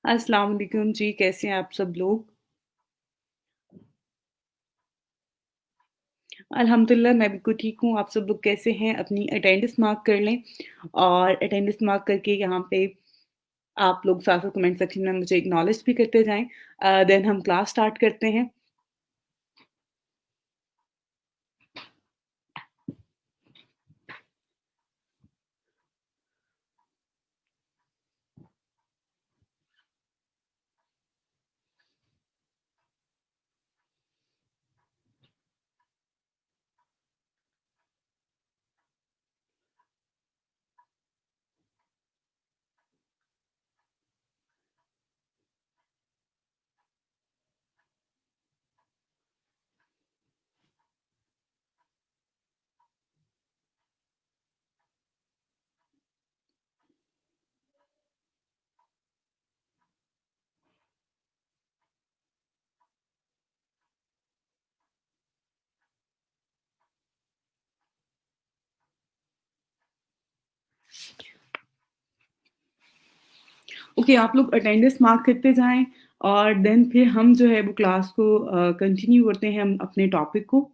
अस्सलाम वालेकुम जी, कैसे हैं आप सब लोग? अल्हम्दुलिल्लाह मैं बिल्कुल ठीक हूँ, आप सब लोग कैसे हैं? अपनी अटेंडेंस मार्क कर लें और अटेंडेंस मार्क करके यहाँ पे आप लोग साथ-साथ कमेंट सेक्शन में मुझे एक्नॉलेज भी करते जाएँ। देन हम क्लास स्टार्ट करते हैं। ओके, आप लोग अटेंडेंस मार्क करते जाएँ और देन फिर हम जो है वो क्लास को कंटिन्यू करते हैं हम अपने टॉपिक को।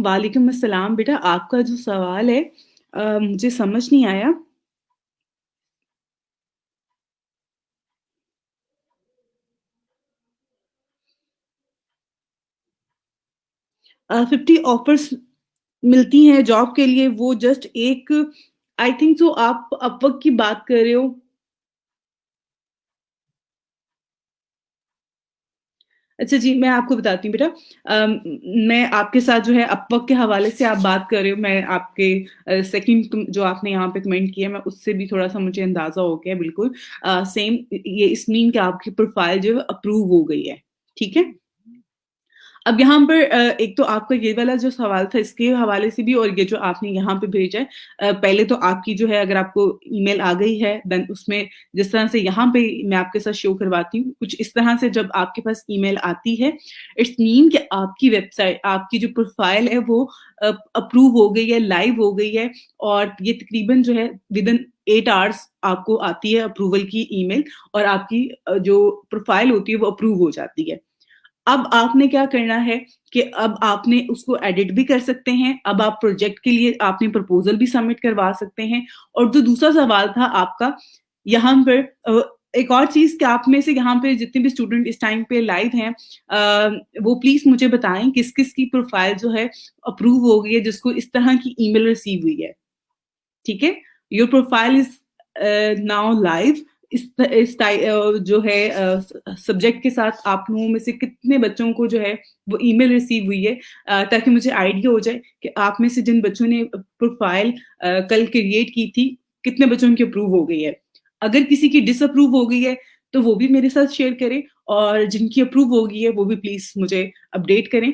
वालेकुम अस्सलाम बेटा, आपका जो सवाल है मुझे समझ नहीं आया। 50 ऑफर्स मिलती हैं जॉब के लिए वो जस्ट एक आई थिंक सो आप अपवर्क की बात कर रहे हो। अच्छा जी, मैं आपको बताती हूँ बेटा। मैं आपके साथ जो है अपवर्क के हवाले से आप बात कर रहे हो, मैं आपके सेकंड जो आपने यहाँ पे कमेंट किया मैं उससे भी थोड़ा-सा मुझे अंदाज़ा हो गया है बिल्कुल। सेम ये इस मीन कि आपकी प्रोफाइल जो है अप्रूव हो गई है, ठीक है? अब यहाँ पर एक तो आपका ये वाला जो सवाल था इसके हवाले से भी और ये जो आपने यहाँ पे भेजा है पहले तो आपकी जो है अगर आपको ईमेल आ गई है देन उसमें जिस तरह से यहाँ पे मैं आपके साथ शो करवाती हूँ, कुछ इस तरह से जब आपके पास ईमेल आती है, इट्स मीन कि आपकी वेबसाइट आपकी जो प्रोफाइल है वो अप्रूव हो गई है, लाइव हो गई है और ये तकरीबन जो है विदिन 8 आवर्स आपको आती है अप्रूवल की ईमेल और आपकी जो प्रोफाइल होती है वो अप्रूव हो जाती है। अब आपने क्या करना है कि अब आपने उसको एडिट भी कर सकते हैं, अब आप प्रोजेक्ट के लिए आपने प्रपोज़ल भी सबमिट करवा सकते हैं और जो दूसरा सवाल था आपका, यहाँ पर एक और चीज़ कि आप में से यहाँ पे जितने भी स्टूडेंट इस टाइम पे लाइव हैं वो प्लीज़ मुझे बताएँ किस-किस की प्रोफ़ाइल जो है अप्रूव हो गई है, जिसको इस तरह की ईमेल रिसीव हुई है। ठीक है? Your profile is now live जो है सब्जेक्ट के साथ आप लोगों में से कितने बच्चों को जो है वो ईमेल रिसीव हुई है ताकि मुझे आइडिया हो जाए कि आप में से जिन बच्चों ने प्रोफाइल कल क्रिएट की थी, कितने बच्चों की अप्रूव हो गई है। अगर किसी की डिसअप्रूव हो गई है, तो वो भी मेरे साथ शेयर करें और जिनकी अप्रूव हो गई है, वो भी प्लीज़ मुझे अपडेट करें।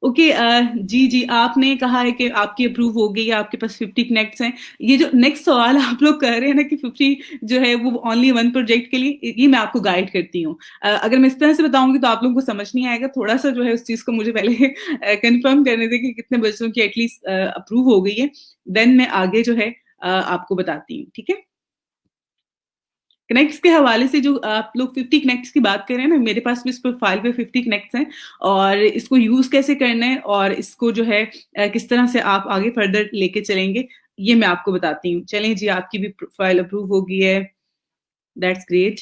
ओके जी, जी, आपने कहा है कि आपकी अप्रूव हो गई है, आपके पास 50 कनेक्ट्स हैं। ये जो नेक्स्ट सवाल आप लोग कर रहे हैं ना कि 50 जो है वो ओनली 1 प्रोजेक्ट के लिए, ये मैं आपको गाइड करती हूँ। अगर मैं इस तरह से बताऊँगी तो आप लोगों को समझ नहीं आएगा, थोड़ा-सा जो है उस चीज़ को मुझे पहले कन्फर्म करने दें कि कितने बच्चों की एटलीस्ट अप्रूव हो गई है, देन मैं आगे जो है आपको बताती हूँ, ठीक है? कनेक्ट्स के हवाले से जो आप लोग 50 कनेक्ट्स की बात कर रहे हैं ना, मेरे पास भी इस प्रोफाइल पे 50 कनेक्ट्स हैं और इसको यूज़ कैसे करना है और इसको जो है किस तरह से आप आगे फर्दर लेके चलेंगे, ये मैं आपको बताती हूँ। चलें जी, आपकी भी प्रोफाइल अप्रूव हो गई है, दैट्स ग्रेट।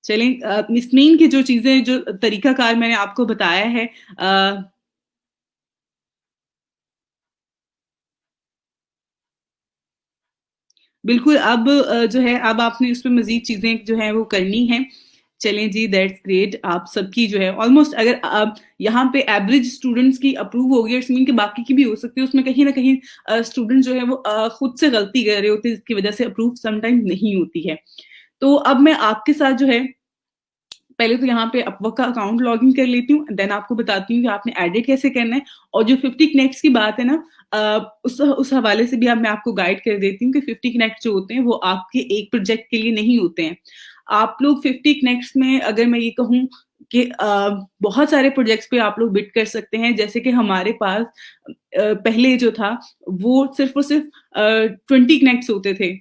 चलें स्क्रीन की जो चीज़ें जो तरीकाकार मैंने आपको बताया है बिल्कुल, अब जो है अब आपने उसमें मज़ीद चीज़ें जो हैं वो करनी हैं। चलें जी दैट्स ग्रेट आप सबकी जो है ऑलमोस्ट अगर यहाँ पे एवरेज स्टूडेंट्स की अप्रूव हो गई इट्स मीन कि बाकी की भी हो सकती है, उसमें कहीं न कहीं स्टूडेंट जो है वो खुद से गलती कर रहे होते हैं जिसकी वज़ह से अप्रूव समटाइम नहीं होती है। तो अब मैं आपके साथ जो है पहले तो यहाँ पे अपवर्क का अकाउंट लॉगिन कर लेती हूँ, देन आपको बताती हूँ कि आपने एडिट कैसे करना है और जो 50 कनेक्ट्स की बात है ना उस हवाले से भी अब मैं आपको गाइड कर देती हूँ कि 50 कनेक्ट जो होते हैं वो आपके एक प्रोजेक्ट के लिए नहीं होते हैं। आप लोग 50 कनेक्ट्स में अगर मैं ये कहूँ कि बहुत सारे प्रोजेक्ट्स पे आप लोग बिड कर सकते हैं जैसे कि हमारे पास पहले जो था वो सिर्फ़ और सिर्फ़ 20 कनेक्ट्स होते थे।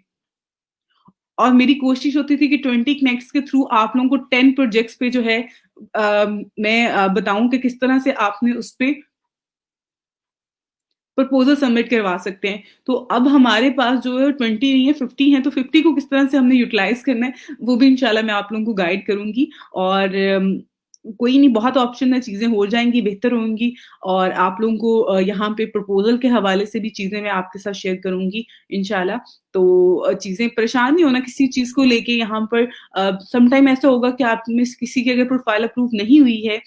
और मेरी कोशिश होती थी कि 20 कनेक्ट्स के थ्रू आप लोगों को 10 प्रोजेक्ट्स पे जो है मैं बताऊँ कि किस तरह से आपने उसपे प्रपोज़ल सबमिट करवा सकते हैं। तो अब हमारे पास जो है 20 नहीं है 50 हैं, तो 50 को किस तरह से हमने यूटिलाइज़ करना है, वो भी इंशाल्लाह मैं आप लोगों को गाइड करूँगी और कोई नहीं बहुत ऑप्शन है, चीज़ें हो जाएँगी, बेहतर होंगी और आप लोगों को यहाँ पे प्रपोज़ल के हवाले से भी चीज़ें मैं आपके साथ शेयर करूँगी इंशाल्लाह। तो चीज़ें परेशान नहीं होना किसी चीज़ को लेके यहाँ पर समटाइम ऐसा होगा कि आप में से किसी की अगर प्रोफ़ाइल अप्रूव नहीं हुई है,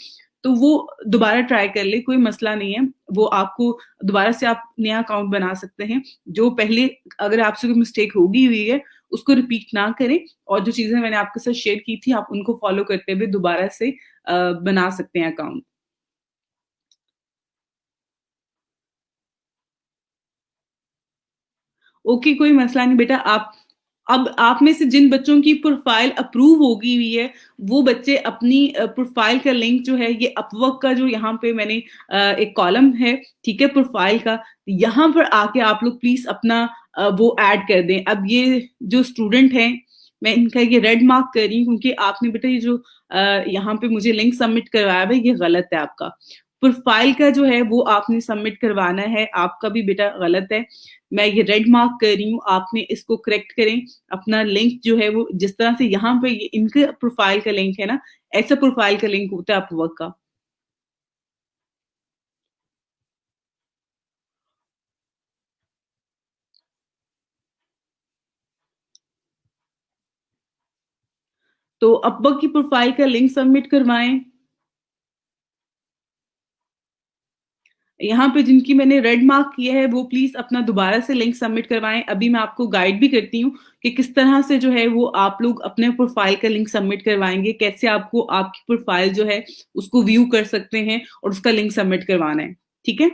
तो वो दोबारा ट्राई कर ले, कोई मसला नहीं है। वो आपको दोबारा से आप नया अकाउंट बना सकते हैं। जो पहले अगर आपसे कोई मिस्टेक होगी हुई है, उसको रिपीट ना करें और जो चीज़ें मैंने आपके साथ शेयर की थी, आप उनको फ़ॉलो करते हुए दोबारा से बना सकते हैं अकाउंट। ओके, कोई मसला नहीं बेटा आप अब आप में से जिन बच्चों की प्रोफ़ाइल अप्रूव होगी हुई है, वो बच्चे अपनी प्रोफ़ाइल का लिंक जो है ये अपवर्क का जो यहाँ पे मैंने एक कॉलम है, ठीक है? प्रोफ़ाइल का, यहाँ पर आके आप लोग प्लीज़ अपना वो ऐड कर दें। अब ये जो स्टूडेंट हैं, मैं इनका ये रेड मार्क कर रही हूँ क्योंकि आपने बेटा ये जो यहाँ पे मुझे लिंक सबमिट करवाया हुआ है, ये गलत है आपका। प्रोफ़ाइल का जो है वो आपने सबमिट करवाना है, आपका भी बेटा गलत है। मैं ये रेड मार्क कर रही हूँ, आपने इसको करेक्ट करें। अपना लिंक जो है वो जिस तरह से यहाँ पे ये इनके प्रोफ़ाइल का लिंक है ना, ऐसा प्रोफ़ाइल का लिंक होता है अपवर्क का। तो अपवर्क की प्रोफ़ाइल का लिंक सबमिट करवाएँ। यहाँ पे जिनकी मैंने रेड मार्क किया है वो प्लीज़ अपना दोबारा से लिंक सबमिट करवाएँ। अभी मैं आपको गाइड भी करती हूँ कि किस तरह से जो है वो आप लोग अपने प्रोफ़ाइल का लिंक सबमिट करवाएँगे, कैसे आपको आपकी प्रोफ़ाइल जो है उसको व्यू कर सकते हैं और उसका लिंक सबमिट करवाना है। ठीक है?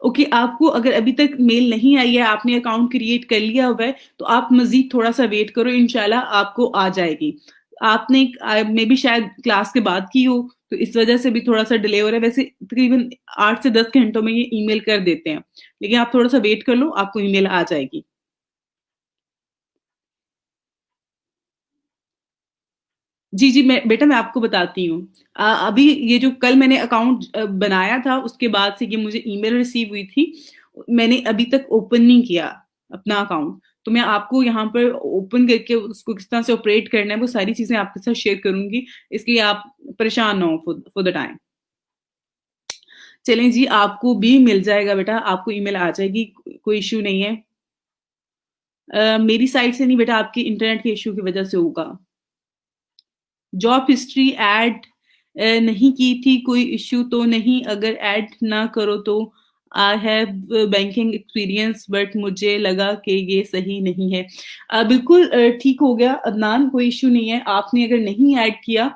ओके, आपको अगर अभी तक मेल नहीं आई है, आपने अकाउंट क्रिएट कर लिया हुआ है, तो आप मज़ीद थोड़ा-सा वेट करो, इंशाल्लाह आपको आ जाएगी। आपने मेबी शायद क्लास के बाद की हो, तो इस वज़ह से भी थोड़ा-सा डिले हो रहा है। वैसे तकरीबन 8 से 10 घंटों में ये ईमेल कर देते हैं, लेकिन आप थोड़ा-सा वेट कर लो, आपको ईमेल आ जाएगी। जी, जी, मैं आपको बताती हूँ। अभी ये जो कल मैंने अकाउंट बनाया था, उसके बाद से ये मुझे ईमेल रिसीव हुई थी। मैंने अभी तक ओपन नहीं किया अपना अकाउंट। तो मैं आपको यहाँ पर ओपन करके उसको किस तरह से ऑपरेट करना है, वो सारी चीज़ें आपके साथ शेयर करूँगी। इसलिए आप परेशान ना हो फॉर द टाइम। चलें जी, आपको भी मिल जाएगा बेटा, आपको ईमेल आ जाएगी, कोई इश्यू नहीं है। मेरी साइड से नहीं बेटा, आपकी इंटरनेट के इश्यू की वज़ह से होगा। जॉब हिस्ट्री ऐड नहीं की थी, कोई इश्यू तो नहीं? अगर ऐड ना करो तो I have banking experience but मुझे लगा कि ये सही नहीं है। बिल्कुल ठीक हो गया अदनान, कोई इश्यू नहीं है। आपने अगर नहीं ऐड किया,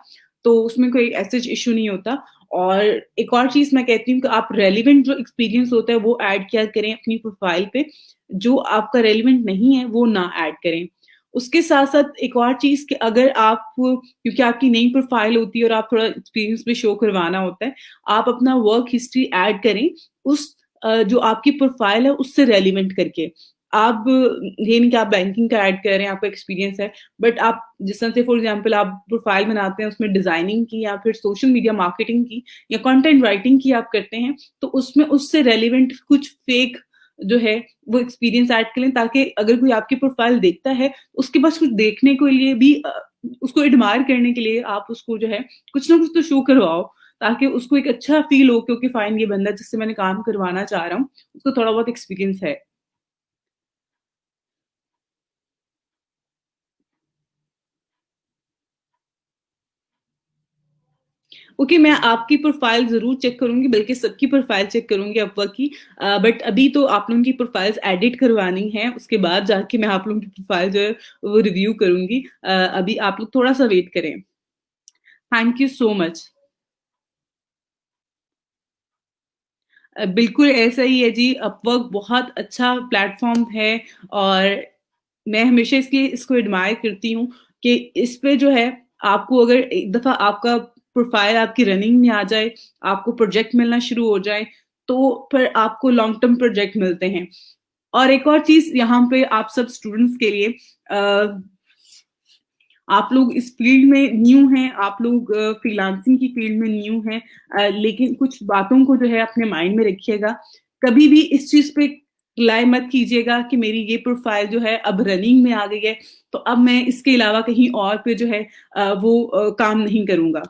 तो उसमें कोई ऐसा इश्यू नहीं होता। और एक और चीज़ मैं कहती हूँ कि आप रेलेवेंट जो एक्सपीरियंस होता है वो ऐड किया करें अपनी प्रोफ़ाइल पे, जो आपका रेलेवेंट नहीं है वो ना ऐड करें। उसके साथ-साथ एक और चीज़ कि अगर आप क्योंकि आपकी नई प्रोफ़ाइल होती है और आप थोड़ा एक्सपीरियंस भी शो करवाना होता है, आप अपना वर्क हिस्ट्री ऐड करें उस जो आपकी प्रोफ़ाइल है उससे रेलेवेंट करके। आप ये नहीं कि आप बैंकिंग का ऐड कर रहे हैं, आपका एक्सपीरियंस है, बट आप जिस तरह से फॉर एग्ज़ाम्पल आप प्रोफ़ाइल बनाते हैं, उसमें डिज़ाइनिंग की या फिर सोशल मीडिया मार्केटिंग की या कंटेंट राइटिंग की आप करते हैं, तो उसमें उससे रेलेवेंट कुछ फ़ेक जो है वो एक्सपीरियंस ऐड करें ताकि अगर कोई आपकी प्रोफ़ाइल देखता है, उसके पास कुछ देखने के लिए भी उसको एडमायर करने के लिए आप उसको जो है कुछ ना कुछ तो शो करवाओ, ताकि उसको एक अच्छा फ़ील हो क्योंकि फाइन ये बंदा जिससे मैंने काम करवाना चाह रहा हूँ, उसको थोड़ा बहुत एक्सपीरियंस है। ओके, मैं आपकी प्रोफ़ाइल ज़रूर चेक करूँगी, बल्कि सबकी प्रोफ़ाइल चेक करूँगी अपवर्क की। बट अभी तो आप लोगों की प्रोफ़ाइल्स एडिट करवानी है, उसके बाद जाके मैं आप लोगों की प्रोफ़ाइल जो है वो रिव्यू करूँगी। अभी आप लोग थोड़ा-सा वेट करें। Thank you so much. बिल्कुल ऐसा ही है जी, अपवर्क बहुत अच्छा प्लेटफ़ॉर्म है और मैं हमेशा इसलिए इसको एडमायर करती हूँ कि इस पे जो है आपको अगर एक दफ़ा आपका प्रोफ़ाइल आपकी रनिंग में आ जाए, आपको प्रोजेक्ट मिलना शुरू हो जाए, तो फिर आपको लॉन्ग टर्म प्रोजेक्ट मिलते हैं। और एक और चीज़ यहाँ पे आप सब स्टूडेंट्स के लिए अ, आप लोग इस फ़ील्ड में न्यू हैं, आप लोग फ्रीलांसिंग की फ़ील्ड में न्यू हैं लेकिन कुछ बातों को जो है अपने माइंड में रखिएगा। कभी भी इस चीज़ पे रिलाय मत कीजिएगा कि मेरी ये प्रोफ़ाइल जो है अब रनिंग में आ गई है, तो अब मैं इसके अलावा कहीं और पे जो है काम नहीं करूँगा।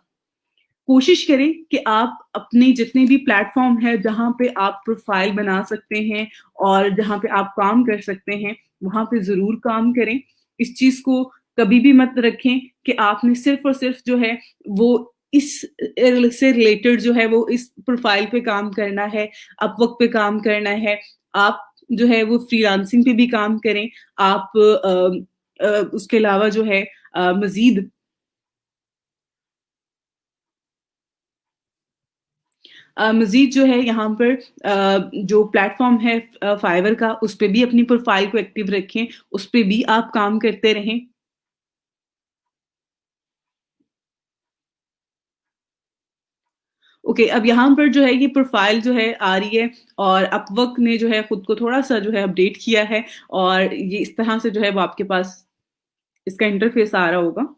कोशिश करें कि आप अपने जितने भी प्लेटफ़ॉर्म हैं, जहाँ पे आप प्रोफ़ाइल बना सकते हैं और जहाँ पे आप काम कर सकते हैं, वहाँ पे ज़रूर काम करें। इस चीज़ को कभी भी मत रखें कि आपने सिर्फ़ और सिर्फ़ जो है वो इस से रिलेटेड जो है वो इस प्रोफ़ाइल पे काम करना है, अपवर्क पे काम करना है। आप जो है वो फ्रीलांसिंग पे भी काम करें। आप उसके अलावा जो है मज़ीद मज़ीद जो है यहाँ पर जो प्लेटफ़ॉर्म है फाइवर का, उस पे भी अपनी प्रोफ़ाइल को एक्टिव रखें, उस पे भी आप काम करते रहें। ओके, अब यहाँ पर जो है ये प्रोफ़ाइल जो है आ रही है और अपवर्क ने जो है खुद को थोड़ा-सा जो है अपडेट किया है और ये इस तरह से जो है वो आपके पास इसका इंटरफ़ेस आ रहा होगा।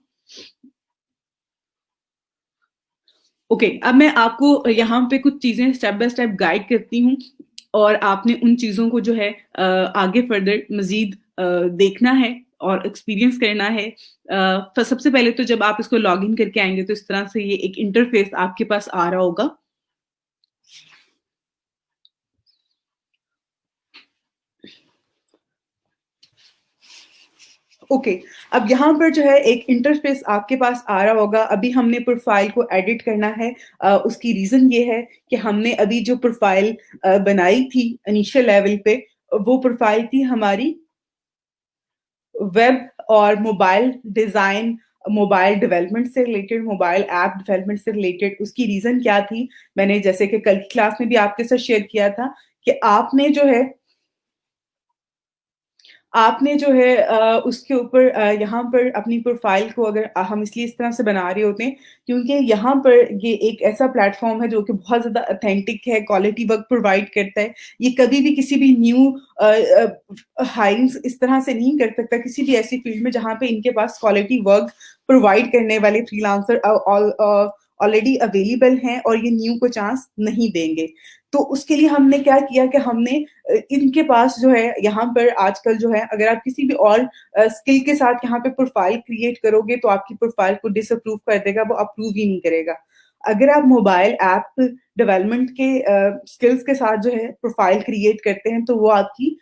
ओके, अब मैं आपको यहाँ पे कुछ चीज़ें स्टेप बाय स्टेप गाइड करती हूँ और आपने उन चीज़ों को जो है आगे फर्दर मज़ीद देखना है और एक्सपीरियंस करना है। तो सबसे पहले तो जब आप इसको लॉगिन करके आएँगे तो इस तरह से ये एक इंटरफ़ेस आपके पास आ रहा होगा। ओके, अब यहाँ पर जो है एक इंटरफ़ेस आपके पास आ रहा होगा, अभी हमने प्रोफ़ाइल को एडिट करना है उसकी रीज़न ये है कि हमने अभी जो प्रोफ़ाइल बनाई थी इनिशियल लेवल पे, वो प्रोफ़ाइल थी हमारी वेब और मोबाइल डिज़ाइन, मोबाइल डेवलपमेंट से रिलेटेड, मोबाइल ऐप डेवलपमेंट से रिलेटेड उसकी रीज़न क्या थी? मैंने जैसे कि कल की क्लास में भी आपके साथ शेयर किया था कि आपने जो है उसके ऊपर यहाँ पर अपनी प्रोफ़ाइल को अगर हम इसलिए इस तरह से बना रहे होते हैं, क्योंकि यहाँ पर ये एक ऐसा प्लेटफ़ॉर्म है जो कि बहुत ज़्यादा ऑथेंटिक है, क्वालिटी वर्क प्रोवाइड करता है। ये कभी भी किसी भी न्यू हायरिंग्स इस तरह से नहीं कर सकता किसी भी ऐसी फ़ील्ड में जहाँ पे इनके पास क्वालिटी वर्क प्रोवाइड करने वाले फ्रीलांसर ऑलरेडी अवेलेबल हैं और ये न्यू को चांस नहीं देंगे। तो उसके लिए हमने क्या किया कि हमने इनके पास जो है यहाँ पर आजकल जो है अगर आप किसी भी और स्किल के साथ यहाँ पे प्रोफाइल क्रिएट करोगे तो आपकी प्रोफाइल को डिसअप्रूव कर देगा, वो अप्रूव ही नहीं करेगा। अगर आप मोबाइल ऐप डेवलपमेंट के स्किल्स के साथ जो है प्रोफाइल क्रिएट करते हैं तो वो आपकी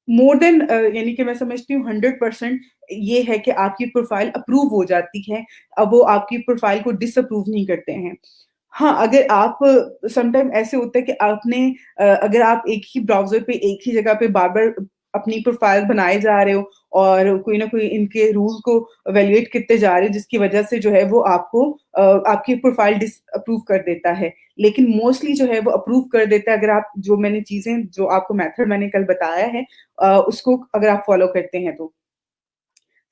मोर देन यानी कि मैं समझती हूँ 100% ये है कि आपकी प्रोफाइल अप्रूव हो जाती है। अब वो आपकी प्रोफाइल को डिसअप्रूव नहीं करते हैं। हाँ, अगर आप सम टाइम ऐसे होता है कि अगर आप एक ही ब्राउज़र पे एक ही जगह पे बार-बार अपनी प्रोफ़ाइल बनाए जा रहे हो और कोई न कोई इनके रूल को इवैल्यूएट करते जा रहे हो जिसकी वज़ह से जो है वो आपको आपकी प्रोफ़ाइल डिसअप्रूव कर देता है। लेकिन मोस्टली जो है वो अप्रूव कर देता है अगर आप जो मैंने चीज़ें जो आपको मेथड मैंने कल बताया है उसको अगर आप फ़ॉलो करते हैं तो।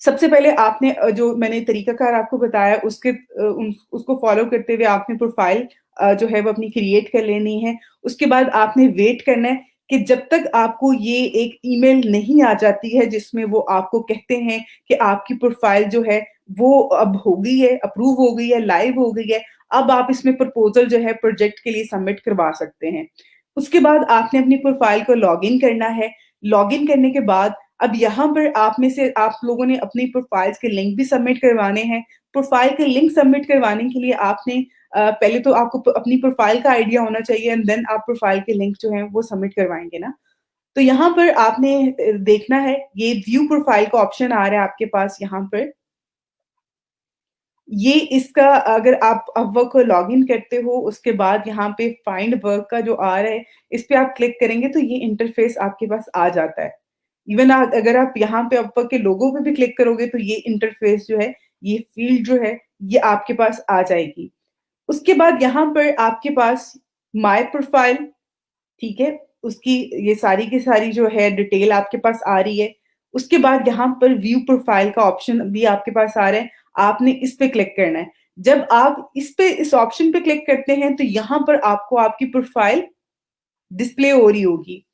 सबसे पहले आपने जो मैंने तरीकाकार आपको बताया उसको फ़ॉलो करते हुए आपने प्रोफ़ाइल जो है वो अपनी क्रिएट कर लेनी है। उसके बाद आपने वेट करना है कि जब तक आपको ये एक ईमेल नहीं आ जाती है जिसमें वो आपको कहते हैं कि आपकी प्रोफ़ाइल जो है वो अब हो गई है, अप्रूव हो गई है, लाइव हो गई है। अब आप इसमें प्रपोज़ल जो है प्रोजेक्ट के लिए सबमिट करवा सकते हैं। उसके बाद आपने अपनी प्रोफ़ाइल को लॉगिन करना है। लॉगिन करने के बाद अब यहाँ पर आप में से आप लोगों ने अपनी प्रोफ़ाइल्स के लिंक भी सबमिट करवाने हैं। प्रोफ़ाइल के लिंक सबमिट करवाने के लिए आपने पहले तो आपको अपनी प्रोफ़ाइल का आइडिया होना चाहिए एंड देन आप प्रोफ़ाइल के लिंक जो हैं वो सबमिट करवाएँगे ना। तो यहाँ पर आपने देखना है ये व्यू प्रोफ़ाइल का ऑप्शन आ रहा है आपके पास यहाँ पर। ये इसका अगर आप अपवर्क को लॉगिन करते हो, उसके बाद यहाँ पे फाइंड वर्क का जो आ रहा है, इस पे आप क्लिक करेंगे तो ये इंटरफ़ेस आपके पास आ जाता है। इवन अगर आप यहाँ पे अपवर्क के लोगो पे भी क्लिक करोगे तो ये इंटरफ़ेस जो है, ये फ़ील्ड जो है, ये आपके पास आ जाएगी। उसके बाद यहाँ पर आपके पास माय प्रोफ़ाइल, ठीक है? उसकी ये सारी की सारी जो है डिटेल आपके पास आ रही है। उसके बाद यहाँ पर व्यू प्रोफ़ाइल का ऑप्शन भी आपके पास आ रहा है, आपने इस पे क्लिक करना है। जब आप इस ऑप्शन पे क्लिक करते हैं तो यहाँ पर आपको आपकी प्रोफ़ाइल डिस्प्ले हो रही होगी।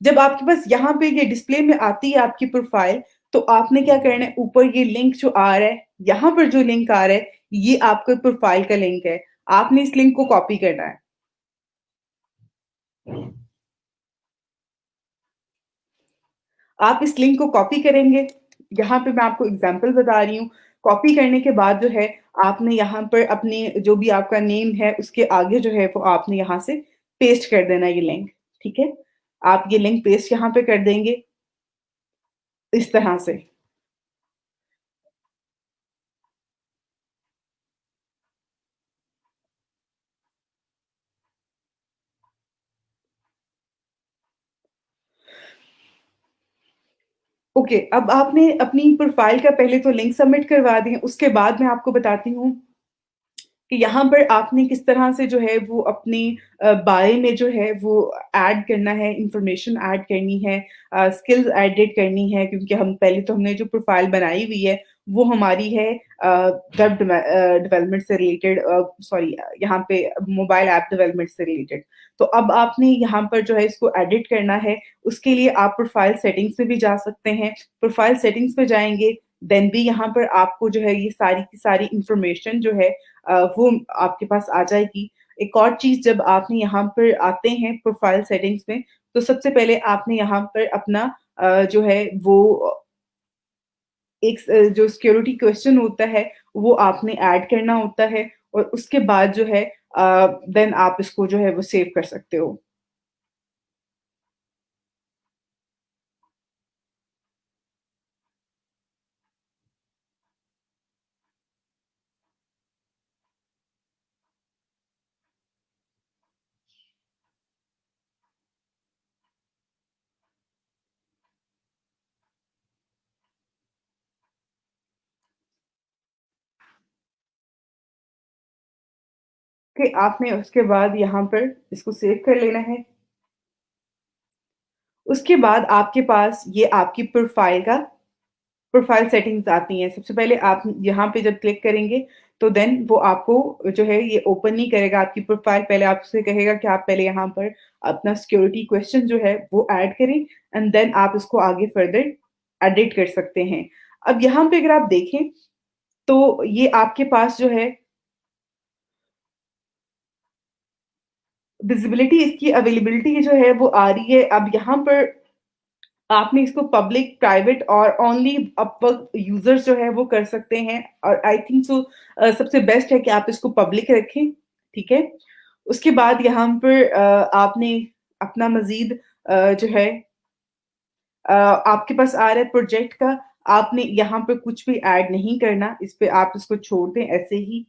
जब आपके पास यहाँ पे ये डिस्प्ले में आती है आपकी प्रोफ़ाइल, तो आपने क्या करना है ऊपर ये लिंक जो आ रहा है, यहाँ पर जो लिंक आ रहा है, ये आपके प्रोफ़ाइल का लिंक है। आपने इस लिंक को कॉपी करना है। आप इस लिंक को कॉपी करेंगे, यहाँ पे मैं आपको एग्ज़ाम्पल बता रही हूँ। कॉपी करने के बाद जो है, आपने यहाँ पर अपने जो भी आपका नेम है, उसके आगे जो है वो आपने यहाँ से पेस्ट कर देना है ये लिंक, ठीक है? आप ये लिंक पेस्ट यहाँ पे कर देंगे, इस तरह से। ओके, अब आपने अपनी प्रोफ़ाइल का पहले तो लिंक सबमिट करवा दें, उसके बाद मैं आपको बताती हूँ कि यहाँ पर आपने किस तरह से जो है वो अपने बारे में जो है वो ऐड करना है, इन्फॉर्मेशन ऐड करनी है, स्किल्स एडिट करनी है क्योंकि हम पहले तो हमने जो प्रोफ़ाइल बनाई हुई है, वो हमारी है वेब डेवलपमेंट से रिलेटेड सॉरी यहाँ पे मोबाइल ऐप डेवलपमेंट से रिलेटेड। तो अब आपने यहाँ पर जो है इसको एडिट करना है, उसके लिए आप प्रोफ़ाइल सेटिंग्स में भी जा सकते हैं। प्रोफ़ाइल सेटिंग्स में जाएँगे, देन भी यहाँ पर आपको जो है ये सारी की सारी इन्फॉर्मेशन जो है वो आपके पास आ जाएगी। एक और चीज़ जब आपने यहाँ पर आते हैं प्रोफ़ाइल सेटिंग्स में, तो सबसे पहले आपने यहाँ पर अपना जो है वो जो सिक्योरिटी क्वेश्चन होता है, वो आपने ऐड करना होता है और उसके बाद जो है देन आप इसको जो है वो सेव कर सकते हो। कि आपने उसके बाद यहाँ पर इसको सेव कर लेना है। उसके बाद आपके पास ये आपकी प्रोफ़ाइल सेटिंग्स आती हैं। सबसे पहले आप यहाँ पे जब क्लिक करेंगे, तो देन वो आपको जो है ये ओपन नहीं करेगा आपकी प्रोफ़ाइल, पहले आपसे कहेगा कि आप पहले यहाँ पर अपना सिक्योरिटी क्वेश्चन जो है वो ऐड करें एंड देन आप इसको आगे फर्दर एडिट कर सकते हैं। अब यहाँ पे अगर आप देखें, तो ये आपके पास जो है विज़िबिलिटी इसकी अवेलेबिलिटी जो है वो आ रही है। अब यहाँ पर आपने इसको पब्लिक, प्राइवेट और ओनली अपवर्क यूज़र्स जो है वो कर सकते हैं और आई थिंक सो सबसे बेस्ट है कि आप इसको पब्लिक रखें, ठीक है? उसके बाद यहाँ पर आपने अपना मज़ीद जो है आपके पास आ रहा है प्रोजेक्ट का, आपने यहाँ पे कुछ भी ऐड नहीं करना, इस पे आप इसको छोड़ दें ऐसे ही।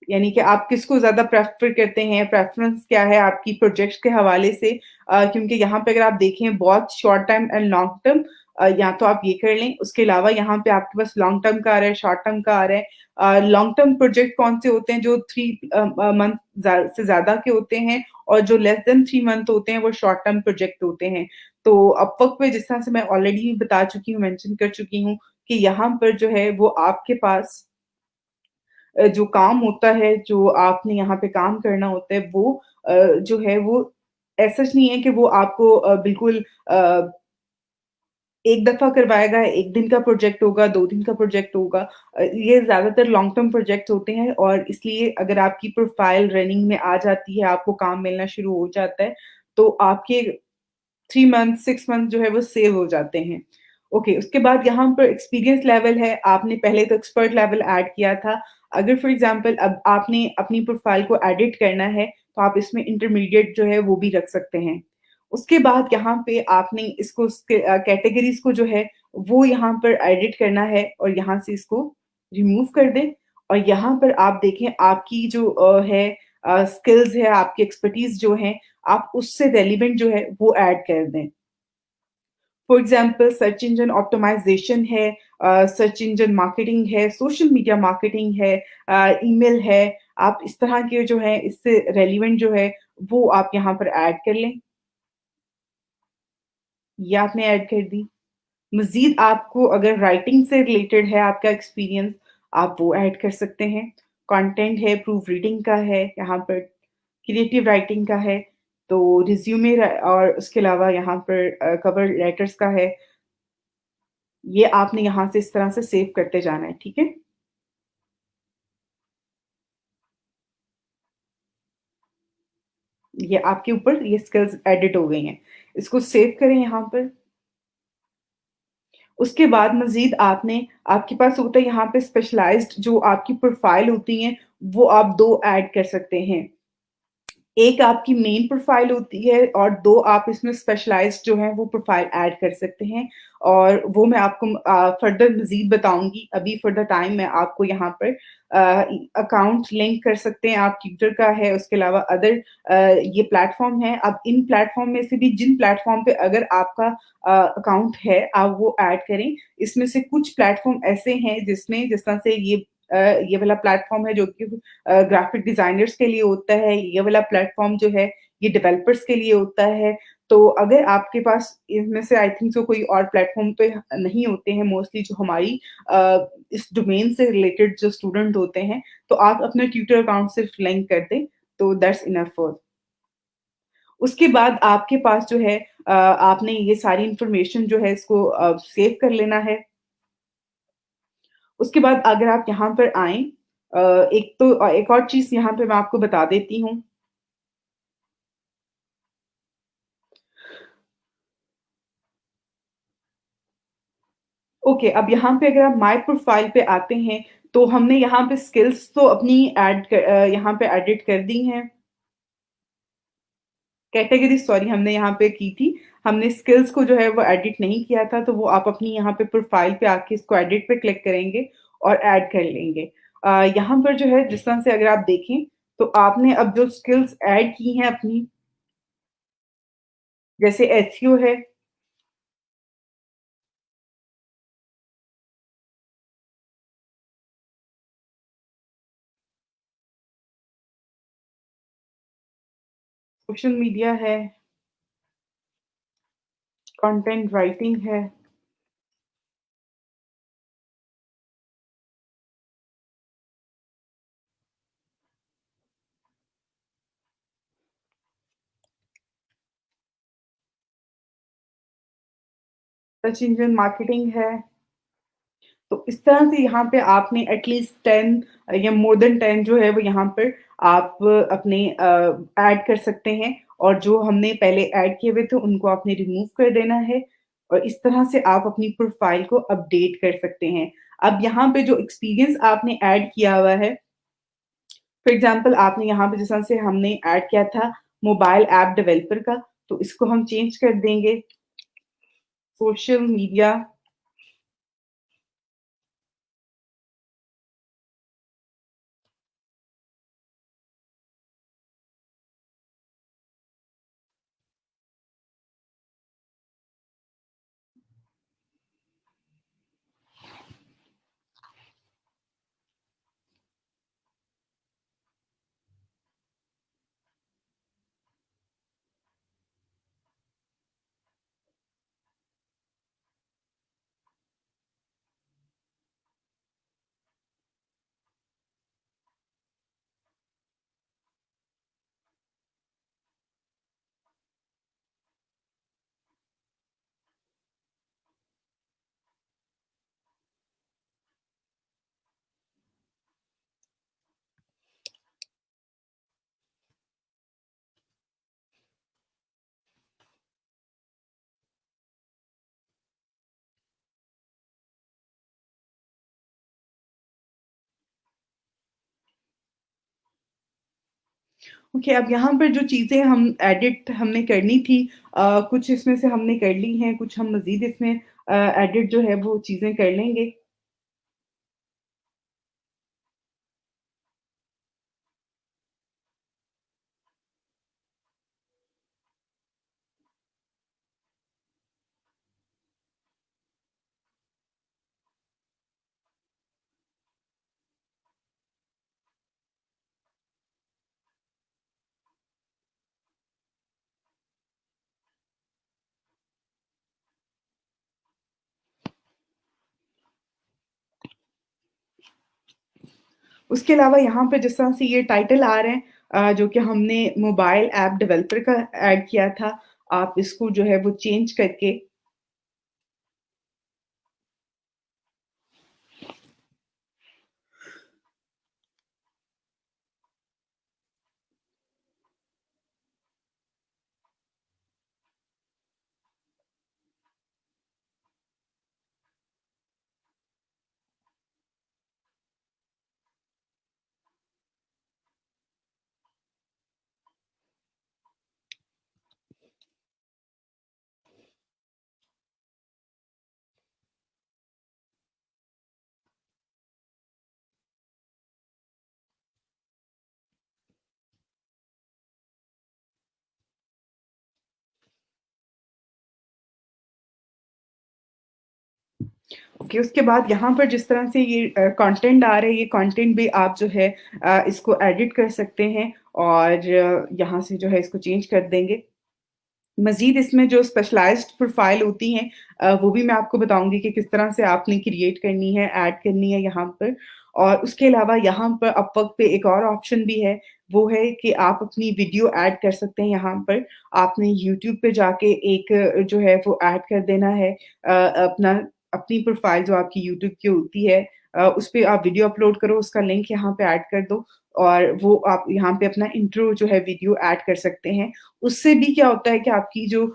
यानी कि आप किसको ज़्यादा प्रेफ़र करते हैं, प्रेफ़रेंस क्या है आपकी प्रोजेक्ट्स के हवाले से? क्योंकि यहाँ पे अगर आप देखें बहुत short term and long term या तो आप ये कर लें, उसके अलावा यहाँ पे आपके पास लॉन्ग टर्म का आ रहा है, शॉर्ट टर्म का आ रहा है। लॉन्ग टर्म प्रोजेक्ट कौन से होते हैं जो 3 मंथ से ज़्यादा के होते हैं और जो लेस देन 3 मंथ होते हैं वो शॉर्ट टर्म प्रोजेक्ट होते हैं। तो अपवर्क पे जिस तरह से मैं ऑलरेडी बता चुकी हूँ, मेंशन कर चुकी हूँ कि यहाँ पर जो है वो आपके पास जो काम होता है, जो आपने यहाँ पे काम करना होता है, वो जो है वो ऐसा नहीं है कि वो आपको बिल्कुल अ, 1 दफ़ा करवाएगा, 1 दिन का प्रोजेक्ट होगा, 2 दिन का प्रोजेक्ट होगा। ये ज़्यादातर लॉन्ग टर्म प्रोजेक्ट्स होते हैं और इसलिए अगर आपकी प्रोफ़ाइल रनिंग में आ जाती है, आपको काम मिलना शुरू हो जाता है, तो आपके 3 मंथ, 6 मंथ जो है वो सेव हो जाते हैं। ओके, उसके बाद यहाँ पर एक्सपीरियंस लेवल है, आपने पहले तो एक्सपर्ट लेवल ऐड किया था। अगर फॉर एग्ज़ाम्पल अब आपने अपनी प्रोफ़ाइल को एडिट करना है, तो आप इसमें इंटरमीडिएट जो है वो भी रख सकते हैं। उसके बाद यहाँ पे आपने इसको कैटेगरीज़ को जो है वो यहाँ पर एडिट करना है और यहाँ से इसको रिमूव कर दें और यहाँ पर आप देखें आपकी जो स्किल्स है, आपकी एक्सपर्टीज़ जो हैं, आप उससे रेलेवेंट जो है वो ऐड कर दें। For example search engine optimisation है, सर्च इंजन मार्केटिंग है, सोशल मीडिया मार्केटिंग है, ईमेल है, आप इस तरह के जो है इससे रेलेवेंट जो है वो आप यहाँ पर ऐड कर लें। ये आपने ऐड कर दी। मज़ीद आपको अगर राइटिंग से रिलेटेड है आपका एक्सपीरियंस, आप वो ऐड कर सकते हैं। कंटेंट है, प्रूफ रीडिंग का है, यहाँ पर क्रिएटिव राइटिंग का है, तो रिज़्यूमे और उसके अलावा यहाँ पर कवर लेटर्स का है। ये आपने यहाँ से इस तरह से सेव करते जाना है, ठीक है? ये आपके ऊपर ये स्किल्स एडिट हो गई हैं। इसको सेव करें यहाँ पर। उसके बाद मज़ीद आपने आपके पास होता है यहाँ पे स्पेशलाइज़्ड जो आपकी प्रोफ़ाइल होती हैं, वो आप 2 ऐड कर सकते हैं। एक आपकी मेन प्रोफ़ाइल होती है और 2 आप इसमें स्पेशलाइज़्ड जो हैं वो प्रोफ़ाइल ऐड कर सकते हैं और वो मैं आपको फ़र्दर मज़ीद बताऊँगी। अभी फ़ॉर द टाइम मैं आपको यहाँ पर अकाउंट लिंक कर सकते हैं आप ट्विटर का है, उसके अलावा अदर ये प्लेटफ़ॉर्म है। अब इन प्लेटफ़ॉर्म में से भी जिन प्लेटफ़ॉर्म पे अगर आपका अकाउंट है, आप वो ऐड करें। इसमें से कुछ प्लेटफ़ॉर्म ऐसे हैं जिसमें जिस तरह से ये वाला प्लेटफ़ॉर्म है जो कि ग्राफ़िक डिज़ाइनर्स के लिए होता है, ये वाला प्लेटफ़ॉर्म जो है, ये डेवलपर्स के लिए होता है। तो अगर आपके पास इनमें से आई थिंक सो कोई और प्लेटफ़ॉर्म पे नहीं होते हैं मोस्टली जो हमारी इस डोमेन से रिलेटेड जो स्टूडेंट होते हैं, तो आप अपना ट्विटर अकाउंट सिर्फ़ लिंक कर दें, तो दैट्स इनफ फॉर उसके बाद आपके पास जो है आपने ये सारी इन्फॉर्मेशन जो है इसको सेव कर लेना है। उसके बाद अगर आप यहाँ पर आएँ एक तो एक और चीज़ यहाँ पे मैं आपको बता देती हूँ। ओके, अब यहाँ पे अगर आप माय प्रोफाइल पे आते हैं, तो हमने यहाँ पे स्किल्स तो अपनी यहाँ पे एडिट कर दी हैं। कैटेगरी सॉरी हमने यहाँ पे की थी। हमने स्किल्स को जो है वो एडिट नहीं किया था, तो वो आप अपनी यहाँ पे प्रोफाइल पे आके इसको एडिट पे क्लिक करेंगे और ऐड कर लेंगे। यहाँ पर जो है जिस तरह से अगर आप देखें, तो आपने अब जो स्किल्स ऐड की हैं अपनी, जैसे एसईओ है, सोशल मीडिया है, कंटेंट राइटिंग है, सर्च इंजन मार्केटिंग है। तो इस तरह से यहाँ पे आपने एटलीस्ट 10 या मोर देन 10 जो है वो यहाँ पर आप अपने ऐड कर सकते हैं और जो हमने पहले ऐड किए हुए थे उनको आपने रिमूव कर देना है और इस तरह से आप अपनी प्रोफाइल को अपडेट कर सकते हैं। अब यहाँ पे जो एक्सपीरियंस आपने ऐड किया हुआ है, फॉर एग्ज़ाम्पल आपने यहाँ पे जिस तरह से हमने ऐड किया था मोबाइल ऐप डेवलपर का, तो इसको हम चेंज कर देंगे सोशल मीडिया ओके, अब यहाँ पर जो चीज़ें हम एडिट हमने करनी थी, कुछ इसमें से हमने कर ली हैं, कुछ हम मज़ीद इसमें एडिट जो है वो चीज़ें कर लेंगे। उसके अलावा यहाँ पे जिस तरह से ये टाइटल आ रहे हैं, जो कि हमने मोबाइल ऐप डेवलपर का ऐड किया था, आप इसको जो है वो चेंज करके। ओके, उसके बाद यहाँ पर जिस तरह से ये कंटेंट आ रहा है, ये कंटेंट भी आप जो है इसको एडिट कर सकते हैं और यहाँ से जो है इसको चेंज कर देंगे। मज़ीद इसमें जो स्पेशलाइज़्ड प्रोफ़ाइल होती हैं, वो भी मैं आपको बताऊँगी कि किस तरह से आपने क्रिएट करनी है, ऐड करनी है यहाँ पर। और उसके अलावा यहाँ पर अपवर्क पे एक और ऑप्शन भी है, वो है कि आप अपनी वीडियो ऐड कर सकते हैं यहाँ पर। आपने यूट्यूब पे जाके एक जो है वो ऐड कर देना है, अपना अपनी प्रोफ़ाइल जो आपकी यूट्यूब की होती है, उस पे आप वीडियो अपलोड करो, उसका लिंक यहाँ पे ऐड कर दो और वो आप यहाँ पे अपना इंट्रो जो है वीडियो ऐड कर सकते हैं। उससे भी क्या होता है कि आपकी जो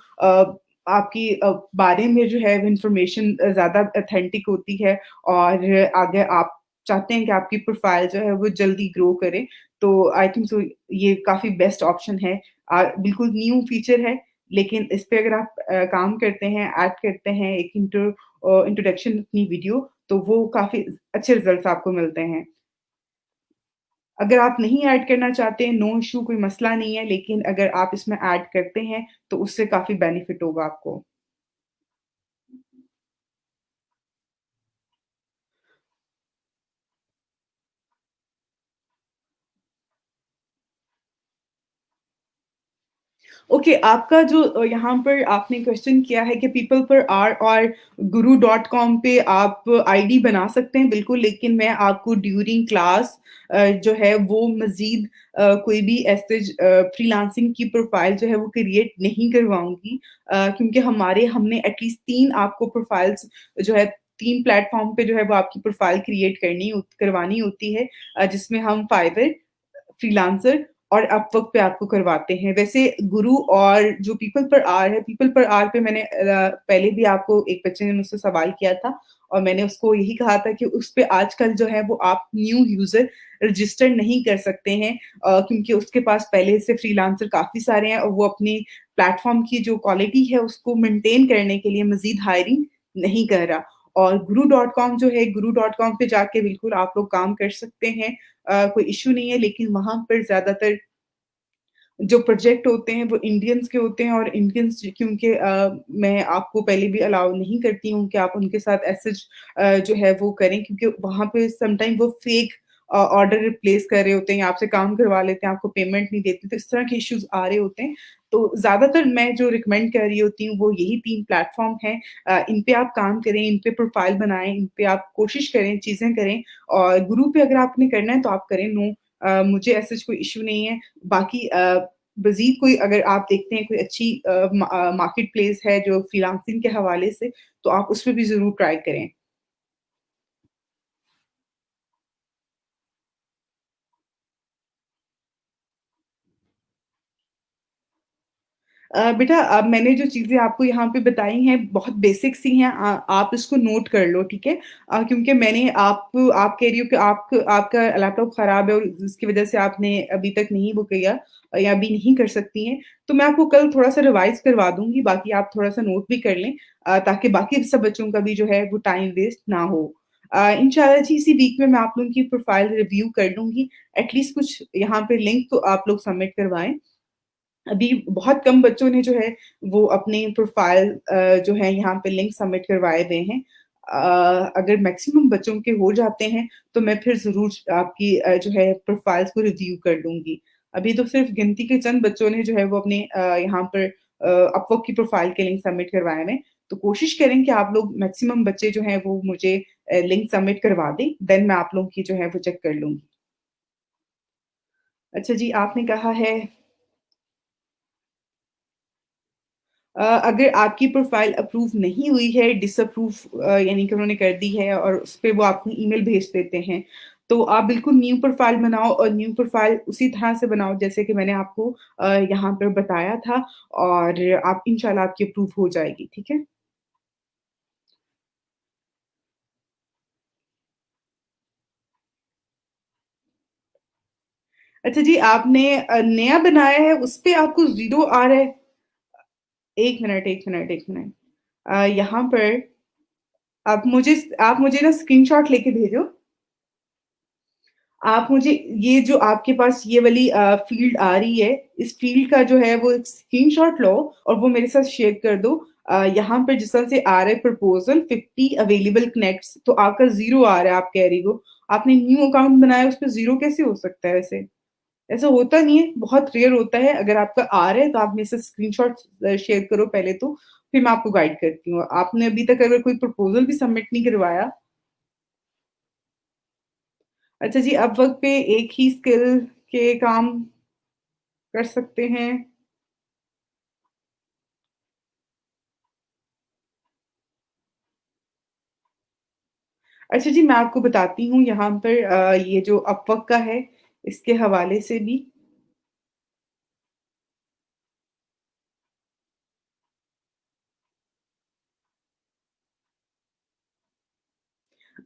आपकी बारे में जो है वो इन्फॉर्मेशन ज़्यादा ऑथेंटिक होती है और आगे आप चाहते हैं कि आपकी प्रोफ़ाइल जो है वो जल्दी ग्रो करे, तो आई थिंक सो ये काफ़ी बेस्ट ऑप्शन है। बिल्कुल न्यू फीचर है, लेकिन इस पे अगर आप काम करते हैं, ऐड करते हैं एक इंट्रोडक्शन अपनी वीडियो, तो वो काफ़ी अच्छे रिज़ल्ट्स आपको मिलते हैं। अगर आप नहीं ऐड करना चाहते हैं, नो इश्यू, कोई मसला नहीं है, लेकिन अगर आप इसमें ऐड करते हैं, तो उससे काफ़ी बेनिफिट होगा आपको। ओके, आपका जो यहाँ पर आपने क्वेश्चन किया है कि पीपल पर आर और गुरु डॉट कॉम पे आप आईडी बना सकते हैं, बिल्कुल, लेकिन मैं आपको ड्यूरिंग क्लास जो है वो मज़ीद कोई भी ऐसे फ्रीलांसिंग की प्रोफ़ाइल जो है वो क्रिएट नहीं करवाऊँगी, क्योंकि हमने एटलीस्ट 3 आपको प्रोफ़ाइल्स जो है 3 प्लेटफ़ॉर्म पे जो है वो आपकी प्रोफ़ाइल क्रिएट करवानी होती है, जिसमें हम फाइवर, फ्रीलांसर और अपवर्क पे आपको करवाते हैं। वैसे गुरु और जो पीपल पर आर है, पीपल पर आर पे मैंने पहले भी आपको एक बच्चे ने मुझसे सवाल किया था और मैंने उसको यही कहा था कि उस पे आजकल जो है वो आप न्यू यूज़र रजिस्टर नहीं कर सकते हैं, क्योंकि उसके पास पहले से फ्रीलांसर काफ़ी सारे हैं और वो अपनी प्लेटफ़ॉर्म की जो क्वालिटी है उसको मेंटेन करने के लिए मज़ीद हायरिंग नहीं कर रहा। और गुरु डॉट कॉम जो है, गुरु डॉट कॉम पे जाके बिल्कुल आप लोग काम कर सकते हैं, कोई इश्यू नहीं है, लेकिन वहाँ पर ज़्यादातर जो प्रोजेक्ट होते हैं वो इंडियंस के होते हैं और इंडियंस क्योंकि मैं आपको पहले भी अलाउ नहीं करती हूँ कि आप उनके साथ ऐसे जो है वो करें, क्योंकि वहाँ पे समटाइम वो फेक ऑर्डर रिप्लेस कर रहे होते हैं या आपसे काम करवा लेते हैं, आपको पेमेंट नहीं देते, तो इस तरह के इश्यूज़ आ रहे होते हैं। तो ज़्यादातर मैं जो रिकमेंड कर रही होती हूँ वो यही 3 प्लेटफ़ॉर्म हैं। इन पे आप काम करें, इन पे प्रोफ़ाइल बनाएँ, इन पे आप कोशिश करें, चीज़ें करें और गुरु पे अगर आपने करना है तो आप करें, नो मुझे ऐसा कोई इश्यू नहीं है। बाकी मज़ीद कोई अगर आप देखते हैं कोई अच्छी मार्केट प्लेस है जो फ्रीलांसिंग के हवाले से, तो आप उसपे भी ज़रूर ट्राई करें। बेटा अब मैंने जो चीज़ें आपको यहाँ पे बताई हैं बहुत बेसिक सी हैं आप इसको नोट कर लो, ठीक है? क्योंकि मैंने आप कह रही हो कि आपका लैपटॉप खराब है और जिसकी वज़ह से आपने अभी तक नहीं वो किया या अभी नहीं कर सकती हैं। तो मैं आपको कल थोड़ा-सा रिवाइज़ करवा दूँगी, बाकी आप थोड़ा-सा नोट भी कर लें ताकि बाकी सब बच्चों का भी जो है वो टाइम वेस्ट ना हो। इंशाल्लाह जी इसी वीक में मैं आप लोगों की प्रोफ़ाइल रिव्यू कर लूँगी। एट लीस्ट कुछ यहाँ पे लिंक तो आप लोग सबमिट करवाएँ। अभी बहुत कम बच्चों ने जो है वो अपनी प्रोफ़ाइल जो है यहाँ पे लिंक सबमिट करवाए हुए हैं। अगर मैक्सिमम बच्चों के हो जाते हैं, तो मैं फिर ज़रूर आपकी जो है प्रोफ़ाइल्स को रिव्यू कर लूँगी। अभी तो सिर्फ़ गिनती के चंद बच्चों ने जो है वो अपने यहाँ पर अपवर्क की प्रोफ़ाइल के लिंक सबमिट करवाए हुए हैं। तो कोशिश करें कि आप लोग मैक्सिमम बच्चे जो हैं वो मुझे लिंक सबमिट करवा दें, देन मैं आप लोगों की जो है वो चेक कर लूँगी। अच्छा जी, आपने कहा है अगर आपकी प्रोफ़ाइल अप्रूव नहीं हुई है, डिसअप्रूव यानी कि उन्होंने कर दी है और उसपे वो आपको ईमेल भेज देते हैं, तो आप बिल्कुल न्यू प्रोफ़ाइल बनाओ और न्यू प्रोफ़ाइल उसी तरह से बनाओ जैसे कि मैंने आपको यहाँ पर बताया था और आप इंशाल्लाह आपकी अप्रूव हो जाएगी, ठीक है? अच्छा जी, आपने नया बनाया है, उसपे आपको ज़ीरो आ रहा है? 1 मिनट, 1 मिनट, 1 मिनट। यहाँ पर आप मुझे ना स्क्रीनशॉट लेके भेजो। आप मुझे ये जो आपके पास ये वाली फ़ील्ड आ रही है, इस फ़ील्ड का जो है वो एक स्क्रीनशॉट लो और वो मेरे साथ शेयर कर दो। यहाँ पे जिस तरह से आ रहा है प्रपोज़ल 50 अवेलेबल कनेक्ट्स तो आपका 0 आ रहा है आप कह रही हो। आपने न्यू अकाउंट बनाया उस पे 0 कैसे हो सकता है वैसे? ऐसा होता नहीं है, बहुत रेयर होता है। अगर आपका आ रहा है तो आप मेरे से स्क्रीनशॉट शेयर करो पहले तो, फिर मैं आपको गाइड करती हूँ। आपने अभी तक अगर कोई प्रपोज़ल भी सबमिट नहीं करवाया अच्छा जी, अपवर्क पे एक ही स्किल के काम कर सकते हैं। अच्छा जी, मैं आपको बताती हूँ यहाँ पर ये जो अपवर्क का है, इसके हवाले से भी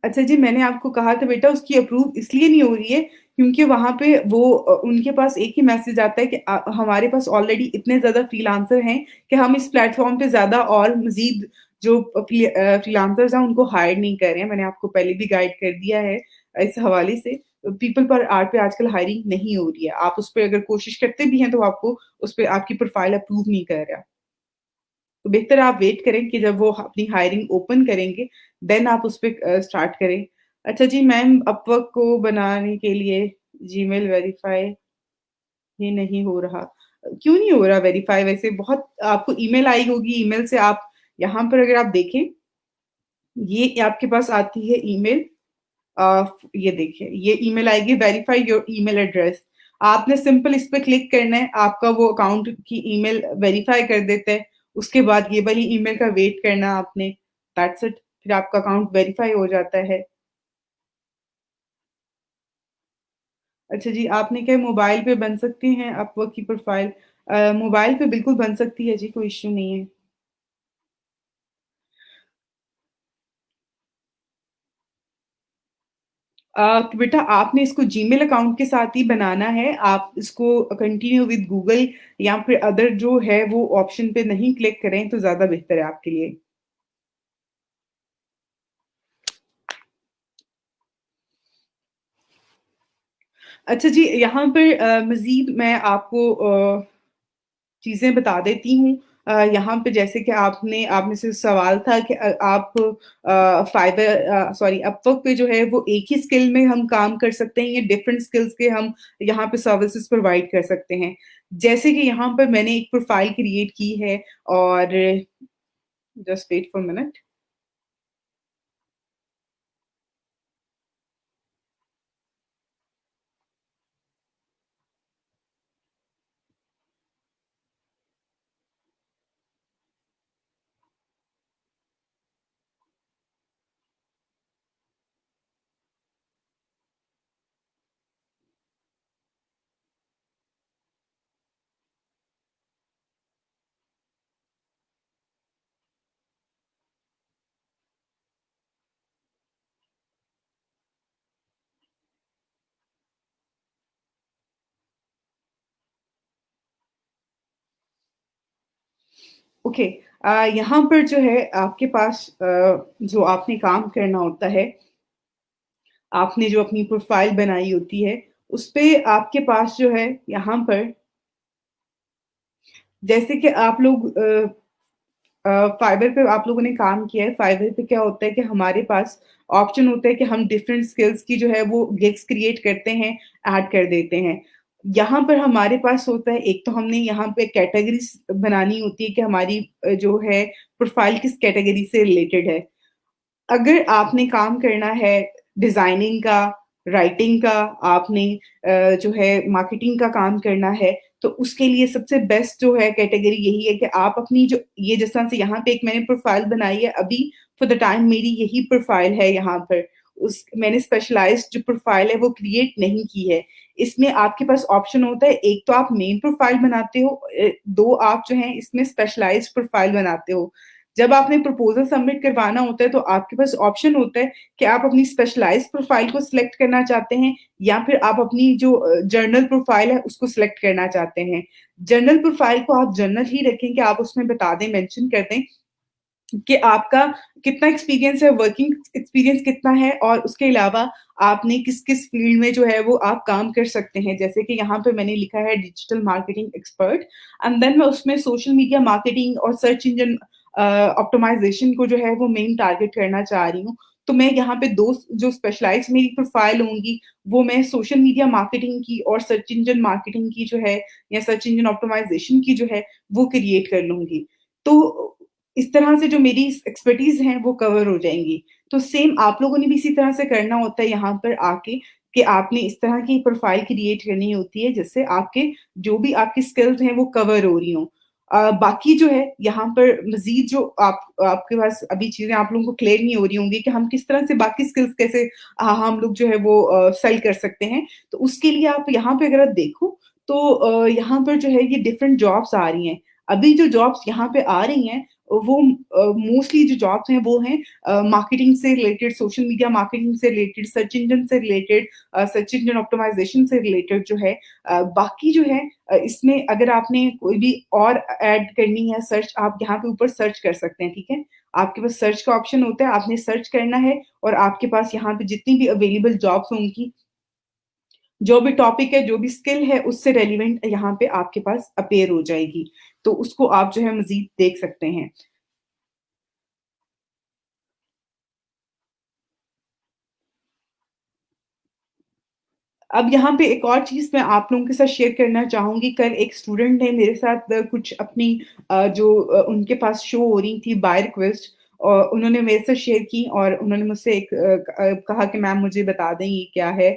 अच्छा जी, मैंने आपको कहा था बेटा उसकी अप्रूव इसलिए नहीं हो रही है क्योंकि वहाँ पे वो उनके पास एक ही मैसेज आता है कि हमारे पास ऑलरेडी इतने ज़्यादा फ्रीलांसर हैं कि हम इस प्लेटफ़ॉर्म पे ज़्यादा और मज़ीद जो फ्रीलांसर्स हैं उनको हायर नहीं कर रहे हैं। मैंने आपको पहले भी गाइड कर दिया है इस हवाले से। पीपल पर आर्ट पे आजकल हायरिंग नहीं हो रही है। आप उस पे अगर कोशिश करते भी हैं तो आपको उस पे आपकी प्रोफ़ाइल अप्रूव नहीं कर रहा। तो बेहतर आप वेट करें कि जब वो अपनी हायरिंग ओपन करेंगे, देन आप उस पे स्टार्ट करें। अच्छा जी मैम अपवर्क को बनाने के लिए जीमेल वेरीफ़ाई ही नहीं हो रहा। क्यों नहीं हो रहा वेरीफ़ाई वैसे बहुत आपको ईमेल आई होगी, ईमेल से आप यहाँ पर अगर आप देखें, ये आपके पास आती है ईमेल ये देखिए, ये ईमेल आएगी वेरीफ़ाई योर ईमेल एड्रेस। आपने सिंपल इस पे क्लिक करना है, आपका वो अकाउंट की ईमेल वेरीफ़ाई कर देता है। उसके बाद ये वाली ईमेल का वेट करना आपने, दैट्स इट फिर आपका अकाउंट वेरीफ़ाई हो जाता है। अच्छा जी, आपने क्या मोबाइल पे बन सकती हैं अपवर्क की प्रोफ़ाइल? मोबाइल पे बिल्कुल बन सकती है जी, कोई इश्यू नहीं है। बेटा आपने इसको जीमेल अकाउंट के साथ ही बनाना है। आप इसको कंटिन्यू विद गूगल या फिर अदर जो है वो ऑप्शन पे नहीं क्लिक करें तो ज़्यादा बेहतर है आपके लिए। अच्छा जी, यहाँ पर मज़ीद मैं आपको चीज़ें बता देती हूँ। यहाँ पे जैसे कि आप में से सवाल था कि आप सॉरी अपवर्क पे जो है वो एक ही स्किल में हम काम कर सकते हैं या डिफरेंट स्किल्स के हम यहाँ पे सर्विसेज़ प्रोवाइड कर सकते हैं। जैसे कि यहाँ पर मैंने एक प्रोफ़ाइल क्रिएट की है और just wait for a minute. Okay. यहाँ पर जो है आपके पास जो आपने काम करना होता है, आपने जो अपनी प्रोफ़ाइल बनाई होती है, उसपे आपके पास जो है यहाँ पर जैसे कि आप लोग फाइवर पे आप लोगों ने काम किया है, फाइवर पे क्या होता है कि हमारे पास ऑप्शन होता है कि हम डिफरेंट स्किल्स की जो है वो गिग्स क्रिएट करते हैं, ऐड कर देते हैं। यहाँ पर हमारे पास होता है एक तो हमने यहाँ पे कैटेगरीज़ बनानी होती है कि हमारी जो है प्रोफ़ाइल किस कैटेगरी से रिलेटेड है। अगर आपने काम करना है डिज़ाइनिंग का, राइटिंग का, आपने जो है मार्केटिंग का काम करना है, तो उसके लिए सबसे बेस्ट जो है कैटेगरी यही है कि आप अपनी जो ये जिस तरह से यहाँ पे एक मैंने प्रोफ़ाइल बनाई है, अभी फॉर द टाइम मेरी यही प्रोफ़ाइल है यहाँ पर। उस मैंने स्पेशलाइज़्ड जो प्रोफ़ाइल है वो क्रिएट नहीं की है। इसमें आपके पास ऑप्शन होता है, एक तो आप मेन प्रोफ़ाइल बनाते हो 2 आप जो हैं इसमें स्पेशलाइज़्ड प्रोफ़ाइल बनाते हो। जब आपने प्रपोज़ल सबमिट करवाना होता है, तो आपके पास ऑप्शन होता है कि आप अपनी स्पेशलाइज़्ड प्रोफ़ाइल को सिलेक्ट करना चाहते हैं या फिर आप अपनी जो जर्नल प्रोफ़ाइल है, उसको सिलेक्ट करना चाहते हैं। जर्नल प्रोफ़ाइल को आप जर्नल ही रखें कि आप उसमें बता दें, मेंशन कर दें कि आपका कितना एक्सपीरियंस है, वर्किंग एक्सपीरियंस कितना है और उसके अलावा आपने किस-किस फ़ील्ड में जो है वो आप काम कर सकते हैं। जैसे कि यहाँ पे मैंने लिखा है digital marketing expert and then मैं उसमें सोशल मीडिया मार्केटिंग और सर्च इंजन ऑप्टिमाइज़ेशन को जो है वो मेन टारगेट करना चाह रही हूँ। तो मैं यहाँ पे 2 जो स्पेशलाइज़्ड मेरी प्रोफ़ाइल होंगी, वो मैं सोशल मीडिया मार्केटिंग की और सर्च इंजन मार्केटिंग की जो है या सर्च इंजन ऑप्टिमाइज़ेशन की जो है, वो क्रिएट कर लूँगी। तो इस तरह से जो मेरी एक्सपर्टीज़ हैं वो कवर हो जाएँगी। तो सेम आप लोगों ने भी इसी तरह से करना होता है यहाँ पर आके कि आपने इस तरह की प्रोफ़ाइल क्रिएट करनी होती है जिससे आपके जो भी आपकी स्किल्स हैं वो कवर हो रही हों। बाकी जो है यहाँ पर मज़ीद जो आपके पास अभी चीज़ें आप लोगों को क्लियर नहीं हो रही होंगी कि हम किस तरह से बाकी स्किल्स कैसे हम लोग जो है वो सेल कर सकते हैं। तो उसके लिए आप यहाँ पे अगर आप देखो तो यहाँ पर जो है ये डिफरेंट जॉब्स आ रही हैं। अभी जो जॉब्स यहाँ पे आ रही हैं वो मोस्टली जो जॉब्स हैं वो हैं मार्केटिंग से रिलेटेड, सोशल मीडिया मार्केटिंग से रिलेटेड, सर्च इंजन से रिलेटेड, सर्च इंजन ऑप्टिमाइज़ेशन से रिलेटेड जो है बाकी जो है इसमें अगर आपने कोई भी और ऐड करनी है सर्च आप यहाँ पे ऊपर सर्च कर सकते हैं, ठीक है? आपके पास सर्च का ऑप्शन होता है, आपने सर्च करना है और आपके पास यहाँ पे जितनी भी अवेलेबल जॉब्स होंगी, जो भी टॉपिक है, जो भी स्किल है, उससे रेलेवेंट यहाँ पे आपके पास अपीयर हो जाएगी। तो उसको आप जो है मज़ीद देख सकते हैं। अब यहाँ पे एक और चीज़ मैं आप लोगों के साथ शेयर करना चाहूँगी। कल एक स्टूडेंट ने मेरे साथ कुछ अपनी जो उनके पास शो हो रही थी बाय रिक्वेस्ट उन्होंने मेरे से शेयर की और उन्होंने मुझसे एक कहा कि मैम मुझे बता दें ये क्या है?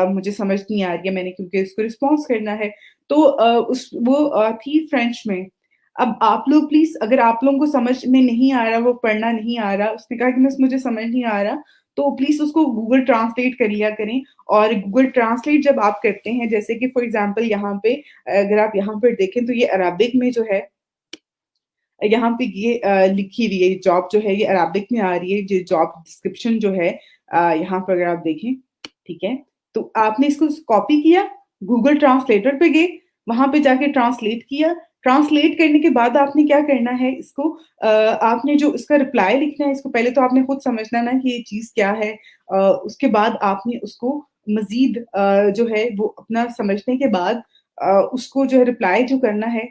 मुझे समझ नहीं आ रही है मैंने क्योंकि इसको रिस्पॉन्स करना है। तो उस वो थी फ्रेंच में। अब आप लोग प्लीज़ अगर आप लोगों को समझ में नहीं आ रहा, वो पढ़ना नहीं आ रहा, उसने कहा कि मिस मुझे समझ नहीं आ रहा, तो प्लीज़ उसको गूगल ट्रांसलेट कर लिया करें और गूगल ट्रांसलेट जब आप करते हैं जैसे कि फॉर एग्ज़ाम्पल यहाँ पे अगर आप यहाँ पर देखें तो ये अरबिक में जो है यहाँ पे ये लिखी हुई है जॉब जो है ये अरबिक में आ रही है, ये जॉब डिस्क्रिप्शन जो है यहाँ पर अगर आप देखें, ठीक है? तो आपने इसको कॉपी किया, गूगल ट्रांसलेटर पे गए, वहाँ पे जाके ट्रांसलेट किया, ट्रांसलेट करने के बाद आपने क्या करना है इसको आपने जो इसका रिप्लाई लिखना है, इसको पहले तो आपने खुद समझना ना कि ये चीज़ क्या है उसके बाद आपने उसको मज़ीद जो है वो अपना समझने के बाद उसको जो है रिप्लाई जो करना है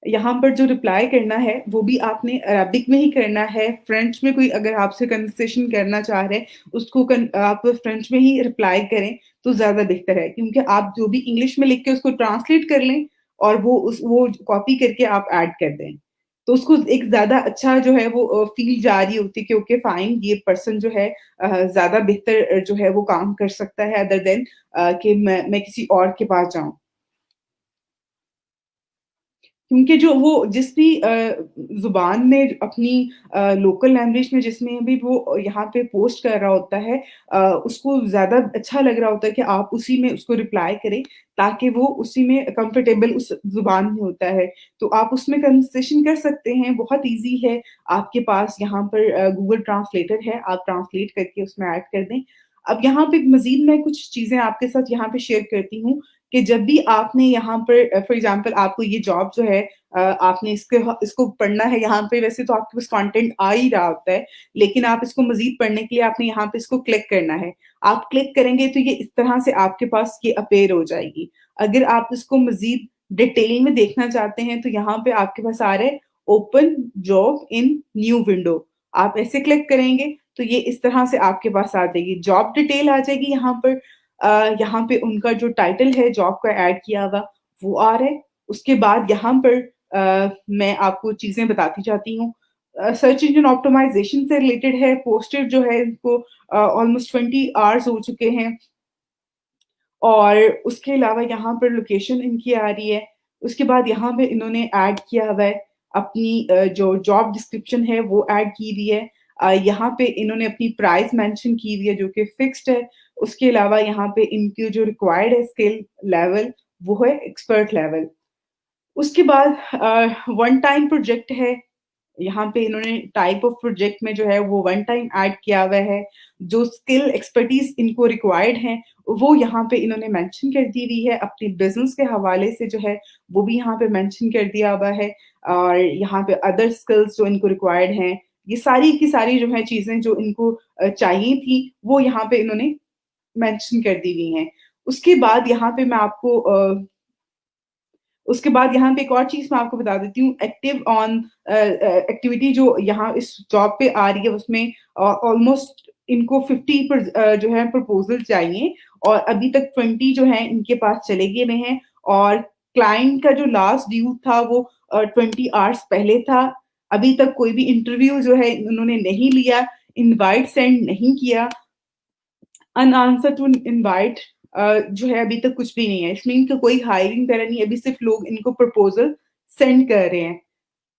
यहाँ पर जो रिप्लाई करना है, वो भी आपने अरबिक में ही करना है, फ्रेंच में कोई अगर आपसे कन्वर्सेशन करना चाह रहे हैं, उसको आप फ्रेंच में ही रिप्लाई करें, तो ज़्यादा बेहतर है। क्योंकि आप जो भी इंग्लिश में लिख के उसको ट्रांसलेट कर लें और वो कॉपी करके आप ऐड कर दें। तो उसको एक ज़्यादा अच्छा जो है वो फ़ील जा रही होती है कि ओके फाइन ये पर्सन जो है ज़्यादा बेहतर जो है वो काम कर सकता है अदर देन कि मैं किसी और के पास जाऊँ। क्योंकि जो वो जिस भी ज़ुबान में अपनी लोकल लैंग्वेज में जिसमें भी वो यहाँ पे पोस्ट कर रहा होता है उसको ज़्यादा अच्छा लग रहा होता है कि आप उसी में उसको रिप्लाई करें, ताकि वो उसी में कंफर्टेबल उस ज़ुबान में होता है। तो आप उसमें कन्वर्सेशन कर सकते हैं, बहुत ईज़ी है। आपके पास यहाँ पर गूगल ट्रांसलेटर है, आप ट्रांसलेट करके उसमें ऐड कर दें। अब यहाँ पे मज़ीद मैं कुछ चीज़ें आपके साथ यहाँ पे शेयर करती हूँ कि जब भी आपने यहाँ पर फॉर एग्ज़ाम्पल आपको ये जॉब जो है आपने इसको पढ़ना है यहाँ पे वैसे तो आपके पास कंटेंट आ ही रहा होता है, लेकिन आप इसको मज़ीद पढ़ने के लिए आपने यहाँ पे इसको क्लिक करना है। आप क्लिक करेंगे तो ये इस तरह से आपके पास ये अपीयर हो जाएगी। अगर आप इसको मज़ीद डिटेल में देखना चाहते हैं तो यहाँ पे आपके पास आ रहा है open job in new window. आप ऐसे क्लिक करेंगे तो ये इस तरह से आपके पास आ जाएगी। जॉब डिटेल आ जाएगी यहाँ पर यहाँ पे उनका जो टाइटल है जॉब का ऐड किया हुआ वो आ रहा है। उसके बाद यहाँ पर मैं आपको चीज़ें बताती जाती हूँ। सर्च इंजन ऑप्टिमाइज़ेशन से रिलेटेड है, पोस्टेड जो है इनको ऑलमोस्ट 20 आवर्स हो चुके हैं। और उसके अलावा यहाँ पर लोकेशन इनकी आ रही है। उसके बाद यहाँ पे इन्होंने ऐड किया हुआ है अपनी जो जॉब डिस्क्रिप्शन है वो ऐड की हुई है। यहाँ पे इन्होंने अपनी प्राइस मेंशन की हुई है जो कि फिक्स्ड है। उसके अलावा यहाँ पे इनकी जो रिक्वायर्ड है स्किल लेवल वो है एक्सपर्ट लेवल। उसके बाद वन टाइम प्रोजेक्ट है। यहाँ पे इन्होंने टाइप ऑफ प्रोजेक्ट में जो है वो वन टाइम ऐड किया हुआ है। जो स्किल एक्सपर्टीज़ इनको रिक्वायर्ड है, वो यहाँ पे इन्होंने मेंशन कर दी हुई है। अपने बिज़नेस के हवाले से जो है, वो भी यहाँ पे मेंशन कर दिया हुआ है और यहाँ पे अदर स्किल्स जो इनको रिक्वायर्ड हैं, ये सारी की सारी जो है चीज़ें जो इनको चाहिए थी, वो यहाँ पे इन्होंने मेंशन कर दी हुई हैं। उसके बाद यहाँ पे मैं आपको उसके बाद यहाँ पे एक और चीज़ मैं आपको बता देती हूँ, एक्टिव ऑन एक्टिविटी जो यहाँ इस जॉब पे आ रही है उसमें ऑलमोस्ट इनको 50 जो है प्रपोज़ल चाहिए और अभी तक 20 जो हैं इनके पास चले गए हुए हैं और क्लाइंट का जो लास्ट ड्यू था वो 20 आवर्स पहले था। अभी तक कोई भी इंटरव्यू जो है उन्होंने नहीं लिया, इनवाइट सेंड नहीं किया। अनआंसर्ड टू इनवाइट जो है अभी तक कुछ भी नहीं है। इसमें इनका कोई हायरिंग वगैरह नहीं है, अभी सिर्फ़ लोग इनको प्रपोज़ल सेंड कर रहे हैं।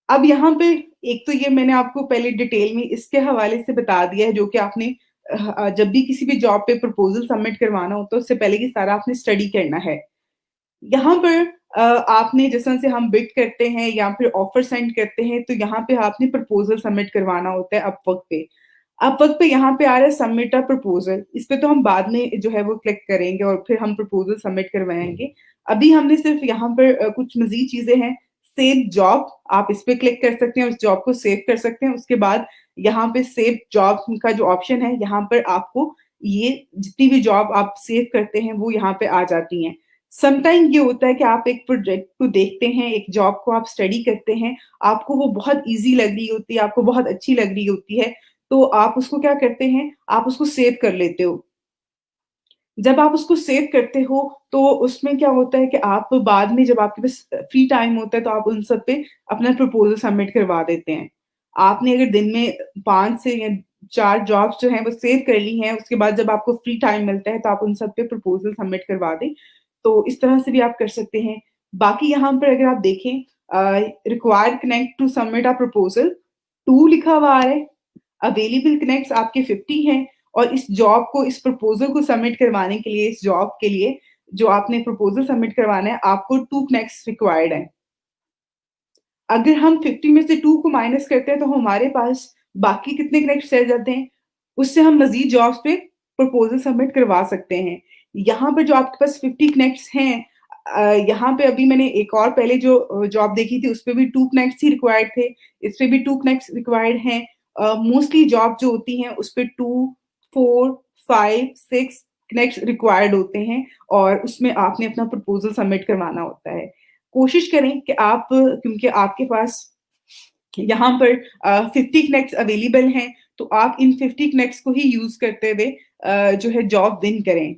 अब यहाँ पे एक तो ये मैंने आपको पहले डिटेल में इसके हवाले से बता दिया है जो कि आपने जब भी किसी भी जॉब पे प्रपोज़ल सबमिट करवाना होता है उससे पहले ये सारा आपने स्टडी करना है। यहाँ पर आपने जिस तरह से हम बिड करते हैं या फिर ऑफ़र सेंड करते हैं तो यहाँ पे आपने प्रपोज़ल सबमिट करवाना होता है अपवर्क पे। अपवर्क पे यहाँ पे आ रहा है सबमिट अ प्रपोज़ल, इस पे तो हम बाद में जो है वो क्लिक करेंगे और फिर हम प्रपोज़ल सबमिट करवाएँगे। अभी हमने सिर्फ़ यहाँ पर कुछ मज़ीद चीज़ें हैं, सेव जॉब आप इस पे क्लिक कर सकते हैं, उस जॉब को सेव कर सकते हैं। उसके बाद यहाँ पे सेव जॉब का जो ऑप्शन है, यहाँ पर आपको ये जितनी भी जॉब आप सेव करते हैं, वो यहाँ पे आ जाती हैं। समटाइम ये होता है कि आप एक प्रोजेक्ट को देखते हैं, एक जॉब को आप स्टडी करते हैं, आपको वो बहुत ईज़ी लग रही होती है, आपको बहुत अच्छी लग रही होती है, तो आप उसको क्या करते हैं, आप उसको सेव कर लेते हो। जब आप उसको सेव करते हो, तो उसमें क्या होता है कि आप बाद में जब आपके पास फ्री टाइम होता है, तो आप उन सब पे अपना प्रपोज़ल सबमिट करवा देते हैं। आपने अगर दिन में 5 से या 4 जॉब्स जो हैं वो सेव कर ली हैं, उसके बाद जब आपको फ्री टाइम मिलता है, तो आप उन सब पे प्रपोज़ल सबमिट करवा दें। तो इस तरह से भी आप कर सकते हैं। बाकी यहाँ पर अगर आप देखें required connect to submit a proposal 2 लिखा हुआ आ रहा है। अवेलेबल कनेक्ट्स आपके 50 हैं और इस जॉब को इस प्रपोज़ल को सबमिट करवाने के लिए, इस जॉब के लिए जो आपने प्रपोज़ल सबमिट करवाना है, आपको 2 कनेक्ट्स रिक्वायर्ड हैं। अगर हम 50 में से 2 को माइनस करते हैं, तो हमारे पास बाकी कितने कनेक्ट्स रह जाते हैं? उससे हम मज़ीद जॉब्स पे प्रपोज़ल सबमिट करवा सकते हैं। यहाँ पे जो आपके पास 50 कनेक्ट्स हैं यहाँ पे अभी मैंने एक और पहले जो जॉब देखी थी, उसपे भी 2 कनेक्ट्स ही रिक्वायर्ड थे। इस पे भी 2 कनेक्ट्स रिक्वायर्ड हैं। मोस्टली जॉब जो होती हैं, उसपे 2, 4, 5, 6 कनेक्ट्स रिक्वायर्ड होते हैं और उसमें आपने अपना प्रपोज़ल सबमिट करवाना होता है। कोशिश करें कि आप क्योंकि आपके पास यहाँ पर 50 कनेक्ट्स अवेलेबल हैं, तो आप इन 50 कनेक्ट्स को ही यूज़ करते हुए जो है जॉब विन करें।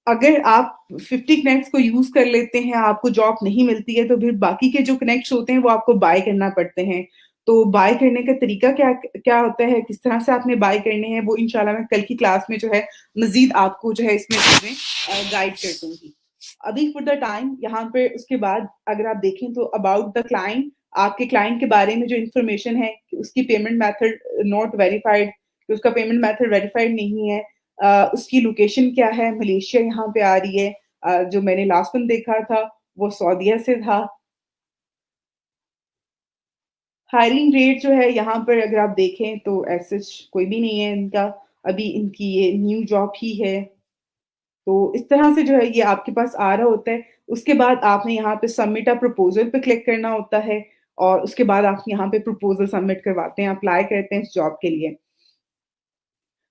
अगर आप 50 कनेक्ट्स को यूज़ कर लेते हैं, आपको जॉब नहीं मिलती है, तो फिर बाकी के जो कनेक्ट्स होते हैं, वो आपको बाय करना पड़ते हैं। तो बाय करने का तरीका क्या क्या होता है, किस तरह से आपने बाय करने हैं, वो इंशाल्लाह मैं कल की क्लास में जो है मज़ीद आपको जो है इसमें चीज़ें गाइड कर दूँगी। अभी फॉर द टाइम यहाँ पे उसके बाद अगर आप देखें तो अबाउट द क्लाइंट आपके क्लाइंट के बारे में जो इन्फॉर्मेशन है, कि उसकी पेमेंट मेथड नॉट वेरिफाइड कि उसका पेमेंट मेथड वेरिफाइड नहीं है। उसकी लोकेशन क्या है, मलेशिया यहाँ पे आ रही है। जो मैंने लास्ट वन देखा था, वो सऊदीया से था। हायरिंग रेट जो है यहाँ पर अगर आप देखें तो एज़ सच कोई भी नहीं है इनका, अभी इनकी ये न्यू जॉब ही है। तो इस तरह से जो है ये आपके पास आ रहा होता है। उसके बाद आपने यहाँ पे सबमिट अ प्रपोज़ल पे क्लिक करना होता है और उसके बाद आप यहाँ पे प्रपोज़ल सबमिट करवाते हैं, अप्लाई करते हैं इस जॉब के लिए।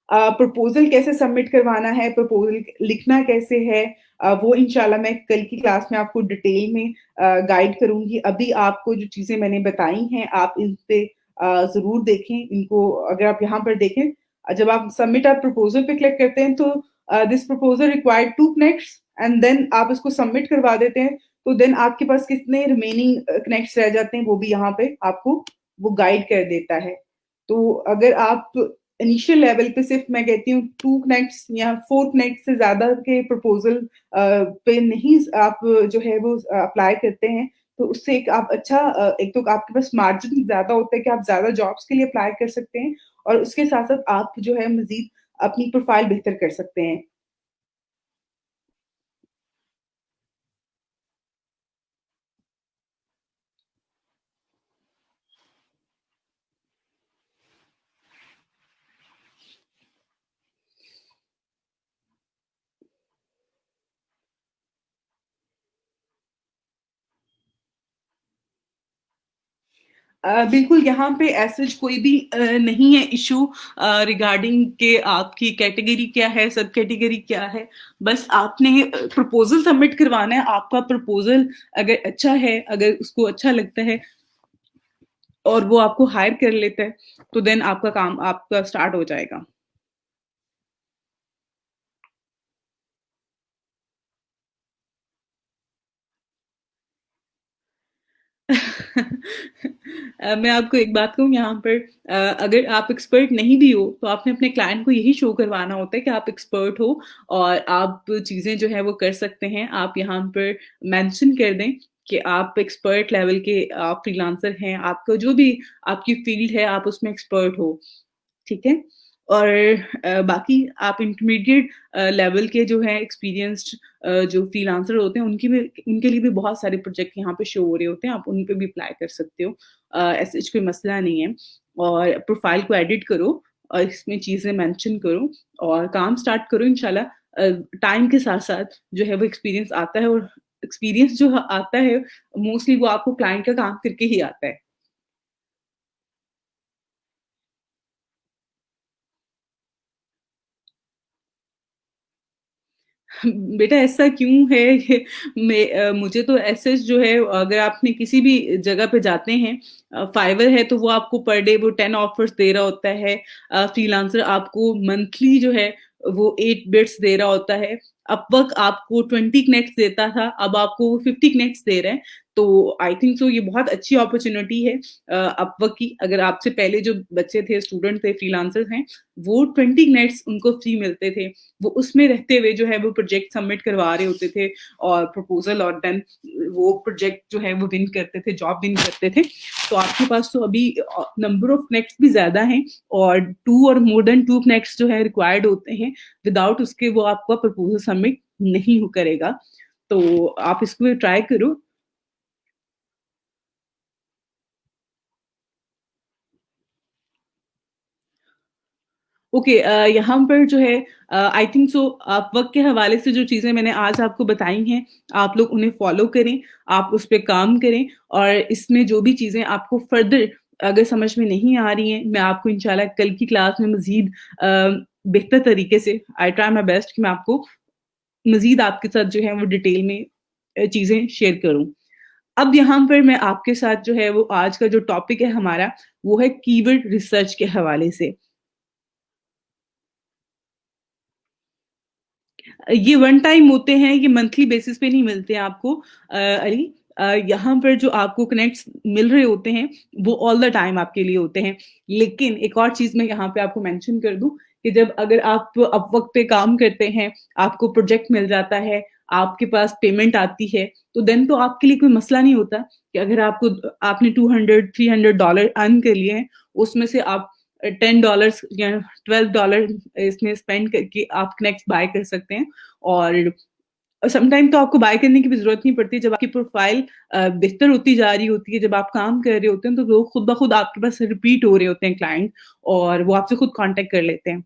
प्रपोज़ल कैसे सबमिट करवाना है, प्रपोज़ल लिखना कैसे है, वो इंशाल्लाह मैं कल की क्लास में आपको डिटेल में गाइड करूँगी। अभी आपको जो चीज़ें मैंने बताई हैं, आप इन पे ज़रूर देखें। इनको अगर आप यहाँ पर देखें, जब आप सबमिट अ प्रपोज़ल पे क्लिक करते हैं तो this proposal required 2 connects and then आप इसको सबमिट करवा देते हैं, तो देन आपके पास कितने रिमेनिंग कनेक्ट्स रह जाते हैं, वो भी यहाँ पे आपको वो गाइड कर देता है। तो अगर आप इनिशियल लेवल पे सिर्फ मैं कहती हूँ 2 कनेक्ट्स या 4 कनेक्ट से ज़्यादा के प्रपोज़ल पे नहीं आप जो है वो अप्लाई करते हैं, तो उससे एक आप अच्छा एक तो आपके पास मार्जिन ज़्यादा होता है कि आप ज़्यादा जॉब्स के लिए अप्लाई कर सकते हैं और उसके साथ-साथ आप जो है मज़ीद अपनी प्रोफ़ाइल बेहतर कर सकते हैं। बिल्कुल, यहाँ पे ऐसा कोई भी नहीं है इश्यू रिगार्डिंग के आपकी कैटेगरी क्या है, सब कैटेगरी क्या है। बस आपने प्रपोज़ल सबमिट करवाना है, आपका प्रपोज़ल अगर अच्छा है, अगर उसको अच्छा लगता है और वो आपको हायर कर लेता है, तो देन आपका काम आपका स्टार्ट हो जाएगा। मैं आपको एक बात कहूँ यहाँ पर अगर आप एक्सपर्ट नहीं भी हो, तो आपने अपने क्लाइंट को यही शो करवाना होता है कि आप एक्सपर्ट हो और आप चीज़ें जो है वो कर सकते हैं। आप यहाँ पर मेंशन कर दें कि आप एक्सपर्ट लेवल के आप फ्रीलांसर हैं, आपका जो भी आपकी फ़ील्ड है, आप उसमें एक्सपर्ट हो। ठीक है? और बाकी आप इंटरमीडिएट लेवल के जो हैं एक्सपीरियंस्ड जो फ्रीलांसर होते हैं उनके लिए भी बहुत सारे प्रोजेक्ट यहाँ पे शो हो रहे होते हैं, आप उन पे भी अप्लाई कर सकते हो। ऐसा कोई मसला नहीं है और प्रोफाइल को एडिट करो और इसमें चीज़ें मेंशन करो और काम स्टार्ट करो इंशाल्लाह टाइम के साथ-साथ जो है वो एक्सपीरियंस आता है और एक्सपीरियंस जो आता है मोस्टली वो आपको क्लाइंट का काम करके ही आता है। बेटा ऐसा क्यों है ये मुझे तो ऐसे जो है अगर आपने किसी भी जगह पे जाते हैं फाइवर है तो वो आपको पर डे वो 10 ऑफर्स दे रहा होता है फ्रीलांसर आपको मंथली जो है वो 8 बिट्स दे रहा होता है अपवर्क आपको 20 कनेक्ट्स देता था अब आपको वो 50 कनेक्ट्स दे रहे हैं तो आई थिंक सो ये बहुत अच्छी अपॉर्चुनिटी है अपवर्क की अगर आपसे पहले जो बच्चे थे स्टूडेंट थे फ्रीलांसर्स हैं वो 20 कनेक्ट्स उनको फ्री मिलते थे वो उसमें रहते हुए जो है वो प्रोजेक्ट सबमिट करवा रहे होते थे और प्रपोजल और देन वो प्रोजेक्ट जो है वो विन करते थे जॉब विन करते थे तो आपके पास तो अभी नंबर ऑफ कनेक्ट्स भी ज्यादा हैं और 2 और मोर देन 2 कनेक्ट्स जो है रिक्वायर्ड होते हैं विदाउट उसके वो आपका प्रपोजल सबमिट नहीं हो करेगा तो आप इसको ट्राई करो ओके यहाँ पर जो है आई थिंक सो आप वक़्त के हवाले से जो चीज़ें मैंने आज आपको बताई हैं, आप लोग उन्हें फ़ॉलो करें, आप उस पे काम करें और इसमें जो भी चीज़ें आपको फ़र्दर अगर समझ में नहीं आ रही हैं, मैं आपको इंशाल्लाह कल की क्लास में मज़ीद बेहतर तरीके से आई ट्राई माय बेस्ट कि मैं आपको मज़ीद आपके साथ जो है वो डिटेल में चीज़ें शेयर करूँ। अब यहाँ पर मैं आपके साथ जो है वो आज का जो टॉपिक है हमारा, वो है कीवर्ड रिसर्च के हवाले से। ये वन टाइम होते हैं, ये मंथली बेसिस पे नहीं मिलते हैं आपको अली। यहाँ पर जो आपको कनेक्ट्स मिल रहे होते हैं, वो ऑल द टाइम आपके लिए होते हैं। लेकिन एक और चीज़ मैं यहाँ पे आपको मेंशन कर दूँ कि जब अगर आप अपवर्क पे काम करते हैं, आपको प्रोजेक्ट मिल जाता है, आपके पास पेमेंट आती है, तो देन तो आपके लिए कोई मसला नहीं होता कि अगर आपको आपने 200 $300 अर्न कर लिए हैं, उसमें से आप $10 या $12 इसमें स्पेंड करके आप कनेक्ट्स बाय कर सकते हैं और समटाइम तो आपको बाय करने की भी ज़रूरत नहीं पड़ती जब आपकी प्रोफ़ाइल बेहतर होती जा रही होती है, जब आप काम कर रहे होते हैं, तो लोग खुद ब खुद आपके पास रिपीट हो रहे होते हैं क्लाइंट और वो आपसे खुद कॉन्टैक्ट कर लेते हैं।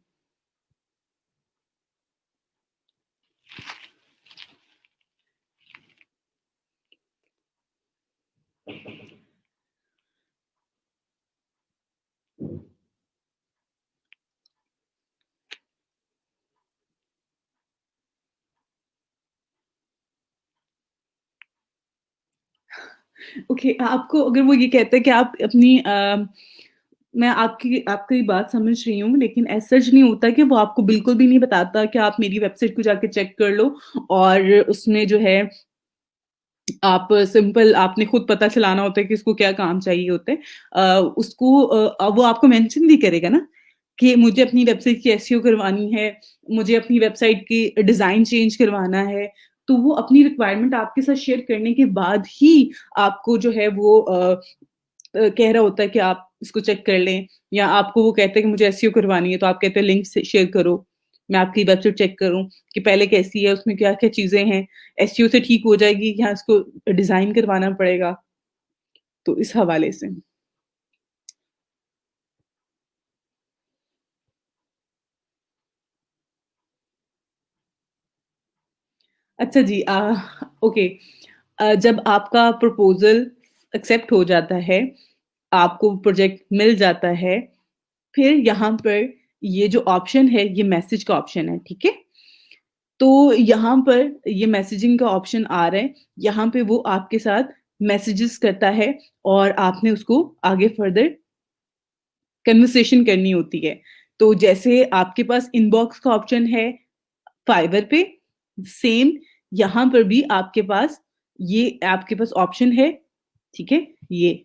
ओके, आपको अगर वो ये कहता है कि आप अपनी मैं आपकी आपकी बात समझ रही हूँ, लेकिन एज़ सच नहीं होता कि वो आपको बिल्कुल भी नहीं बताता कि आप मेरी वेबसाइट को जाके चेक कर लो और उसमें जो है आप सिंपल आपने खुद पता चलाना होता है कि इसको क्या काम चाहिए होते हैं। उसको वो आपको मेंशन भी करेगा ना कि मुझे अपनी वेबसाइट की एसईओ करवानी है, मुझे अपनी वेबसाइट की डिज़ाइन चेंज करवाना है। तो वो अपनी रिक्वायरमेंट आपके साथ शेयर करने के बाद ही आपको जो है वो कह रहा होता है कि आप इसको चेक कर लें या आपको वो कहते हैं कि मुझे एसईओ करवानी है, तो आप कहते हैं लिंक से शेयर करो, मैं आपकी वेबसाइट चेक करूँ कि पहले कैसी है, उसमें क्या-क्या चीज़ें हैं, एसईओ से ठीक हो जाएगी या इसको डिज़ाइन करवाना पड़ेगा? तो इस हवाले से। अच्छा जी ओके जब आपका प्रपोज़ल एक्सेप्ट हो जाता है, आपको प्रोजेक्ट मिल जाता है, फिर यहाँ पर ये जो ऑप्शन है, ये मैसेज का ऑप्शन है, ठीक है? तो यहाँ पर ये मैसेजिंग का ऑप्शन आ रहा है, यहाँ पे वो आपके साथ मैसेजेस करता है और आपने उसको आगे फर्दर कन्वर्सेशन करनी होती है। तो जैसे आपके पास इनबॉक्स का ऑप्शन है फाइवर पे, सेम यहाँ पर भी आपके पास ऑप्शन है, ठीक है? ये।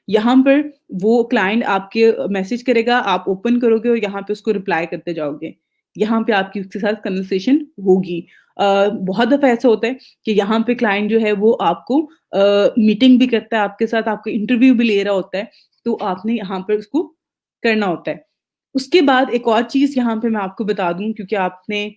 यहाँ पर वो क्लाइंट आपके मैसेज करेगा, आप ओपन करोगे और यहाँ पे उसको रिप्लाई करते जाओगे। यहाँ पे आपकी उसके साथ कन्वर्सेशन होगी। बहुत दफ़ा ऐसा होता है कि यहाँ पे क्लाइंट जो है वो आपको मीटिंग भी करता है आपके साथ, आपको इंटरव्यू भी ले रहा होता है, तो आपने यहाँ पर उसको करना होता है। उसके बाद एक और चीज़ यहाँ पे मैं आपको बता दूँ क्योंकि आपने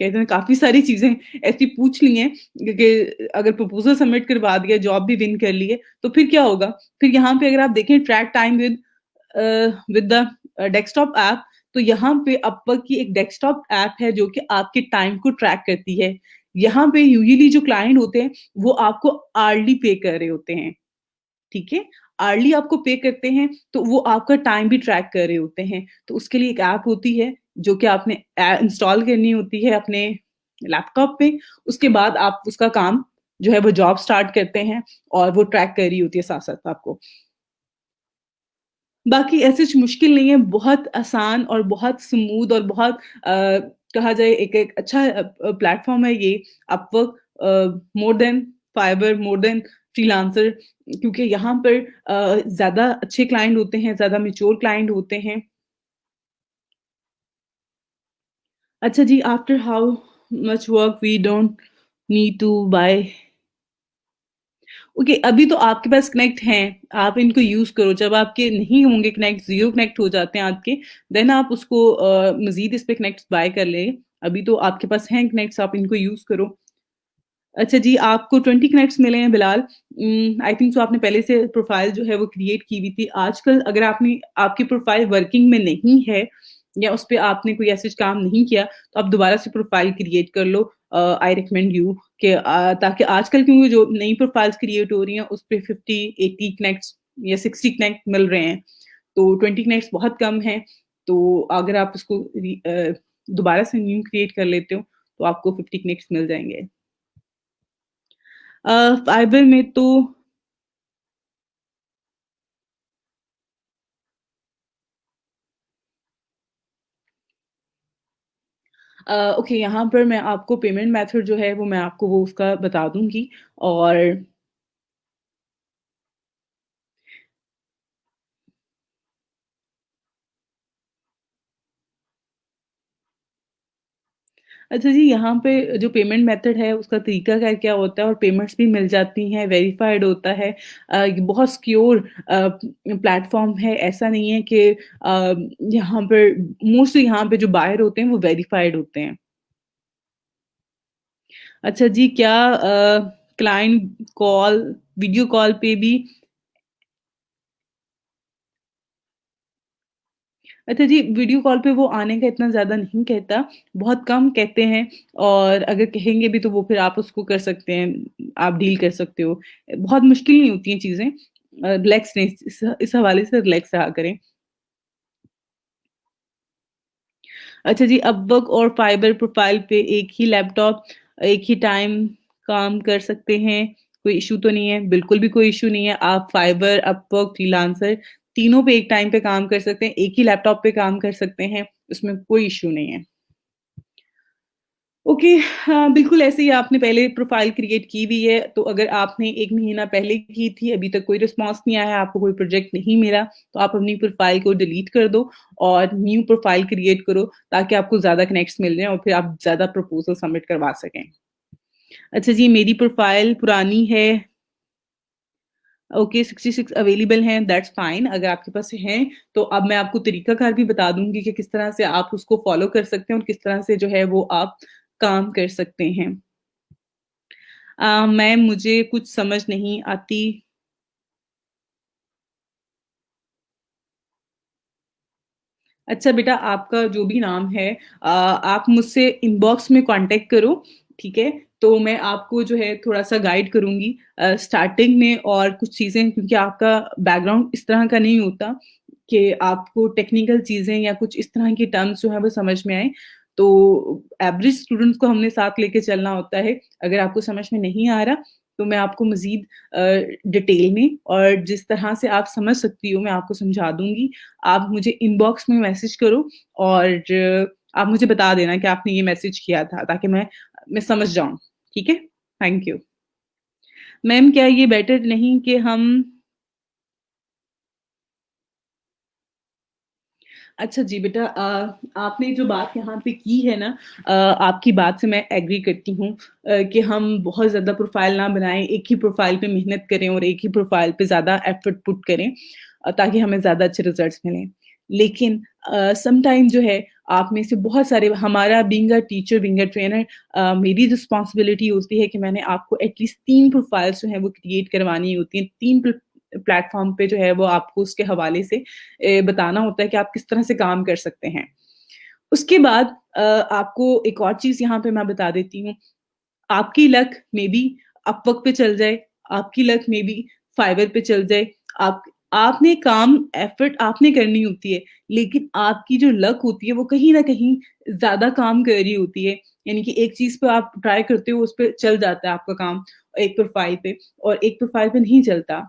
कहते हैं काफ़ी सारी चीज़ें ऐसी पूछ ली हैं कि अगर प्रपोज़ल सबमिट करवा दिया, जॉब भी विन कर ली है, तो फिर क्या होगा? फिर यहाँ पे अगर आप देखें track time with the desktop app तो यहाँ पे अपवर्क की एक डेस्कटॉप ऐप है जो कि आपके टाइम को ट्रैक करती है। यहाँ पे यूजुअली जो क्लाइंट होते हैं, वो आपको आवर्ली पे कर रहे होते हैं। ठीक है? आवर्ली आपको पे करते हैं, तो वो आपका टाइम भी ट्रैक कर रहे होते हैं। तो उसके लिए एक ऐप होती है, जो कि आपने इंस्टॉल करनी होती है अपने लैपटॉप पे। उसके बाद आप उसका काम जो है वो जॉब स्टार्ट करते हैं और वो ट्रैक कर रही होती है साथ-साथ आपको। बाकी ऐसे कुछ मुश्किल नहीं है, बहुत आसान और बहुत स्मूथ और बहुत कहा जाए एक एक अच्छा प्लेटफ़ॉर्म है ये Upwork more than Fiverr, more than Freelancer क्योंकि यहाँ पर ज़्यादा अच्छे क्लाइंट होते हैं, ज़्यादा मैच्योर क्लाइंट होते हैं। अच्छा जी, after how much work we don't need to buy okay अभी तो आपके पास कनेक्ट हैं, आप इनको यूज़ करो, जब आपके नहीं होंगे कनेक्ट, ज़ीरो कनेक्ट हो जाते हैं आपके, देन आप उसको मज़ीद इस पे कनेक्ट्स बाय कर लें। अभी तो आपके पास हैं कनेक्ट्स, आप इनको यूज़ करो। अच्छा जी, आपको 20 कनेक्ट्स मिले हैं बिलाल। आई थिंक सो आपने पहले से प्रोफ़ाइल जो है वो क्रिएट की हुई थी। आजकल अगर आपकी प्रोफ़ाइल वर्किंग में नहीं है या उस पे आपने कोई ऐसा काम नहीं किया, तो आप दोबारा से प्रोफ़ाइल क्रिएट कर लो। आई रिकमेंड यू कि ताकि आजकल क्योंकि जो नई प्रोफ़ाइल्स क्रिएट हो रही हैं, उस पे 50, 80 कनेक्ट्स या 60 कनेक्ट मिल रहे हैं। तो 20 कनेक्ट्स बहुत कम हैं। तो अगर आप उसको दोबारा से न्यू क्रिएट कर लेते हो, तो आपको 50 कनेक्ट्स मिल जाएँगे। फाइबर में तो ओके यहाँ पर मैं आपको पेमेंट मेथड जो है वो मैं आपको वो उसका बता दूँगी और अच्छा जी यहाँ पे जो पेमेंट मेथड है उसका तरीका क्या होता है और पेमेंट्स भी मिल जाती हैं, वेरिफाइड होता है। ये बहुत सिक्योर प्लेटफ़ॉर्म है, ऐसा नहीं है कि यहाँ पर मोस्टली यहाँ पे जो बायर होते हैं वो वेरिफाइड होते हैं। अच्छा जी क्या क्लाइंट कॉल वीडियो कॉल पे भी अच्छा जी, वीडियो कॉल पे वो आने का इतना ज़्यादा नहीं कहता, बहुत कम कहते हैं और अगर कहेंगे भी तो वो फिर आप उसको कर सकते हैं, आप डील कर सकते हो। बहुत मुश्किल नहीं होती हैं चीज़ें रिलैक्स रहें इस हवाले से रिलैक्स रहा करें। अच्छा जी, अपवर्क और फाइबर प्रोफाइल पे एक ही लैपटॉप, एक ही टाइम काम कर सकते हैं, कोई इश्यू तो नहीं है? बिल्कुल भी कोई इश्यू नहीं है। आप फाइवर, अपवर्क, फ्रीलांसर तीनों पे एक टाइम पे काम कर सकते हैं, एक ही लैपटॉप पे काम कर सकते हैं, उसमें कोई इश्यू नहीं है। ओके, हाँ, बिल्कुल ऐसे ही आपने पहले प्रोफ़ाइल क्रिएट की हुई है, तो अगर आपने 1 महीना पहले की थी, अभी तक कोई रिस्पॉन्स नहीं आया, आपको कोई प्रोजेक्ट नहीं मिला, तो आप अपनी प्रोफ़ाइल को डिलीट कर दो और न्यू प्रोफ़ाइल क्रिएट करो, ताकि आपको ज़्यादा कनेक्ट्स मिल जाएँ और फिर आप ज़्यादा प्रपोज़ल सबमिट करवा सकें। अच्छा जी, मेरी प्रोफ़ाइल पुरानी है, ओके 66 अवेलेबल हैं, दैट्स फाइन। अगर आपके पास हैं, तो अब मैं आपको तरीकाकार भी बता दूँगी कि किस तरह से आप उसको फ़ॉलो कर सकते हैं और किस तरह से जो है वो आप काम कर सकते हैं। मैम मुझे कुछ समझ नहीं आती। अच्छा बेटा आपका जो भी नाम है आप मुझसे इनबॉक्स में कॉन्टैक्ट करो, ठीक है? तो मैं आपको जो है थोड़ा-सा गाइड करूँगी स्टार्टिंग में और कुछ चीज़ें क्योंकि आपका बैकग्राउंड इस तरह का नहीं होता कि आपको टेक्निकल चीज़ें या कुछ इस तरह की टर्म्स जो है वो समझ में आएँ। तो एवरेज स्टूडेंट्स को हमने साथ लेके चलना होता है। अगर आपको समझ में नहीं आ रहा, तो मैं आपको मज़ीद डिटेल में और जिस तरह से आप समझ सकती हो मैं आपको समझा दूँगी। आप मुझे इनबॉक्स में मैसेज करो और आप मुझे बता देना कि आपने ये मैसेज किया था ताकि मैं समझ जाऊँ, ठीक है? Thank you. मैम क्या ये बेटर नहीं कि हम अच्छा जी बेटा आपने जो बात यहाँ पे की है ना आपकी बात से मैं एग्री करती हूँ कि हम बहुत ज़्यादा प्रोफ़ाइल ना बनाएँ, एक ही प्रोफ़ाइल पे मेहनत करें और एक ही प्रोफ़ाइल पे ज़्यादा एफ़र्ट पुट करें ताकि हमें ज़्यादा अच्छे रिज़ल्ट्स मिलें। लेकिन सम टाइम जो है आप में से बहुत सारे हमारा being a teacher, being a trainer मेरी रिस्पॉन्सिबिलिटी होती है कि मैंने आपको एटलीस्ट 3 प्रोफ़ाइल्स जो हैं वो क्रिएट करवानी होती हैं। 3 प्लेटफ़ॉर्म पे जो है वो आपको उसके हवाले से बताना होता है कि आप किस तरह से काम कर सकते हैं। उसके बाद आपको एक और चीज़ यहाँ पे मैं बता देती हूँ, आपकी लक मेबी अपवर्क पे चल जाए, आपकी लक मेबी फाइवर पे चल जाए। आप आपने काम एफर्ट आपने करनी होती है, लेकिन आपकी जो लक होती है वो कहीं न कहीं ज़्यादा काम कर रही होती है। यानी कि एक चीज़ पे आप ट्राई करते हो, उस पे चल जाता है आपका काम एक प्रोफ़ाइल पे और एक प्रोफ़ाइल पे नहीं चलता।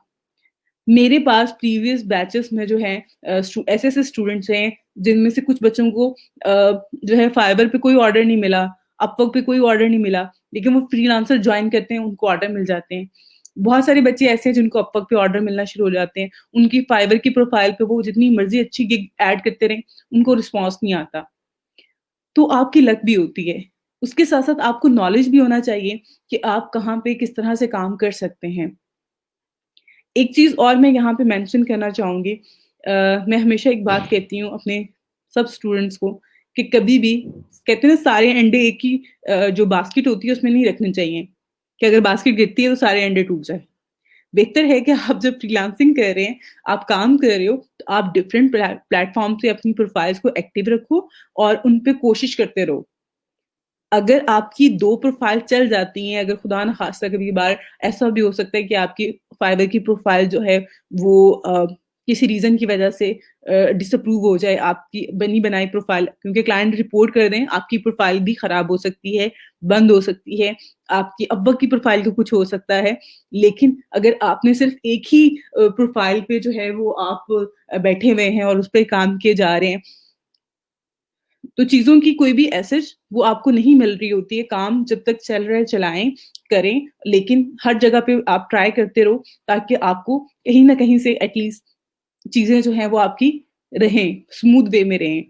मेरे पास प्रीवियस बैचेस में जो है ऐसे-ऐसे स्टूडेंट्स हैं, जिनमें से कुछ बच्चों को जो है फाइवर पे कोई ऑर्डर नहीं मिला, अपवर्क पे कोई ऑर्डर नहीं मिला, लेकिन वो फ्रीलांसर जॉइन करते हैं, उनको ऑर्डर मिल जाते हैं। बहुत सारे बच्चे ऐसे हैं जिनको अपवर्क पे ऑर्डर मिलना शुरू हो जाते हैं। उनकी फाइवर की प्रोफाइल पे वो जितनी मर्ज़ी अच्छी गिग ऐड करते रहें, उनको रिस्पॉन्स नहीं आता। तो आपकी लक भी होती है। उसके साथ-साथ आपको नॉलेज भी होना चाहिए कि आप कहाँ पे किस तरह से काम कर सकते हैं। एक चीज़ और मैं यहाँ पे मेंशन करना चाहूँगी मैं हमेशा एक बात कहती हूँ अपने सब स्टूडेंट्स को कि कभी भी कहते हैं ना सारे अंडे एक ही जो बास्केट होती है उसमें नहीं रखने चाहिए, कि अगर बास्केट गिरती है तो सारे अंडे टूट जाए। बेहतर है कि आप जब फ्रीलांसिंग कर रहे हैं, आप काम कर रहे हो, तो आप डिफरेंट प्लेटफ़ॉर्म से अपनी प्रोफाइल्स को एक्टिव रखो और उन पे कोशिश करते रहो। अगर आपकी 2 प्रोफ़ाइल चल जाती हैं, अगर खुदा ना ख़ास्ता कभी-कभार ऐसा भी हो सकता है कि आपकी फाइवर की प्रोफ़ाइल जो है वो किसी रीज़न की वज़ह से डिसअप्रूव हो जाए, आपकी बनी-बनाई प्रोफ़ाइल क्योंकि क्लाइंट रिपोर्ट कर दें, आपकी प्रोफ़ाइल भी ख़राब हो सकती है, बंद हो सकती है, आपकी अब्बा की प्रोफ़ाइल का कुछ हो सकता है। लेकिन अगर आपने सिर्फ़ एक ही प्रोफ़ाइल पे जो है वो आप बैठे हुए हैं और उस पे काम किए जा रहे हैं तो चीज़ों की कोई भी एसेज वो आपको नहीं मिल रही होती है, काम जब तक चल रहा है चलाएँ, करें, लेकिन हर जगह पे आप ट्राई करते रहो ताकि आपको कहीं न कहीं से एटलीस्ट चीज़ें जो हैं वो आपकी रहें, स्मूथ वे में रहें।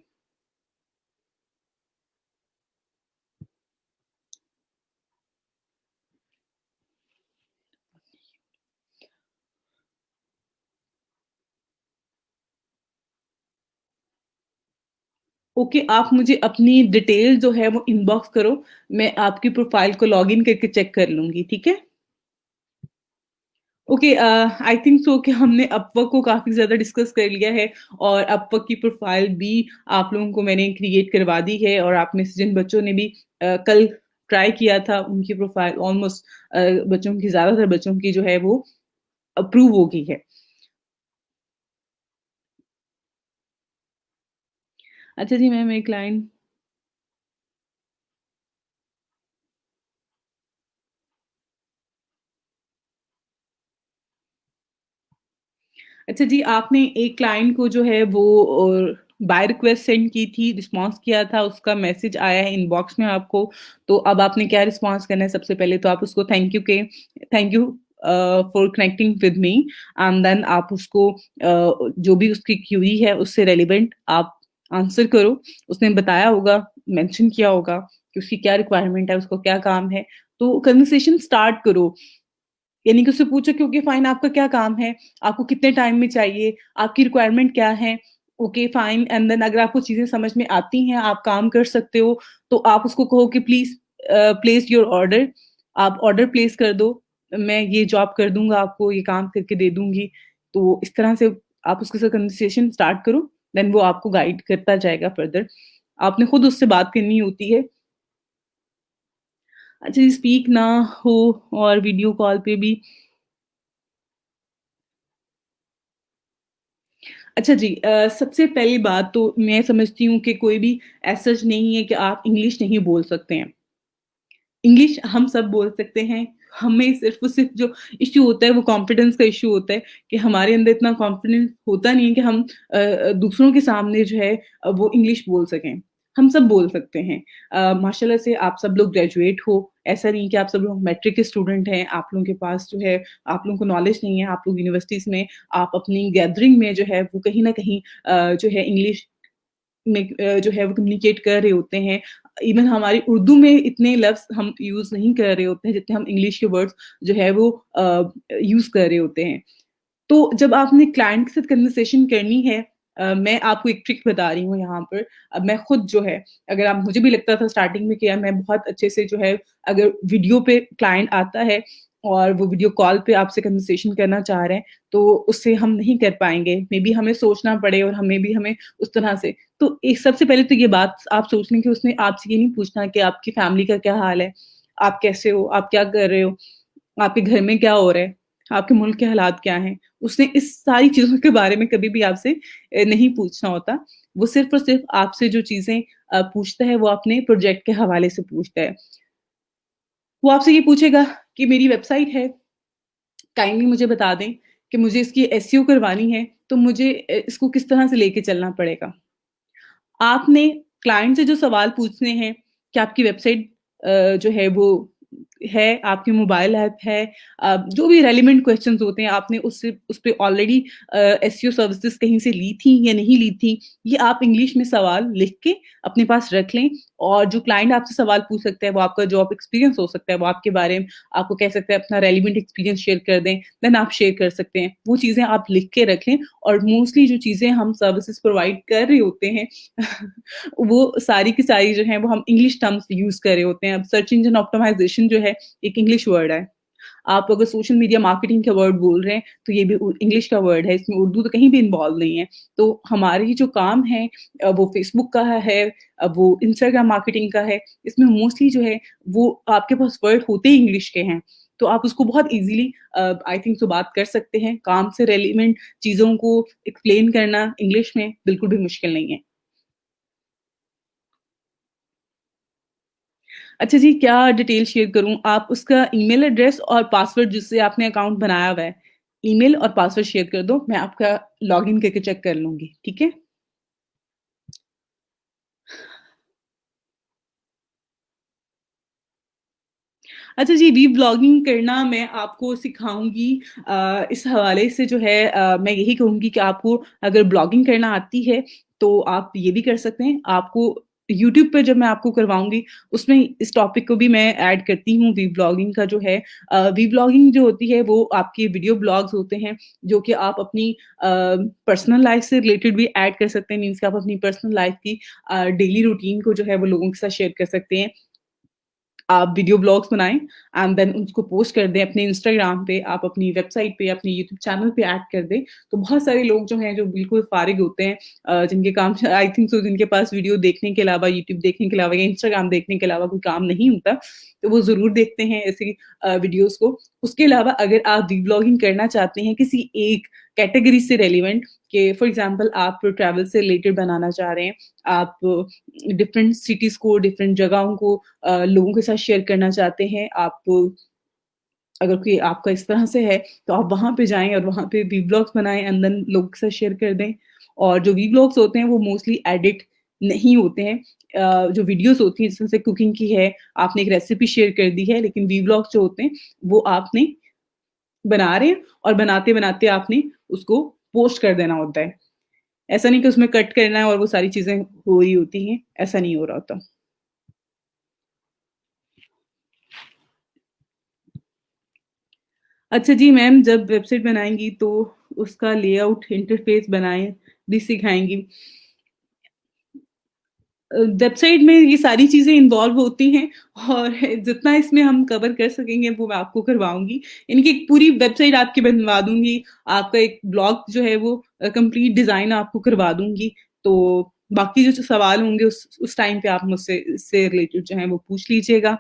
ओके, आप मुझे अपनी डिटेल जो है वो इनबॉक्स करो, मैं आपकी प्रोफ़ाइल को लॉगिन करके चेक कर लूँगी, ठीक है? ओके आई थिंक सो कि हमने अपवर्क को काफ़ी ज़्यादा डिस्कस कर लिया है और अपवर्क की प्रोफ़ाइल भी आप लोगों को मैंने क्रिएट करवा दी है और आप में से जिन बच्चों ने भी कल ट्राई किया था उनकी प्रोफ़ाइल ऑलमोस्ट बच्चों की ज़्यादातर बच्चों की जो है वो अप्रूव हो गई है। अच्छा जी मैम एक लाइन अच्छा जी, आपने एक क्लाइंट को जो है वो बाय रिक्वेस्ट सेंड की थी, रिस्पॉन्स किया था, उसका मैसेज आया है इनबॉक्स में आपको, तो अब आपने क्या रिस्पॉन्स करना है? सबसे पहले तो आप उसको thank you for connecting with me and then आप उसको जो भी उसकी क्वेरी है, उससे रेलेवेंट आप आंसर करो। उसने बताया होगा, मेंशन किया होगा कि उसकी क्या रिक्वायरमेंट है, उसको क्या काम है, तो कन्वर्सेशन स्टार्ट करो। यानी कि उससे पूछो कि ओके फाइन आपका क्या काम है? आपको कितने टाइम में चाहिए? आपकी रिक्वायरमेंट क्या है? ओके फाइन एंड देन अगर आपको चीज़ें समझ में आती हैं, आप काम कर सकते हो, तो आप उसको कहो कि प्लीज़ प्लेस योर ऑर्डर। आप ऑर्डर प्लेस कर दो। मैं ये जॉब कर दूँगा आपको, ये काम करके दे दूँगी। तो इस तरह से आप उसके साथ कन्वर्सेशन स्टार्ट करो, देन वो आपको गाइड करता जाएगा फर्दर। आपने खुद उससे बात करनी होती है। अच्छा ये स्पीक ना हो और वीडियो कॉल पे भी अच्छा जी सबसे पहली बात तो मैं समझती हूँ कि कोई भी ऐसा सच नहीं है कि आप इंग्लिश नहीं बोल सकते हैं। इंग्लिश हम सब बोल सकते हैं। हमें सिर्फ़ और सिर्फ़ जो इश्यू होता है वो कॉन्फिडेंस का इश्यू होता है कि हमारे अंदर इतना कॉन्फिडेंस होता नहीं है कि हम दूसरों के सामने जो है वो इंग्लिश बोल सकें। हम सब बोल सकते हैं। माशाल्लाह से आप सब लोग ग्रेजुएट हो, ऐसा नहीं कि आप सब लोग मैट्रिक के स्टूडेंट हैं, आप लोगों के पास जो है आप लोगों को नॉलेज नहीं है, आप लोग यूनिवर्सिटीज़ में आप अपनी गैदरिंग में जो है वो कहीं न कहीं जो है इंग्लिश में जो है वो कम्युनिकेट कर रहे होते हैं। इवन हमारी उर्दू में इतने लफ्ज़ हम यूज़ नहीं कर रहे होते हैं, जितने हम इंग्लिश के वर्ड्स जो है वो यूज़ कर रहे होते हैं। तो जब आपने क्लाइंट के साथ कन्वर्सेशन करनी है मैं आपको एक ट्रिक बता रही हूँ यहाँ पर। अब मैं खुद जो है अगर आप मुझे भी लगता था स्टार्टिंग में कि यार मैं बहुत अच्छे से जो है अगर वीडियो पे क्लाइंट आता है और वो वीडियो कॉल पे आपसे कन्वर्सेशन करना चाह रहे हैं, तो उससे हम नहीं कर पाएँगे। मेबी हमें सोचना पड़े और हमें उस तरह से तो एक सबसे पहले तो ये बात आप सोच लें कि उसने आपसे ये नहीं पूछना कि आपकी फैमिली का क्या हाल है? आप कैसे हो? आप क्या कर रहे हो? आपके घर में क्या हो रहा है? आपके मुल्क के हालात क्या हैं? उसने इस सारी चीज़ों के बारे में कभी भी आपसे नहीं पूछना होता। वो सिर्फ़ और सिर्फ़ आपसे जो चीज़ें पूछता है वो अपने प्रोजेक्ट के हवाले से पूछता है। वो आपसे ये पूछेगा कि मेरी वेबसाइट है, काइंडली मुझे बता दें कि मुझे इसकी एसईओ करवानी है, तो मुझे इसको किस तरह से लेके चलना पड़ेगा? आपने क्लाइंट से जो सवाल पूछने हैं कि आपकी वेबसाइट जो है वो है, आपकी मोबाइल ऐप है जो भी रेलेवेंट क्वेश्चंस होते हैं आपने उससे उस पे ऑलरेडी एसईओ सर्विसेज़ कहीं से ली थी या नहीं ली थी, ये आप इंग्लिश में सवाल लिख के अपने पास रख लें और जो क्लाइंट आपसे सवाल पूछ सकता है वो आपका जॉब एक्सपीरियंस हो सकता है, वो आपके बारे में आपको कह सकता है अपना रेलेवेंट एक्सपीरियंस शेयर कर दें, देन आप शेयर कर सकते हैं। वो चीज़ें आप लिख के रखें और मोस्टली जो चीज़ें हम सर्विसेज़ प्रोवाइड कर रहे होते हैं वो सारी की सारी जो है वो हम इंग्लिश टर्म्स यूज़ कर रहे होते हैं। अब सर्च इंजन ऑप्टिमाइज़ेशन जो है एक इंग्लिश वर्ड है। आप अगर सोशल मीडिया मार्केटिंग का वर्ड बोल रहे हैं, तो ये भी इंग्लिश का वर्ड है, इसमें उर्दू तो कहीं भी इन्वॉल्व नहीं है। तो हमारी जो काम है वो फ़ेसबुक का है, वो इंस्टाग्राम मार्केटिंग का है, इसमें मोस्टली जो है वो आपके पास वर्ड होते ही इंग्लिश के हैं। तो आप उसको बहुत ईज़िली आई थिंक सो बात कर सकते हैं। काम से रेलेवेंट चीज़ों को एक्सप्लेन करना इंग्लिश में बिल्कुल भी मुश्किल नहीं है। अच्छा जी, क्या डिटेल शेयर करूँ? आप उसका ईमेल एड्रेस और पासवर्ड जिससे आपने अकाउंट बनाया हुआ है, ईमेल और पासवर्ड शेयर कर दो, मैं आपका लॉगिन करके चेक कर लूँगी, ठीक है? अच्छा जी, वीव्लॉगिंग करना मैं आपको सिखाऊँगी इस हवाले से जो है मैं यही कहूँगी कि आपको अगर ब्लॉगिंग करना आती है, तो आप ये भी कर सकते हैं। आपको यूट्यूब पे जब मैं आपको करवाऊँगी, उसमें इस टॉपिक को भी मैं ऐड करती हूँ वीव्लॉगिंग का जो है। वीव्लॉगिंग जो होती है, वो आपके वीडियो ब्लॉग्स होते हैं, जो कि आप अपनी पर्सनल लाइफ़ से रिलेटेड भी ऐड कर सकते हैं। मीन्स कि आप अपनी पर्सनल लाइफ़ की डेली रूटीन को जो है, वो लोगों के साथ शेयर कर सकते हैं। आप वीडियो ब्लॉग्स बनाएँ एंड देन उसको पोस्ट कर दें अपने इंस्टाग्राम पे, आप अपनी वेबसाइट पे, अपने यूट्यूब चैनल पे ऐड कर दें। तो बहुत सारे लोग जो हैं, जो बिल्कुल फ़ारिग होते हैं जिनके काम आई थिंक सो जिनके पास वीडियो देखने के अलावा, यूट्यूब देखने के अलावा या इंस्टाग्राम देखने के अलावा कोई काम नहीं होता, तो वो ज़रूर देखते हैं ऐसी वीडियोज़ को। उसके अलावा अगर आप वीव्लॉगिंग करना चाहते हैं किसी एक कैटेगरी से रेलेवेंट कि फॉर एग्ज़ाम्पल आप ट्रैवल से रिलेटेड बनाना चाह रहे हैं, आप डिफरेंट सिटीज़ को, डिफरेंट जगहों को लोगों के साथ शेयर करना चाहते हैं, आप अगर कोई आपका इस तरह से है, तो आप वहाँ पे जाएँ और वहाँ पे वी ब्लॉग्स बनाएँ एंड देन लोगों के साथ शेयर कर दें। और जो वी ब्लॉग्स होते हैं वो मोस्टली एडिट नहीं होते हैं। जो वीडियोज़ होती हैं जैसे कुकिंग की है, आपने एक रेसिपी शेयर कर दी है, लेकिन वी ब्लॉग्स जो होते हैं वो आपने बना रहे हैं और बनाते-बनाते आपने उसको पोस्ट कर देना होता है। ऐसा नहीं कि उसमें कट करना है और वो सारी चीज़ें हो रही होती हैं, ऐसा नहीं हो रहा होता। अच्छा जी मैम, जब वेबसाइट बनाएँगी तो उसका लेआउट, इंटरफ़ेस बनाएँ भी सिखाएँगी। वेबसाइट में ये सारी चीज़ें इन्वॉल्व होती हैं और जितना इसमें हम कवर कर सकेंगे वो मैं आपको करवाऊँगी। इनकी एक पूरी वेबसाइट आपकी बनवा दूँगी, आपका एक ब्लॉग जो है वो कंप्लीट डिज़ाइन आपको करवा दूँगी। तो बाकी जो सवाल होंगे उस टाइम पे आप मुझसे इससे रिलेटेड जो है वो पूछ लीजिएगा।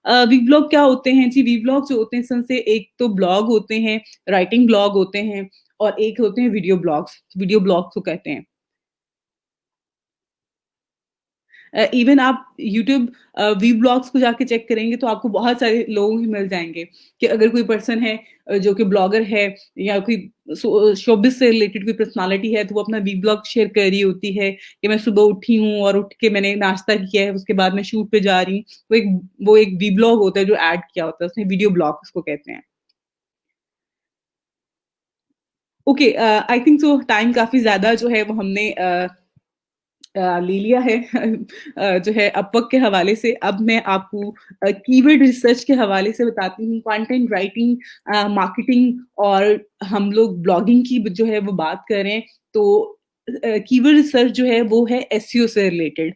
वी ब्लॉग क्या होते हैं जी? वी ब्लॉग जो होते हैं सन से एक तो ब्लॉग होते हैं, राइटिंग ब्लॉग होते हैं और एक होते हैं वीडियो ब्लॉग्स, वीडियो ब्लॉग्स को कहते हैं। इवन आप यूट्यूब वी ब्लॉग्स को जाके चेक करेंगे तो आपको बहुत सारे लोग ही मिल जाएँगे कि अगर कोई पर्सन है जो कि ब्लॉगर है या कोई शोबिज़ से रिलेटेड कोई पर्सनैलिटी है, तो वो अपना वी ब्लॉग शेयर कर रही होती है कि मैं सुबह उठी हूँ और उठ के मैंने नाश्ता किया है, उसके बाद मैं शूट पे जा रही हूँ। वो एक वी ब्लॉग होता है जो ऐड किया होता है उसने, वीडियो ब्लॉग उसको कहते हैं। Okay I think so time काफ़ी ज़्यादा जो है वो हमने ले लिया है जो है अपवर्क के हवाले से। अब मैं आपको कीवर्ड रिसर्च के हवाले से बताती हूँ, कंटेंट राइटिंग, मार्केटिंग और हम लोग ब्लॉगिंग की जो है वो बात करें तो कीवर्ड रिसर्च जो है वो है एसईओ से रिलेटेड।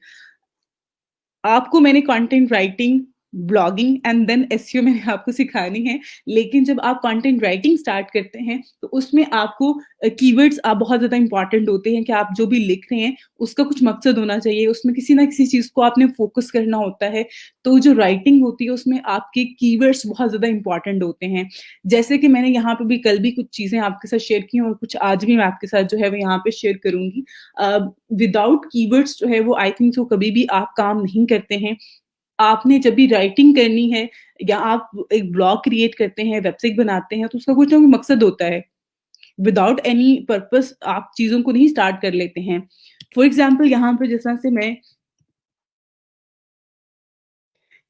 आपको मैंने content writing, blogging and then SEO मैंने आपको सिखानी है। लेकिन जब आप कंटेंट राइटिंग स्टार्ट करते हैं, तो उसमें आपको कीवर्ड्स बहुत ज़्यादा इम्पोर्टेंट होते हैं कि आप जो भी लिख रहे हैं, उसका कुछ मकसद होना चाहिए। उसमें किसी न किसी चीज़ को आपने फ़ोकस करना होता है। तो जो राइटिंग होती है, उसमें आपके कीवर्ड्स बहुत ज़्यादा इम्पोर्टेंट होते हैं। जैसे कि मैंने यहाँ पे भी कल भी कुछ चीज़ें आपके साथ शेयर की हैं और कुछ आज भी मैं आपके साथ जो है वो यहाँ पे शेयर करूँगी। अ, विदाउट कीवर्ड्स जो है वो आई थिंक सो कभी भी आप काम नहीं करते हैं। आपने जब भी राइटिंग करनी है या आप एक ब्लॉग क्रिएट करते हैं, वेबसाइट बनाते हैं, तो उसका कुछ ना कोई मकसद होता है। विदाउट एनी पर्पस आप चीज़ों को नहीं स्टार्ट कर लेते हैं। फॉर एग्ज़ाम्पल यहाँ पे जिस तरह से मैं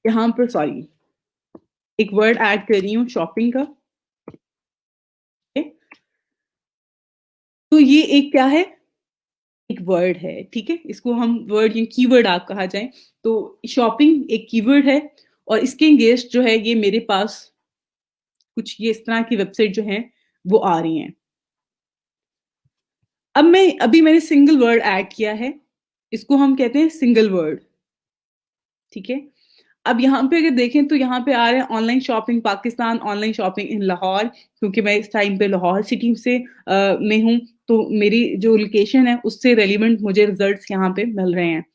यहाँ पर सॉरी एक वर्ड ऐड कर रही हूँ शॉपिंग का, ठीक है? तो ये एक क्या है? एक वर्ड है, ठीक है? इसको हम वर्ड या कीवर्ड आप कहा जाए, तो शॉपिंग एक कीवर्ड है और इसके अगेंस्ट जो है ये मेरे पास कुछ ये इस तरह की वेबसाइट जो हैं, वो आ रही हैं। अभी मैंने सिंगल वर्ड ऐड किया है, इसको हम कहते हैं सिंगल वर्ड, ठीक है? अब यहाँ पे अगर देखें तो यहाँ पे आ रहा है online shopping Pakistan, online shopping in Lahore क्योंकि मैं इस टाइम पे लाहौर सिटी से में हूँ, तो मेरी जो लोकेशन है उससे रेलेवेंट मुझे रिज़ल्ट्स यहाँ पे मिल रहे हैं।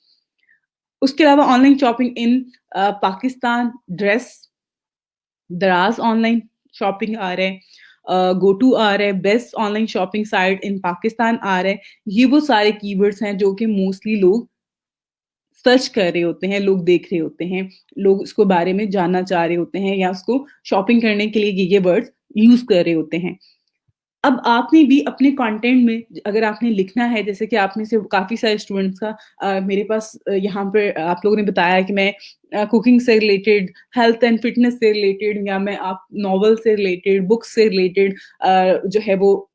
उसके अलावा ऑनलाइन शॉपिंग इन पाकिस्तान, ड्रेस, दराज़ ऑनलाइन शॉपिंग आ रहा है, गो टू आ रहा है, बेस्ट ऑनलाइन शॉपिंग साइट इन पाकिस्तान आ रहा है। ये वो सारे कीवर्ड्स हैं जो कि मोस्टली लोग सर्च कर रहे होते हैं, लोग देख रहे होते हैं, लोग उसको बारे में जानना चाह रहे होते हैं या उसको शॉपिंग करने के लिए ये वर्ड्स यूज़ कर रहे होते हैं। अब आपने भी अपने कंटेंट में अगर आपने लिखना है जैसे कि आप में से काफ़ी सारे स्टूडेंट्स का मेरे पास यहाँ पे आप लोगों ने बताया कि मैं कुकिंग से रिलेटेड, हेल्थ एंड फिटनेस से रिलेटेड या मैं आप नॉवेल से रिलेटेड, बुक्स से रिलेटेड जो है वो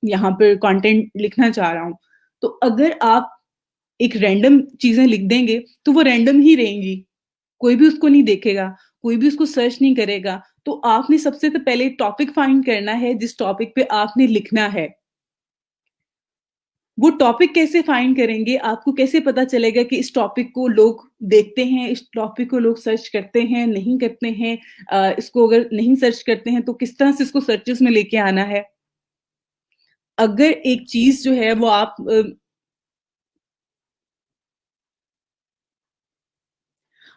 यहाँ पे कंटेंट लिखना चाह रहा हूँ। तो अगर आप एक रैंडम चीज़ें लिख देंगे, तो वो रैंडम ही रहेंगी। कोई भी उसको नहीं देखेगा, कोई भी उसको सर्च नहीं करेगा। तो आपने सबसे तो पहले टॉपिक फाइंड करना है जिस टॉपिक पे आपने लिखना है। वो टॉपिक कैसे फाइंड करेंगे, आपको कैसे पता चलेगा कि इस टॉपिक को लोग देखते हैं, इस टॉपिक को लोग सर्च करते हैं, नहीं करते हैं। इसको अगर नहीं सर्च करते हैं तो किस तरह से इसको सर्चेज़ में लेके आना है। अगर एक चीज़ जो है वो आप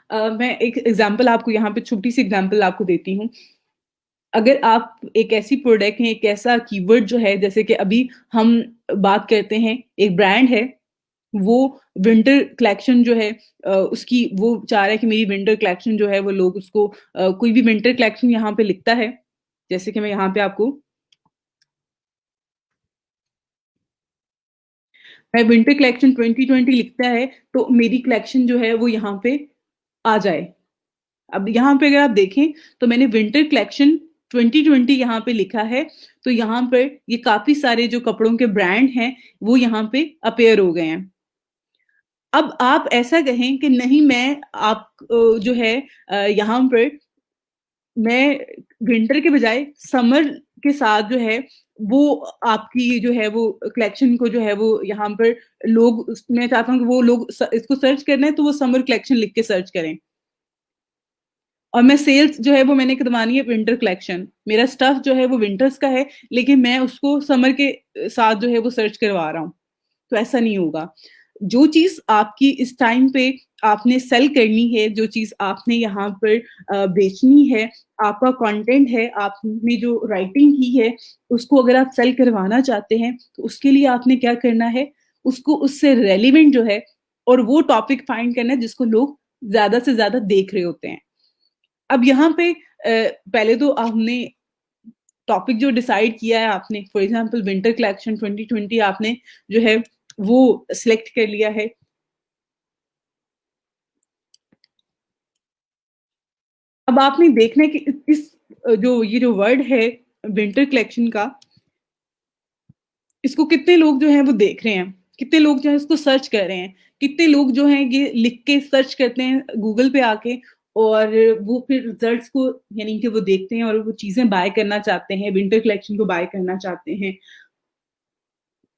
मैं एक एग्ज़ाम्पल आपको यहाँ पे छोटी-सी एग्ज़ाम्पल आपको देती हूँ। अगर आप एक ऐसी प्रोडक्ट है, एक ऐसा कीवर्ड जो है जैसे कि अभी हम बात करते हैं, एक ब्रांड है, वो विंटर कलेक्शन जो है उसकी वो चाह रहा है कि मेरी विंटर कलेक्शन जो है वो लोग उसको कोई भी विंटर कलेक्शन यहाँ पे लिखता है जैसे कि मैं यहाँ पे आपको मैं विंटर कलेक्शन 2020 लिखता है, तो मेरी कलेक्शन जो है वो यहाँ पे आ जाए। अब यहाँ पे अगर आप देखें तो मैंने विंटर कलेक्शन 2020 यहाँ पे लिखा है, तो यहाँ पर ये काफ़ी सारे जो कपड़ों के ब्रांड हैं, वो यहाँ पे अपीयर हो गए हैं। अब आप ऐसा कहें कि नहीं मैं आप जो है यहाँ पर मैं विंटर के बजाय समर के साथ जो है वो आपकी जो है वो कलेक्शन को जो है वो यहाँ पर लोग मैं चाहता हूँ कि वो लोग इसको सर्च करना है तो वो समर कलेक्शन लिख के सर्च करें। और मैं सेल्स जो है वो मैंने करवानी है विंटर कलेक्शन। मेरा स्टफ जो है वो विंटर्स का है, लेकिन मैं उसको समर के साथ जो है वो सर्च करवा रहा हूँ। तो ऐसा नहीं होगा। जो चीज़ आपकी इस टाइम पे आपने सेल करनी है, जो चीज़ आपने यहाँ पर बेचनी है, आपका कंटेंट है, आपने जो राइटिंग की है, उसको अगर आप सेल करवाना चाहते हैं, तो उसके लिए आपने क्या करना है, उसको उससे रेलेवेंट जो है और वो टॉपिक फाइंड करना है जिसको लोग ज़्यादा से ज़्यादा देख रहे होते हैं। अब यहाँ पे पहले तो हमने टॉपिक जो डिसाइड किया है आपने फॉर एग्जांपल विंटर कलेक्शन 2020 आपने जो है वो सिलेक्ट कर लिया है। अब आपने देखना है कि इस जो ये जो वर्ड है विंटर कलेक्शन का, इसको कितने लोग जो हैं वो देख रहे हैं, कितने लोग जो है इसको सर्च कर रहे हैं, कितने लोग जो हैं ये लिख के सर्च करते हैं गूगल पे आके और वो फिर रिजल्ट्स को यानी कि वो देखते हैं और वो चीज़ें बाय करना चाहते हैं, विंटर कलेक्शन को बाय करना चाहते हैं।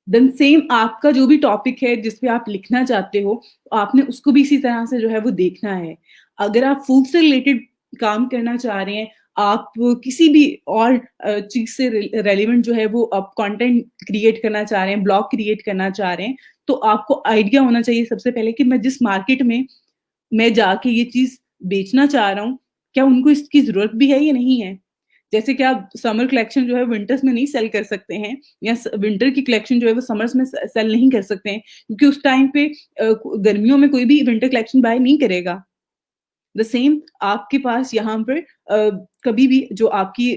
देन सेम आपका जो भी टॉपिक है जिस पे आप लिखना चाहते हो, आपने उसको भी इसी तरह से जो है वो देखना है। अगर आप फूड से रिलेटेड काम करना चाह रहे हैं, आप किसी भी और चीज़ से रेलेवेंट जो है वो आप कंटेंट क्रिएट करना चाह रहे हैं, ब्लॉग क्रिएट करना चाह रहे हैं, तो आपको आइडिया होना चाहिए सबसे पहले कि मैं जिस मार्केट में मैं जाके ये चीज़ बेचना चाह रहा हूँ, क्या उनको इसकी ज़रूरत भी है या नहीं है? जैसे कि आप समर कलेक्शन जो है विंटर्स में नहीं सेल कर सकते हैं या विंटर की कलेक्शन जो है वो समर्स में सेल नहीं कर सकते हैं क्योंकि उस टाइम पे गर्मियों में कोई भी विंटर कलेक्शन बाय नहीं करेगा। द सेम आपके पास यहाँ पर कभी भी जो आपकी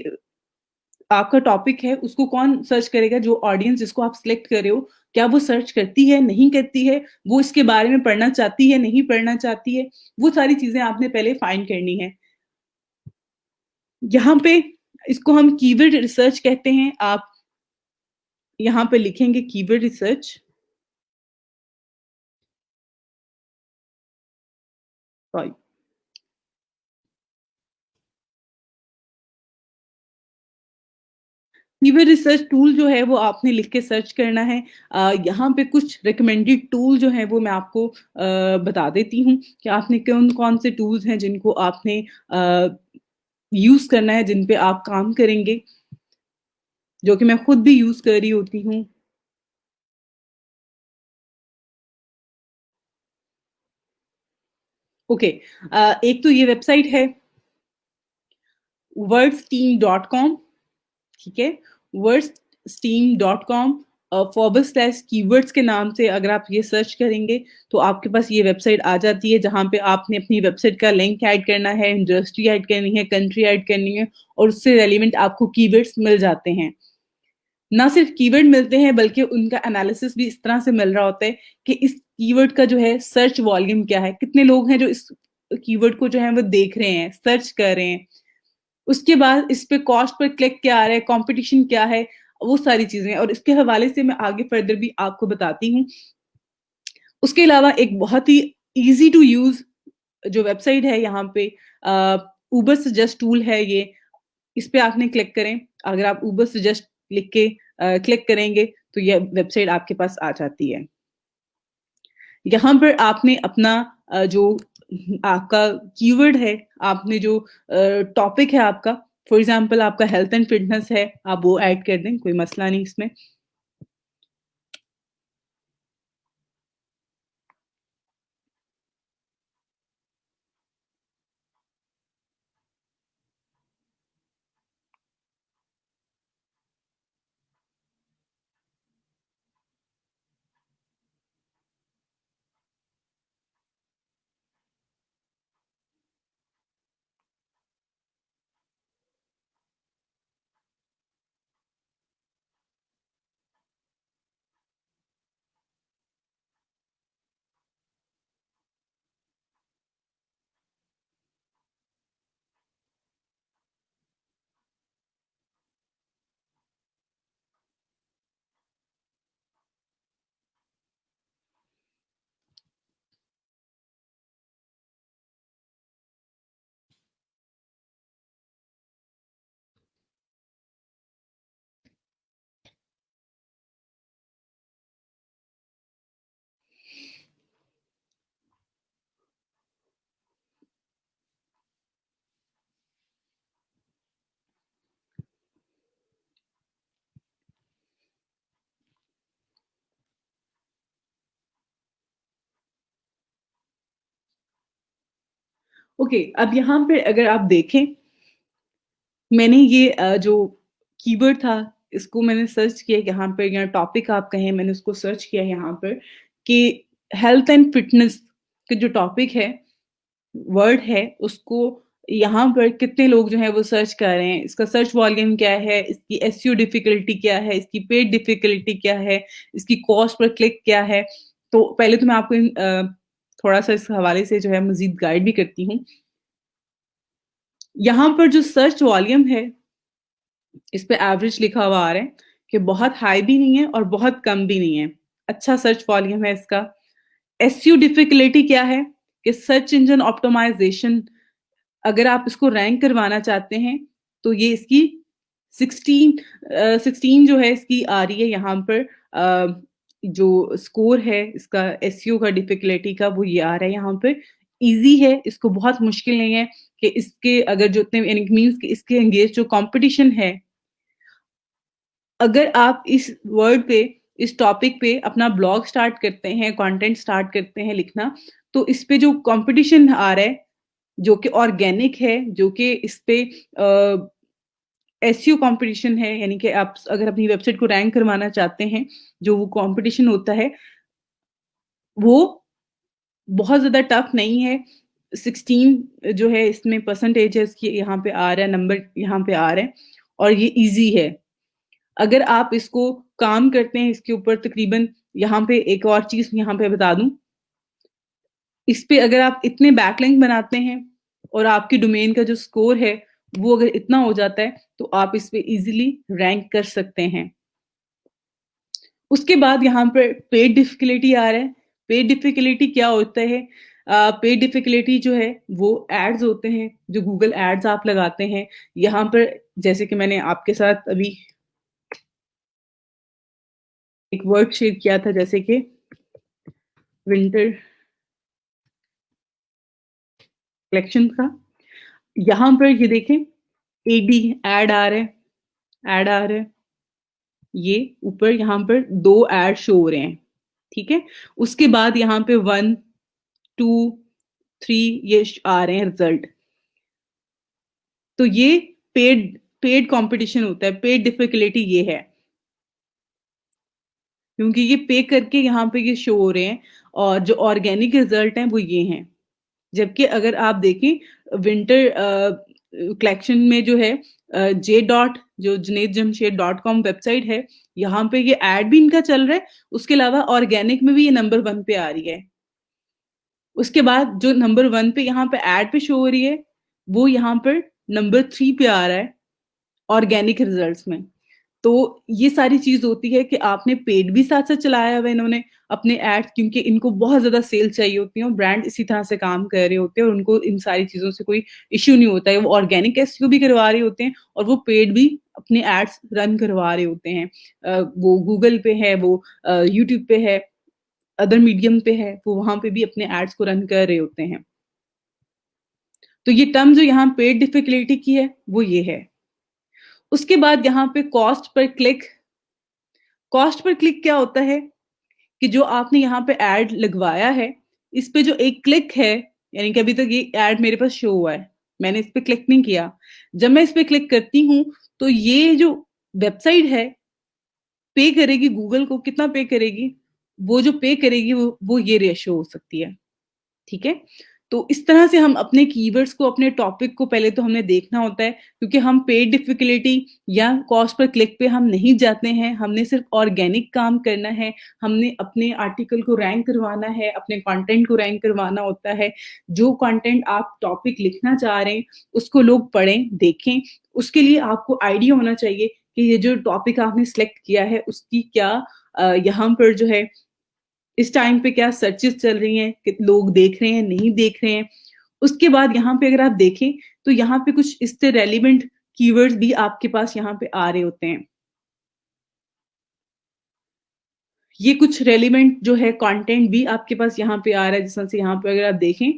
आपका टॉपिक है उसको कौन सर्च करेगा, जो ऑडियंस जिसको आप सिलेक्ट कर रहे हो, क्या वो सर्च करती है, नहीं करती है, वो इसके बारे में पढ़ना चाहती है, नहीं पढ़ना चाहती है, वो सारी चीजें आपने पहले फाइंड करनी है। यहाँ पे इसको हम कीवर्ड रिसर्च कहते हैं। आप यहाँ पे लिखेंगे keyword research. Sorry, keyword research tool जो है वो आपने लिख के सर्च करना है। यहाँ पे कुछ रिकमेंडेड टूल जो है वो मैं आपको बता देती हूँ कि आपने कौन कौन से टूल्स हैं जिनको आपने यूज करना है, जिन पे आप काम करेंगे, जो कि मैं खुद भी यूज कर रही होती हूँ। ओके, एक तो ये वेबसाइट है wordsteam.com। ठीक है, wordsteam.com / कीवर्ड्स के नाम से अगर आप ये सर्च करेंगे तो आपके पास ये वेबसाइट आ जाती है जहां पे आपने अपनी वेबसाइट का लिंक ऐड करना है, इंडस्ट्री ऐड करनी है, कंट्री ऐड करनी है और उससे रेलिवेंट आपको कीवर्ड्स मिल जाते हैं। ना सिर्फ कीवर्ड मिलते हैं बल्कि उनका एनालिसिस भी इस तरह से मिल रहा होता है कि इस कीवर्ड का जो है सर्च वॉल्यूम क्या है, कितने लोग हैं जो इस कीवर्ड को जो है वो देख रहे हैं, सर्च कर रहे हैं। उसके बाद इस पे कॉस्ट पर क्लिक क्या आ रहा है, कंपटीशन क्या है, वो सारी चीजें और इसके हवाले से मैं आगे फर्दर भी आपको बताती हूँ। उसके अलावा एक बहुत ही ईजी टू यूज जो वेबसाइट है यहाँ पे उबर सजेस्ट टूल है ये, इस पे आपने क्लिक करें। अगर आप उबर सजेस्ट लिख के क्लिक करेंगे तो ये वेबसाइट आपके पास आ जाती है। यहाँ पर आपने अपना जो आपका कीवर्ड है, आपने जो टॉपिक है आपका, फॉर एग्जांपल आपका हेल्थ एंड फिटनेस है, आप वो ऐड कर दें, कोई मसला नहीं इसमें। ओके, अब यहाँ पे अगर आप देखें, मैंने ये जो कीवर्ड था, इसको मैंने सर्च किया यहाँ पे, या टॉपिक आप कहें, मैंने उसको सर्च किया यहाँ पर कि हेल्थ एंड फिटनेस का जो टॉपिक है, वर्ड है, उसको यहाँ पर कितने लोग जो हैं वो सर्च कर रहे हैं, इसका सर्च वॉल्यूम क्या है, इसकी एसईओ डिफिकल्टी क्या है, इसकी पेड डिफिकल्टी क्या है, इसकी कॉस्ट पर क्लिक क्या है। तो पहले तो मैं आपको थोड़ा-सा इस हवाले से जो है मज़ीद गाइड भी करती हूँ। यहाँ पर जो सर्च वॉल्यूम है, इस पे एवरेज लिखा हुआ आ रहा है कि बहुत हाई भी नहीं है और बहुत कम भी नहीं है। अच्छा सर्च वॉल्यूम है इसका। एसईओ डिफिकल्टी क्या है कि सर्च इंजन ऑप्टिमाइज़ेशन, अगर आप इसको रैंक करवाना चाहते हैं, तो ये इसकी 16 जो है इसकी आ रही है यहाँ पर, जो स्कोर है इसका एसईओ का डिफिकल्टी का, वो ये आ रहा है यहाँ पे। ईज़ी है, इसको बहुत मुश्किल नहीं है कि इसके अगर जो इतने यानी मीन्स कि इसके एंगेज जो कॉम्पिटिशन है, अगर आप इस वर्ड पे, इस टॉपिक पे अपना ब्लॉग स्टार्ट करते हैं, कंटेंट स्टार्ट करते हैं लिखना, तो इस पे जो कॉम्पिटिशन आ रहा है, जो कि ऑर्गेनिक है, जो कि इस पे एसईओ कॉम्पिटिशन है, यानी कि आप अगर अपनी वेबसाइट को रैंक करवाना चाहते हैं, जो वो कॉम्पिटिशन होता है, वो बहुत ज़्यादा टफ नहीं है। 16 जो है इसमें परसेंटेज है इसकी, यहाँ पे आ रहा है, नंबर यहाँ पे आ रहा है, और ये ईज़ी है। अगर आप इसको काम करते हैं इसके ऊपर, तकरीबन यहाँ पे एक और चीज़ यहाँ पे बता दूँ, इस पे अगर आप इतने बैकलिंक बनाते हैं और आपके डोमेन का जो स्कोर है, वो अगर इतना हो जाता है, तो आप इस पे ईज़िली रैंक कर सकते हैं। उसके बाद यहाँ पर पेड डिफ़िकल्टी आ रहा है। पेड डिफ़िकल्टी क्या होता है? पेड डिफ़िकल्टी जो है वो एड्स होते हैं, जो गूगल एड्स आप लगाते हैं। यहाँ पर जैसे कि मैंने आपके साथ अभी एक वर्ड शेयर किया था, जैसे कि विंटर कलेक्शन का। यहाँ पर ये देखें, एडी ऐड आ रहा है, ऐड आ रहा है। ये ऊपर यहाँ पर 2 ऐड शो हो रहे हैं, ठीक है? उसके बाद यहाँ पे 1, 2, 3 ये आ रहे हैं रिजल्ट। तो ये पेड पेड कंपटीशन होता है, पेड डिफिकल्टी ये है, क्योंकि ये पे करके यहाँ पे ये शो हो रहे हैं, और जो ऑर्गेनिक रिजल्ट हैं वो ये हैं। जबकि अगर आप देखें विंटर कलेक्शन में जो है, जे डॉट जो जुनैद जमशेद .com वेबसाइट है, यहाँ पे ये ऐड भी इनका चल रहा है, उसके अलावा ऑर्गेनिक में भी ये नंबर 1 पे आ रही है। उसके बाद जो नंबर 1 पे यहाँ पे ऐड पे शो हो रही है, वो यहाँ पर नंबर 3 पे आ रहा है ऑर्गेनिक रिजल्ट्स में। तो ये सारी चीज़ होती है कि आपने पेड भी साथ-साथ चलाया हुआ है इन्होंने अपने एड्स, क्योंकि इनको बहुत ज़्यादा सेल चाहिए होती है और ब्रांड इसी तरह से काम कर रहे होते हैं और उनको इन सारी चीज़ों से कोई इश्यू नहीं होता है। वो ऑर्गेनिक एसईओ भी करवा रहे होते हैं और वो पेड भी अपने एड्स रन करवा रहे होते हैं। वो गूगल पे है, वो यूट्यूब पे है, अदर मीडियम पे है, वो वहाँ पे भी अपने एड्स को रन कर रहे होते हैं। तो ये टर्म जो यहाँ पेड डिफिकल्टी की है, वो ये है। उसके बाद यहाँ पे कॉस्ट पर क्लिक क्या होता है कि जो आपने यहाँ पे ऐड लगवाया है, इस पे जो एक क्लिक है, यानी कि अभी तक ये ऐड मेरे पास शो हुआ है, मैंने इस पे क्लिक नहीं किया। जब मैं इस पे क्लिक करती हूँ, तो ये जो वेबसाइट है, पे करेगी गूगल को, कितना पे करेगी? वो जो पे करेगी वो ये रेशियो हो सकती है। ठीक है? तो इस तरह से हम अपने कीवर्ड्स को, अपने टॉपिक को पहले तो हमने देखना होता है, क्योंकि हम पेड डिफिकल्टी या कॉस्ट पर क्लिक पे हम नहीं जाते हैं, हमने सिर्फ ऑर्गेनिक काम करना है, हमने अपने आर्टिकल को रैंक करवाना है, अपने कंटेंट को रैंक करवाना होता है। जो कंटेंट आप टॉपिक लिखना चाह रहे हैं, उसको लोग पढ़ें, देखें, उसके लिए आपको आइडिया होना चाहिए कि ये जो टॉपिक आपने सिलेक्ट किया है, उसकी क्या यहाँ पर जो है इस टाइम पे क्या सर्चेज़ चल रही हैं, कि लोग देख रहे हैं, नहीं देख रहे हैं। उसके बाद यहाँ पे अगर आप देखें, तो यहाँ पे कुछ इससे रेलेवेंट कीवर्ड्स भी आपके पास यहाँ पे आ रहे होते हैं। ये कुछ रेलेवेंट जो है कंटेंट भी आपके पास यहाँ पे आ रहा है, जिस तरह से यहाँ पे अगर आप देखें,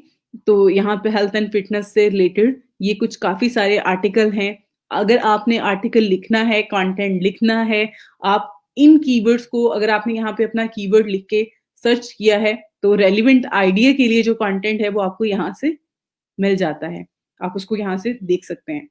तो यहाँ पे हेल्थ एंड फिटनेस से रिलेटेड ये कुछ काफ़ी सारे आर्टिकल हैं। अगर आपने आर्टिकल लिखना है, कंटेंट लिखना है, आप इन कीवर्ड्स को, अगर आपने यहाँ पे अपना कीवर्ड लिख के सर्च किया है, तो रेलेवेंट आइडिया के लिए जो कंटेंट है, वो आपको यहाँ से मिल जाता है। आप उसको यहाँ से देख सकते हैं।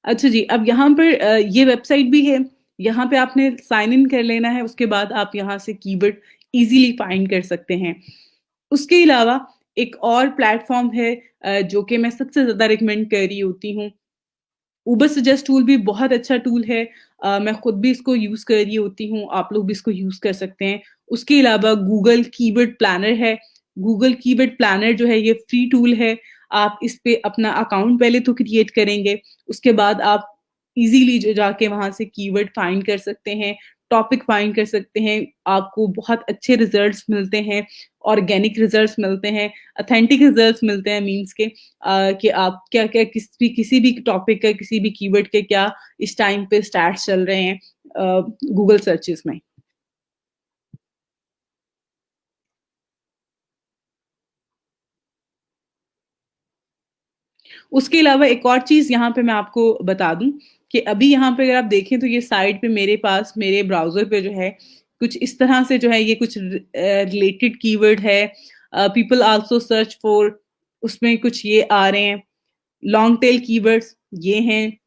अच्छा जी, अब यहाँ पर ये वेबसाइट भी है, यहाँ पे आपने साइन इन कर लेना है, उसके बाद आप यहाँ से कीवर्ड ईज़िली फाइंड कर सकते हैं। उसके अलावा एक और प्लेटफ़ॉर्म है जो कि मैं सबसे ज़्यादा रिकमेंड कर रही होती हूँ। उबर सजेस्ट टूल भी बहुत अच्छा टूल है। मैं खुद भी इसको यूज़ कर रही होती हूँ, आप लोग भी इसको यूज़ कर सकते हैं। उसके अलावा गूगल कीवर्ड प्लानर है। गूगल कीवर्ड प्लानर जो है ये फ्री टूल है। आप इस पे अपना अकाउंट पहले तो क्रिएट करेंगे, उसके बाद आप इज़िली ज जाके वहाँ से कीवर्ड फाइंड कर सकते हैं, टॉपिक फाइंड कर सकते हैं। आपको बहुत अच्छे रिज़ल्ट्स मिलते हैं, ऑर्गेनिक रिज़ल्ट्स मिलते हैं, ऑथेंटिक रिज़ल्ट्स मिलते हैं मीन्स के कि आप क्या-क्या किसी भी टॉपिक का, किसी भी कीवर्ड के क्या इस टाइम पे स्टैट्स चल रहे हैं गूगल सर्चेज़ में। उसके अलावा एक और चीज़ यहाँ पे मैं आपको बता दूँ कि अभी यहाँ पे अगर आप देखें तो ये साइट पे मेरे पास मेरे ब्राउज़र पे जो है, कुछ इस तरह से जो है ये कुछ रिलेटेड कीवर्ड है। पीपल आल्सो सर्च फॉर उसमें कुछ ये आ रहे हैं, लॉन्ग टेल कीवर्ड्स ये हैं।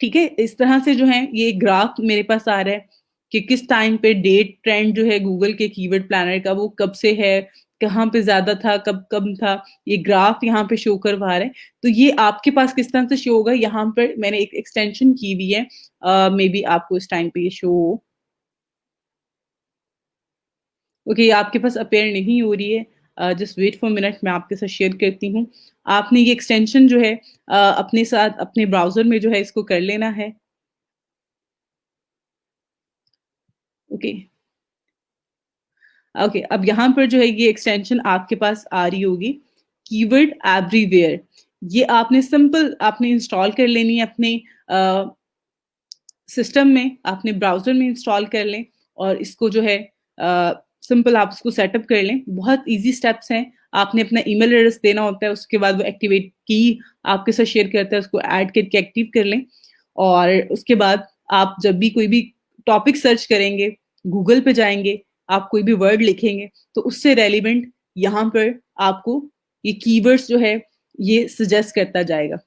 ठीक है? इस तरह से जो है ये ग्राफ मेरे पास आ रहा है कि किस टाइम पे डेट ट्रेंड जो है गूगल के कीवर्ड प्लानर का वो कब से है, कहाँ पे ज़्यादा था, कब कम था, ये ग्राफ यहाँ पे शो करवा रहा है। तो ये आपके पास किस तरह से शो होगा यहाँ पर मैंने एक एक्सटेंशन की हुई है मेबी आपको इस टाइम पे ये शो हो। ओके, ये आपके पास अपीयर नहीं हो रही है। जस्ट वेट फॉर मिनट मैं आपके साथ शेयर करती हूँ। आपने ये एक्सटेंशन जो है अपने साथ अपने ब्राउज़र में जो है इसको कर लेना है। ओके। ओके, अब यहाँ पर जो है ये एक्सटेंशन आपके पास आ रही होगी, कीवर्ड एवरीवेयर। ये आपने सिंपल आपने इंस्टॉल कर लेनी है अपने अ, सिस्टम में, आपने ब्राउज़र में इंस्टॉल कर लें और इसको जो है सिंपल आप इसको सेटअप कर लें। बहुत ईज़ी स्टेप्स हैं। आपने अपना ईमेल एड्रेस देना होता है, उसके बाद वो एक्टिवेट की आपके साथ शेयर करता है, उसको ऐड करके एक्टिव कर लें और उसके बाद आप जब भी कोई भी टॉपिक सर्च करेंगे, गूगल पे जाएँगे, आप कोई भी वर्ड लिखेंगे, तो उससे रेलेवेंट यहाँ पर आपको ये कीवर्ड्स जो है, ये सजेस्ट करता जाएगा।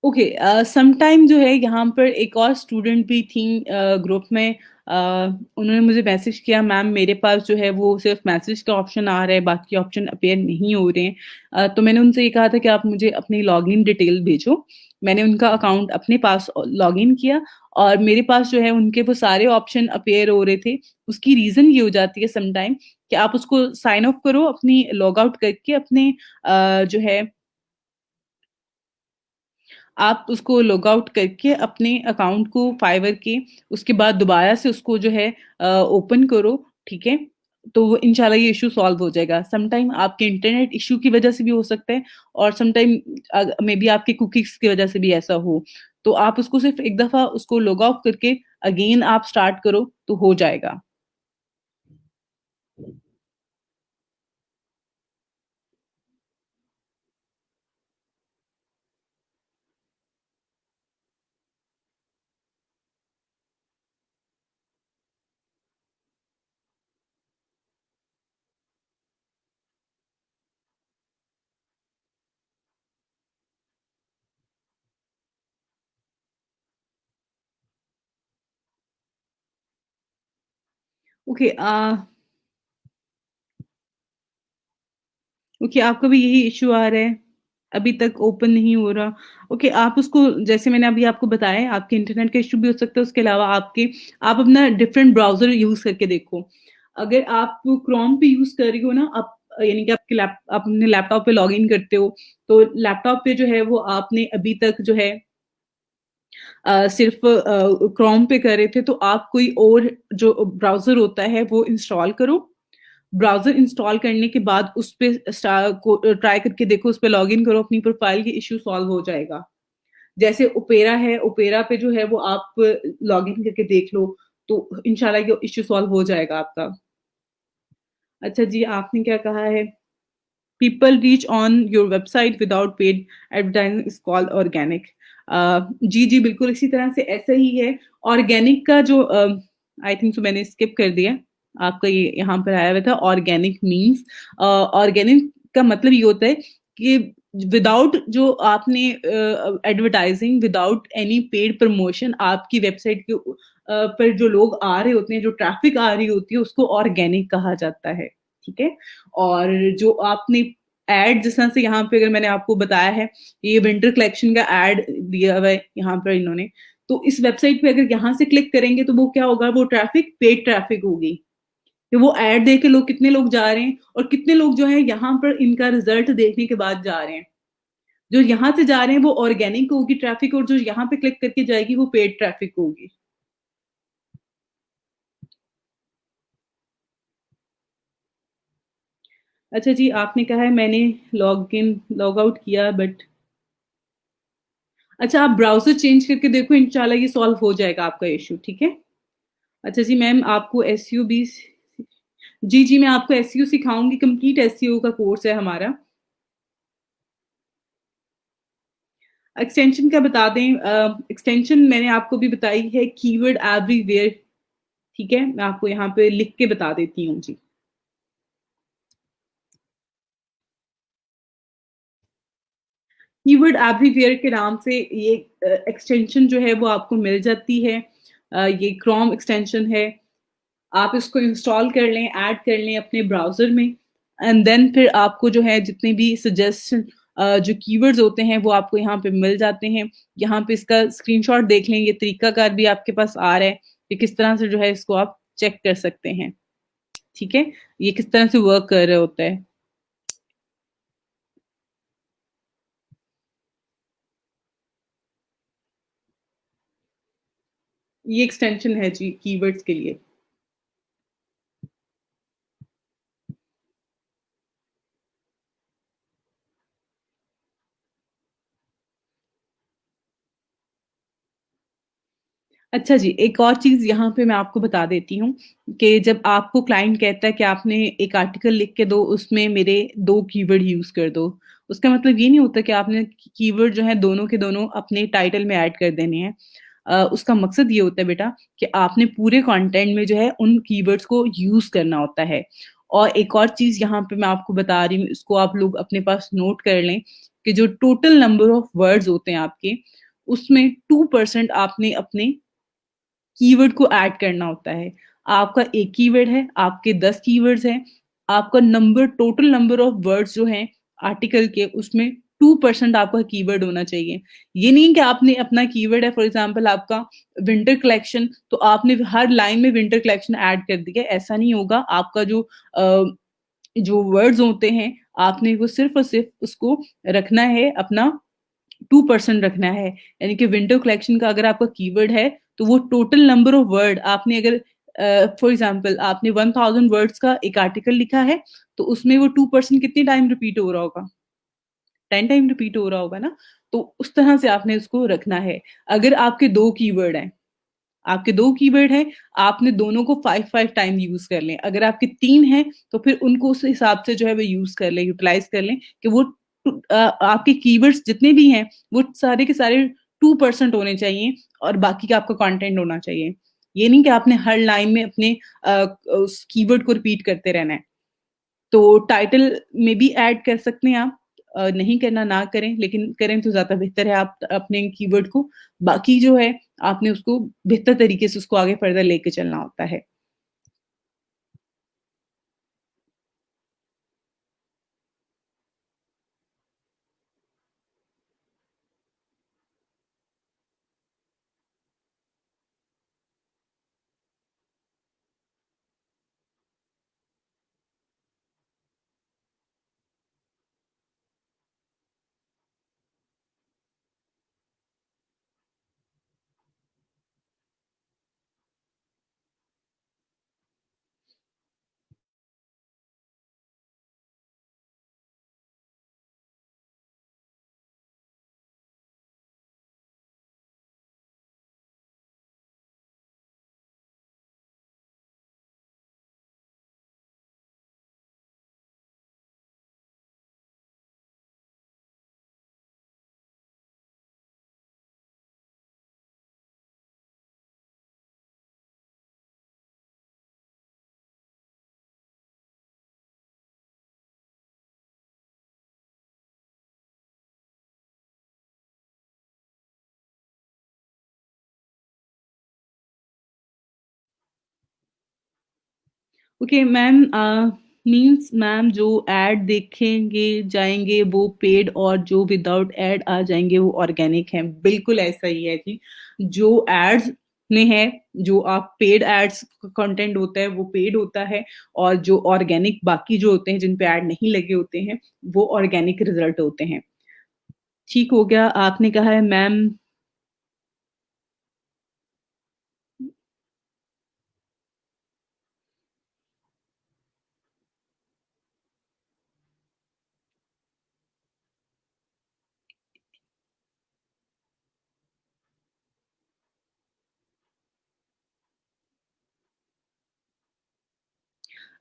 ओके समटाइम जो है यहाँ पर एक और स्टूडेंट भी थी ग्रुप में उन्होंने मुझे मैसेज किया मैम मेरे पास जो है वो सिर्फ मैसेज का ऑप्शन आ रहा है बाकी ऑप्शन अपीयर नहीं हो रहे हैं तो मैंने उनसे ये कहा था कि आप मुझे अपनी लॉगिन डिटेल भेजो मैंने उनका अकाउंट अपने पास लॉगिन किया और मेरे पास जो है उनके वो सारे ऑप्शन अपीयर हो रहे थे उसकी रीज़न ये हो जाती है समटाइम कि आप उसको साइन ऑफ करो अपनी लॉग आउट करके अपने जो है आप उसको लॉग आउट करके अपने अकाउंट को फाइवर के उसके बाद दोबारा से उसको जो है ओपन करो, ठीक है? तो इंशाल्लाह ये इश्यू सॉल्व हो जाएगा। समटाइम आपके इंटरनेट इश्यू की वजह से भी हो सकता है और समटाइम मेबी आपके कुकीज़ की वजह से भी ऐसा हो। तो आप उसको सिर्फ़ एक दफ़ा उसको लॉग ऑफ करके अगेन आप स्टार्ट करो तो हो जाएगा। ओके ओके आपका भी यही इश्यू आ रहा है? अभी तक ओपन नहीं हो रहा। ओके, आप उसको जैसे मैंने अभी आपको बताया आपके इंटरनेट का इश्यू भी हो सकता है, उसके अलावा आप अपना डिफरेंट ब्राउज़र यूज़ करके देखो। अगर आप क्रोम पे यूज़ कर रही हो ना, आप यानी कि आप अपने लैपटॉप पे लॉगिन करते हो, तो लैपटॉप पे जो है वो आपने अभी तक जो है सिर्फ़ क्रोम पे कर रहे थे, तो आप कोई और जो ब्राउज़र होता है वो इंस्टॉल करो। ब्राउज़र इंस्टॉल करने के बाद उस पे ट्राई करके देखो, उस पे लॉगिन करो अपनी प्रोफ़ाइल, ये इश्यू सॉल्व हो जाएगा। जैसे ओपेरा है, ओपेरा पे जो है वो आप लॉगिन करके देख लो, तो इंशाल्लाह ये इश्यू सॉल्व हो जाएगा आपका। अच्छा जी, आपने क्या कहा है? People reach on your website without paid advertising is called organic. जी, जी, बिल्कुल इसी तरह से ऐसा ही है। ऑर्गेनिक का जो आई थिंक सो मैंने स्किप कर दिया। आपका ये यहाँ पर आया हुआ था ऑर्गेनिक मीन्स ऑर्गेनिक का मतलब ये होता है कि विदाउट जो आपने advertising without any paid promotion आपकी वेबसाइट के पर जो लोग आ रहे होते हैं, जो ट्रैफिक आ रही होती है उसको ऑर्गेनिक कहा जाता है, ठीक है? और जो आपने एड जिस तरह से यहाँ पे अगर मैंने आपको बताया है, ये विंटर कलेक्शन का एड दिया हुआ है यहाँ पर इन्होंने, तो इस वेबसाइट पे अगर यहाँ से क्लिक करेंगे तो वो क्या होगा, वो ट्रैफिक पेड ट्रैफिक होगी। कि वो एड देख के लोग कितने लोग जा रहे हैं और कितने लोग जो है यहाँ पर इनका रिजल्ट देखने के बाद जा रहे हैं। जो यहाँ से जा रहे हैं वो ऑर्गेनिक होगी ट्रैफिक और जो यहाँ पे क्लिक करके जाएगी वो पेड ट्रैफिक होगी। अच्छा जी, आपने कहा है मैंने लॉग आउट किया बट अच्छा आप ब्राउज़र चेंज करके देखो इंशाल्लाह ये सॉल्व हो जाएगा आपका इश्यू, ठीक है? अच्छा जी मैम आपको एसईओ भी जी, जी, मैं आपको एसईओ सिखाऊँगी, कंप्लीट एसईओ का कोर्स है हमारा। एक्सटेंशन का बता दें एक्सटेंशन मैंने आपको भी बताई है कीवर्ड एवरीवेयर, ठीक है? मैं आपको यहाँ पे लिख के बता देती हूँ जी। कीवर्ड एवरीवेयर के नाम से ये एक्सटेंशन जो है वो आपको मिल जाती है। ये क्रोम एक्सटेंशन है। आप इसको इंस्टॉल कर लें, ऐड कर लें अपने ब्राउज़र में एंड देन फिर आपको जो है जितने भी सजेशन जो कीवर्ड्स होते हैं वो आपको यहाँ पे मिल जाते हैं। यहाँ पे इसका स्क्रीनशॉट देख लें, ये तरीकाकार भी आपके पास आ रहा है कि किस तरह से जो है इसको आप चेक कर सकते हैं। ठीक है? ये किस तरह से वर्क कर रहा होता है। ये एक्सटेंशन है जी कीवर्ड्स के लिए। अच्छा जी, एक और चीज़ यहाँ पे मैं आपको बता देती हूँ कि जब आपको क्लाइंट कहता है कि आपने एक आर्टिकल लिख के दो, उसमें मेरे 2 कीवर्ड यूज़ कर दो। उसका मतलब ये नहीं होता कि आपने कीवर्ड जो है दोनों के दोनों अपने टाइटल में ऐड कर देने हैं। उसका मकसद ये होता है बेटा कि आपने पूरे कंटेंट में जो है उन कीवर्ड्स को यूज़ करना होता है। और एक और चीज़ यहाँ पे मैं आपको बता रही हूँ, इसको आप लोग अपने पास नोट कर लें कि जो टोटल नंबर ऑफ वर्ड्स होते हैं आपके, उसमें 2% आपने अपने कीवर्ड को ऐड करना होता है। आपका 1 कीवर्ड है, आपके 10 कीवर्ड्स हैं, आपका टोटल नंबर ऑफ वर्ड्स जो हैं आर्टिकल के उसमें 2% आपका कीवर्ड होना चाहिए। ये नहीं कि आपने अपना कीवर्ड है फॉर एग्ज़ाम्पल आपका विंटर कलेक्शन तो आपने हर लाइन में विंटर कलेक्शन ऐड कर दिया, ऐसा नहीं होगा। आपका जो वर्ड्स होते हैं, आपने वो सिर्फ़ और सिर्फ़ उसको रखना है अपना 2% रखना है। यानी कि विंडो कलेक्शन का अगर आपका कीवर्ड है, तो वो टोटल नंबर ऑफ वर्ड आपने अगर फॉर एग्ज़ाम्पल आपने 1000 वर्ड्स का एक आर्टिकल लिखा है, तो उसमें वो 2% कितने टाइम रिपीट हो रहा होगा? 10 टाइम रिपीट हो रहा होगा ना? तो उस तरह से आपने उसको रखना है। अगर आपके 2 कीवर्ड हैं आपके 2 कीवर्ड हैं, आपने दोनों को 5-5 टाइम यूज़ कर लें। अगर आपके 3 हैं, तो फिर उनको उस हिसाब से जो है वो यूज़ कर लें, यूटिलाइज़ कर लें कि वो आपके कीवर्ड्स जितने भी हैं, वो सारे के सारे 2% होने चाहिए और बाकी का आपका कंटेंट होना चाहिए। ये नहीं कि आपने हर लाइन में अपने उस कीवर्ड को रिपीट करते रहना है। तो टाइटल में भी ऐड कर सकते हैं आप नहीं करना ना करें, लेकिन करें तो ज़्यादा बेहतर है आप अपने कीवर्ड को। बाकी जो है आपने उसको बेहतर तरीके से उसको आगे फर्दर लेके चलना होता है। ओके मैम मीन्स मैम जो ऐड देखेंगे जाएँगे वो पेड और जो विदाउट ऐड आ जाएँगे वो ऑर्गेनिक हैं। बिल्कुल ऐसा ही है जी। जो एड्स में है, जो आप पेड एड्स कंटेंट होता है वो पेड होता है और जो ऑर्गेनिक बाकी जो होते हैं जिन पे ऐड नहीं लगे होते हैं, वो ऑर्गेनिक रिज़ल्ट होते हैं। ठीक हो गया, आपने कहा है मैम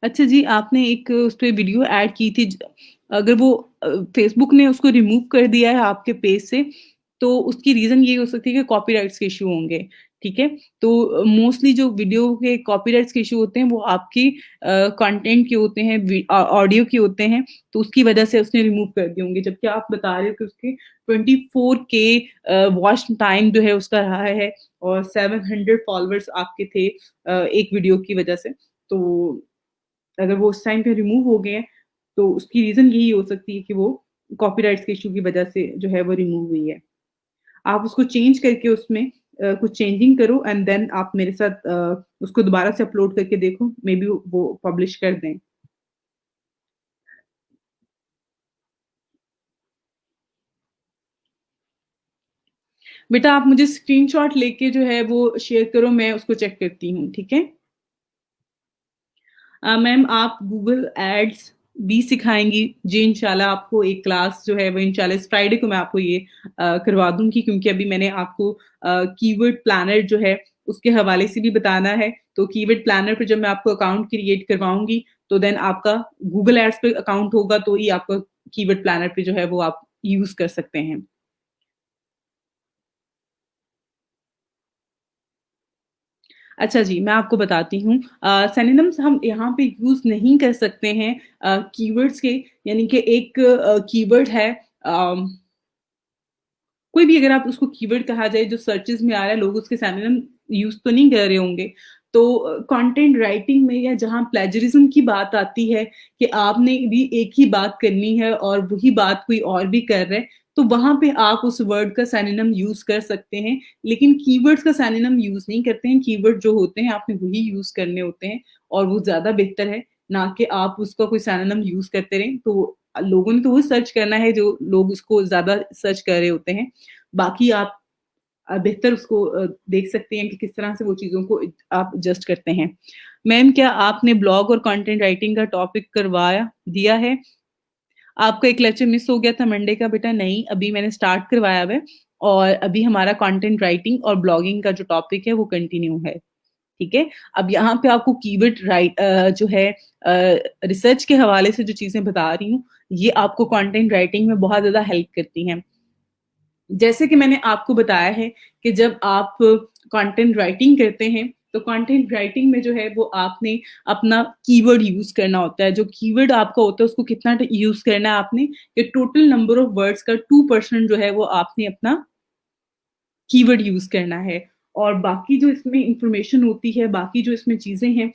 अच्छा जी, आपने एक उसपे वीडियो ऐड की थी ज अगर वो फ़ेसबुक ने उसको रिमूव कर दिया है आपके पेज से, तो उसकी रीज़न ये हो सकती है कि कॉपीराइट्स के इश्यू होंगे, ठीक है? तो मोस्टली जो वीडियो के कॉपीराइट्स के इश्यू होते हैं, वो आपकी कंटेंट के होते हैं, ऑडियो के होते हैं, तो उसकी वजह से उसने रिमूव कर दिए होंगे। जबकि आप बता रहे हो कि उसके 24 के वॉच टाइम जो है उसका रहा है और 700 फॉलोवर्स आपके थे एक वीडियो की वजह से। तो अगर वो उस टाइम पे रिमूव हो गए हैं, तो उसकी रीज़न यही हो सकती है कि वो कॉपीराइट्स के इश्यू की वज़ह से जो है वो रिमूव हुई है। आप उसको चेंज करके उसमें कुछ चेंजिंग करो एंड देन आप मेरे साथ उसको दोबारा से अपलोड करके देखो, मे बी वो पब्लिश कर दें। बेटा आप मुझे स्क्रीनशॉट लेके जो है वो शेयर करो, मैं उसको चेक करती हूँ, ठीक है? मैम आप गूगल एड्स भी सिखाएँगी? जी, इंशाल्लाह आपको एक क्लास जो है वो इंशाल्लाह इस फ्राइडे को मैं आपको ये करवा दूँगी क्योंकि अभी मैंने आपको कीवर्ड प्लानर जो है उसके हवाले से भी बताना है। तो कीवर्ड प्लानर पे जब मैं आपको अकाउंट क्रिएट करवाऊँगी, तो देन आपका गूगल एड्स पे अकाउंट होगा तो ही आपका कीवर्ड प्लानर पे जो है वो आप यूज़ कर सकते हैं। अच्छा जी, मैं आपको बताती हूँ। सिनोनिम्स हम यहाँ पे यूज़ नहीं कर सकते हैं कीवर्ड्स के यानी कि एक कीवर्ड है अम कोई भी अगर आप उसको कीवर्ड कहा जाए जो सर्चेज़ में आ रहा है, लोग उसके सिनोनिम यूज़ तो नहीं कर रहे होंगे। तो कंटेंट राइटिंग में या जहाँ प्लेजरिज़्म की बात आती है कि आपने भी एक ही बात करनी है और वही बात कोई और भी कर रहा है, तो वहाँ पे आप उस वर्ड का सिनोनिम यूज़ कर सकते हैं। लेकिन कीवर्ड्स का सिनोनिम यूज़ नहीं करते हैं, कीवर्ड जो होते हैं आपने वही यूज़ करने होते हैं और वो ज़्यादा बेहतर है, ना कि आप उसका कोई सिनोनिम यूज़ करते रहें। तो लोगों ने तो वो सर्च करना है जो लोग उसको ज़्यादा सर्च कर रहे होते हैं। बाकी आप बेहतर उसको देख सकते हैं कि किस तरह से वो चीज़ों को आप एडजस्ट करते हैं। मैम क्या आपने ब्लॉग और कंटेंट राइटिंग का टॉपिक करवाया दिया है? आपका एक लेक्चर मिस हो गया था मंडे का बेटा नहीं, अभी मैंने स्टार्ट करवाया हुआ है और अभी हमारा कंटेंट राइटिंग और ब्लॉगिंग का जो टॉपिक है वो कंटिन्यू है। ठीक है? अब यहाँ पे आपको कीवर्ड जो है रिसर्च के हवाले से जो चीज़ें बता रही हूँ, ये आपको कंटेंट राइटिंग में बहुत ज़्यादा हेल्प करती हैं। जैसे कि मैंने आपको बताया है कि जब आप कंटेंट राइटिंग करते हैं, तो कंटेंट राइटिंग में जो है वो आपने अपना कीवर्ड यूज़ करना होता है। जो कीवर्ड आपका होता है उसको कितना यूज़ करना है आपने कि टोटल नंबर ऑफ वर्ड्स का 2% जो है वो आपने अपना कीवर्ड यूज़ करना है। और बाकी जो इसमें इन्फॉर्मेशन होती है, बाकी जो इसमें चीज़ें हैं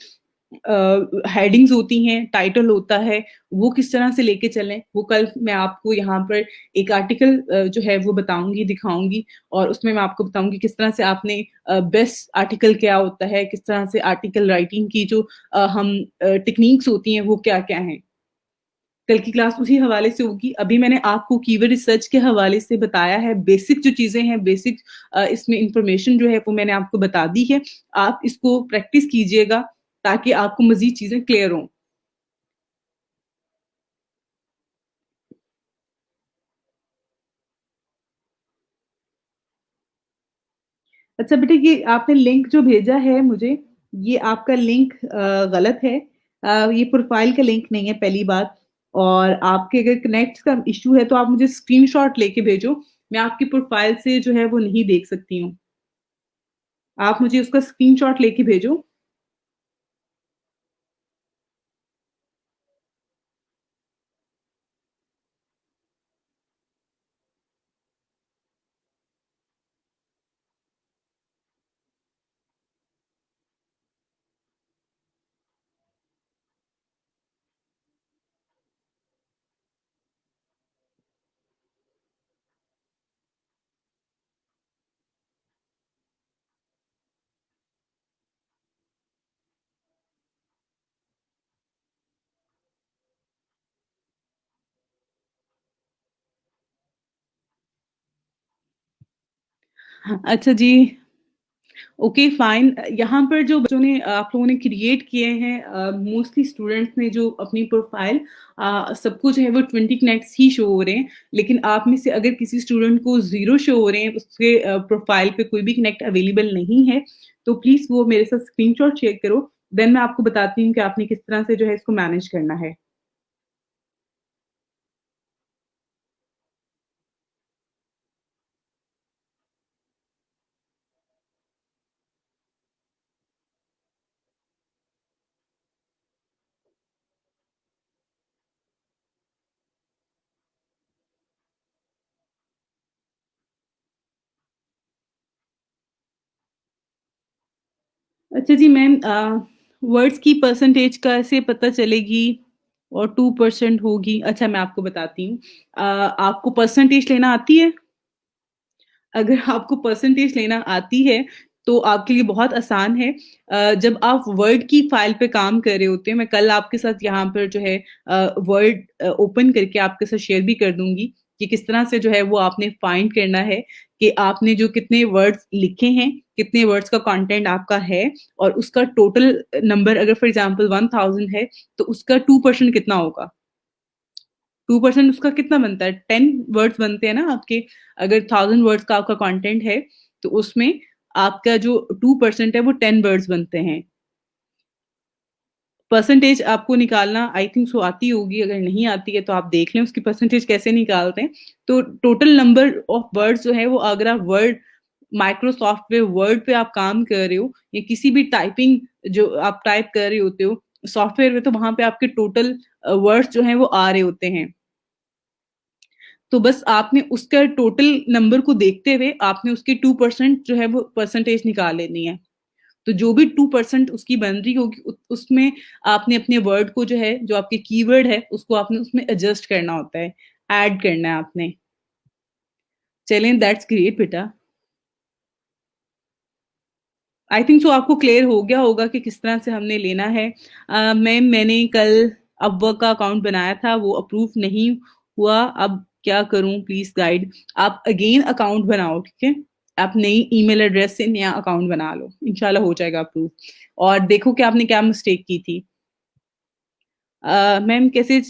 हेडिंग्स होती हैं, टाइटल होता है, वो किस तरह से लेके चलें, वो कल मैं आपको यहाँ पर एक आर्टिकल जो है वो बताऊँगी, दिखाऊँगी और उसमें मैं आपको बताऊँगी किस तरह से आपने बेस्ट आर्टिकल क्या होता है, किस तरह से आर्टिकल राइटिंग की जो टेक्निक्स होती हैं, वो क्या-क्या हैं। कल की क्लास उसी हवाले से होगी। अभी मैंने आपको कीवर्ड रिसर्च के हवाले से बताया है, बेसिक जो चीज़ें हैं, बेसिक इसमें इन्फॉर्मेशन जो है वो मैंने आपको बता दी है। आप इसको प्रैक्टिस कीजिएगा ताकि आपको मज़ीद चीज़ें क्लियर हों। अच्छा बेटा ये आपने लिंक जो भेजा है मुझे, ये आपका लिंक गलत है। ये प्रोफ़ाइल का लिंक नहीं है पहली बात और आपके अगर कनेक्ट का इश्यू है तो आप मुझे स्क्रीनशॉट लेके भेजो। मैं आपकी प्रोफ़ाइल से जो है वो नहीं देख सकती हूँ। आप मुझे उसका स्क्रीनशॉट लेके भेजो। अच्छा जी, ओके फाइन। यहाँ पर जो बच्चों ने आप लोगों ने क्रिएट किए हैं मोस्टली स्टूडेंट्स ने जो अपनी प्रोफाइल सबको जो है वो 20 कनेक्ट्स ही शो हो रहे हैं। लेकिन आप में से अगर किसी स्टूडेंट को 0 शो हो रहे हैं, उसके प्रोफाइल पे कोई भी कनेक्ट अवेलेबल नहीं है, तो प्लीज़ वो मेरे साथ स्क्रीनशॉट शेयर करो। देन मैं आपको बताती हूँ कि आपने किस तरह से जो है इसको मैनेज करना है। अच्छा जी मैम, वर्ड्स की परसेंटेज कैसे पता चलेगी और 2% होगी? अच्छा मैं आपको बताती हूँ। आपको परसेंटेज लेना आती है? अगर आपको परसेंटेज लेना आती है, तो आपके लिए बहुत आसान है। जब आप वर्ड की फ़ाइल पे काम कर रहे होते हैं, मैं कल आपके साथ यहाँ पर जो है वर्ड ओपन करके आपके साथ शेयर भी कर दूँगी कि किस तरह से जो है वो आपने फाइंड करना है कि आपने जो कितने वर्ड्स लिखे हैं, कितने वर्ड्स का कंटेंट आपका है और उसका टोटल नंबर अगर फॉर एग्ज़ाम्पल 1000 है, तो उसका 2% कितना होगा? 2% उसका कितना बनता है? 10 वर्ड्स बनते हैं ना आपके। अगर 1000 वर्ड्स का आपका कंटेंट है, तो उसमें आपका जो 2% है वो 10 वर्ड्स बनते हैं। परसेंटेज आपको निकालना आई थिंक सो आती होगी, अगर नहीं आती है तो आप देख लें उसकी परसेंटेज कैसे निकालते हैं। तो टोटल नंबर ऑफ वर्ड्स जो है वो अगर आप वर्ड माइक्रोसॉफ्ट में वर्ड पे आप काम कर रहे हो या किसी भी टाइपिंग जो आप टाइप कर रहे होते हो सॉफ्टवेयर में, तो वहाँ पे आपके टोटल वर्ड्स जो हैं वो आ रहे होते हैं। तो बस आपने उसका टोटल नंबर को देखते हुए आपने उसकी 2% जो है वो परसेंटेज निकाल लेनी है। तो जो भी 2% उसकी बन रही होगी उसमें आपने अपने वर्ड को जो है, जो आपके कीवर्ड है, उसको आपने उसमें एडजस्ट करना होता है, ऐड करना है आपने। चलें दैट्स ग्रेट बेटा। आई थिंक सो आपको क्लियर हो गया होगा कि किस तरह से हमने लेना है। मैम मैंने कल अपवर्क का अकाउंट बनाया था, वो अप्रूव नहीं हुआ, अब क्या करूँ प्लीज़ गाइड। आप अगेन अकाउंट बनाओ, ठीक है? आप नई ईमेल एड्रेस से नया अकाउंट बना लो, इंशाल्लाह हो जाएगा अप्रूव। और देखो कि आपने क्या मिस्टेक की थी। मैम कैसे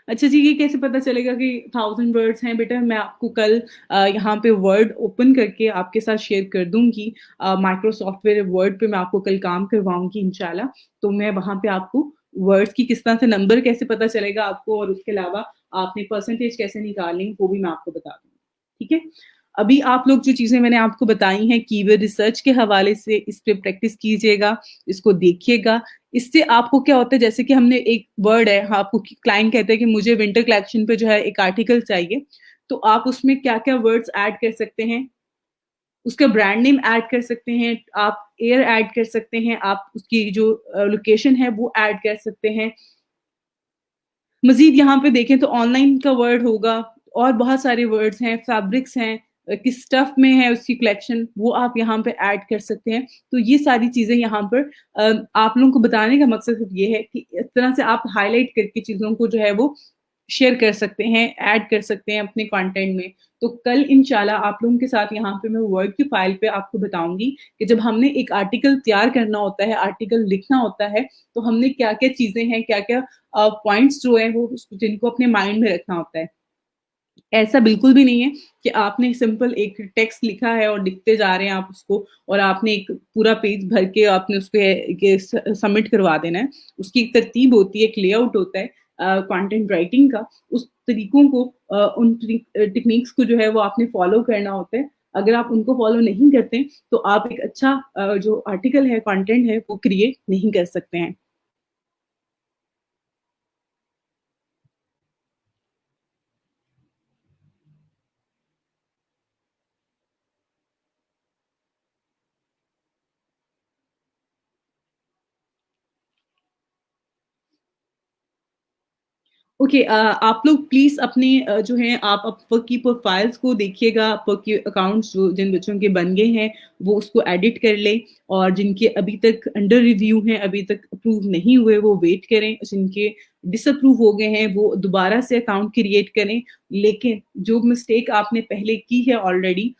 अच्छा जी, ये कैसे पता चलेगा कि 1000 वर्ड्स हैं बेटा? मैं आपको कल यहाँ पे वर्ड ओपन करके आपके साथ शेयर कर दूँगी। माइक्रोसॉफ्ट वर्ड पे मैं आपको कल काम करवाऊँगी इंशाल्लाह। तो मैं वहाँ पे आपको वर्ड्स की किस तरह से नंबर कैसे पता चलेगा आपको और उसके अलावा आपने परसेंटेज कैसे निकालनी वो भी मैं आपको बता दूँगी। ठीक है? अभी आप लोग जो चीज़ें मैंने आपको बताई हैं कीवर्ड रिसर्च के हवाले से इस पे प्रैक्टिस कीजिएगा, इसको देखिएगा। इससे आपको क्या होता है जैसे कि हमने एक वर्ड है, हाँ, आपको क्लाइंट कहते हैं कि मुझे विंटर कलेक्शन पे जो है एक आर्टिकल चाहिए, तो आप उसमें क्या-क्या वर्ड्स ऐड कर सकते हैं, उसका ब्रांड नेम ऐड कर सकते हैं, आप एयर ऐड कर सकते हैं, आप उसकी जो लोकेशन है वो ऐड कर सकते हैं। मज़ीद यहाँ पे देखें तो ऑनलाइन का वर्ड होगा और बहुत सारे वर्ड्स हैं, फैब्रिक्स हैं, किस स्टफ़ में है उसकी कलेक्शन, वो आप यहाँ पे ऐड कर सकते हैं। तो ये सारी चीज़ें यहाँ पर आप लोगों को बताने का मकसद सिर्फ़ ये है कि इस तरह से आप हाइलाइट करके चीज़ों को जो है वो शेयर कर सकते हैं, ऐड कर सकते हैं अपने कंटेंट में। तो कल इंशाल्लाह आप लोगों के साथ यहाँ पे मैं वर्ड की फ़ाइल पे आपको बताऊँगी कि जब हमने एक आर्टिकल तैयार करना होता है, आर्टिकल लिखना होता है, तो हमने क्या-क्या चीज़ें हैं, क्या-क्या पॉइंट्स जो हैं वो जिनको अपने माइंड में रखना होता है। ऐसा बिल्कुल भी नहीं है कि आपने सिंपल एक टेक्स्ट लिखा है और लिखते जा रहे हैं आप उसको और आपने एक पूरा पेज भर के आपने उसको ये सबमिट करवा देना है। उसकी एक तरतीब होती है, एक लेआउट होता है कंटेंट राइटिंग का। उस तरीकों को उन टेक्निक्स को जो है वो आपने फॉलो करना होता है। अगर आप उनको फॉलो नहीं करते, तो आप एक अच्छा जो आर्टिकल है, कंटेंट है, वो क्रिएट नहीं कर सकते हैं। ओके, आप लोग प्लीज़ अपने जो है आप अपवर्क की प्रोफाइल्स को देखिएगा, अपवर्क के अकाउंट्स जो जिन बच्चों के बन गए हैं, वो उसको एडिट कर लें और जिनके अभी तक अंडर रिव्यू हैं, अभी तक अप्रूव नहीं हुए, वो वेट करें। जिनके डिसअप्रूव हो गए हैं, वो दोबारा से अकाउंट क्रिएट करें। लेकिन जो मिस्टेक आपने पहले की है ऑलरेडी,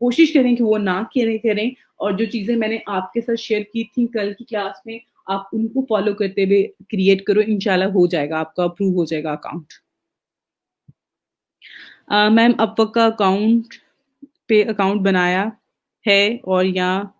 कोशिश करें कि वो ना करें और जो चीज़ें मैंने आपके साथ शेयर की थी कल की क्लास में, आप उनको फ़ॉलो करते हुए क्रिएट करो, इंशाल्लाह हो जाएगा, आपका अप्रूव हो जाएगा अकाउंट। मैम अपवर्क का अकाउंट बनाया है और यहाँ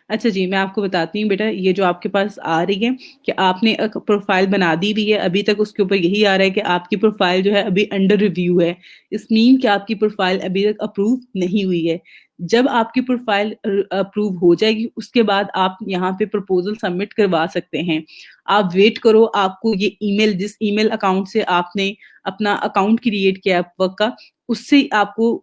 अच्छा जी, मैं आपको बताती हूँ बेटा, ये जो आपके पास आ रही है कि आपने एक प्रोफ़ाइल बना दी भी है, अभी तक उसके ऊपर यही आ रहा है कि आपकी प्रोफ़ाइल जो है अभी अंडर रिव्यू है। इस मीन कि आपकी प्रोफ़ाइल अभी तक अप्रूव नहीं हुई है। जब आपकी प्रोफ़ाइल अप्रूव हो जाएगी, उसके बाद आप यहाँ पे प्रपोज़ल सबमिट करवा सकते हैं। आप वेट करो, आपको ये ईमेल जिस ईमेल अकाउंट से आपने अपना अकाउंट क्रिएट किया है अपवर्क का, उससे आपको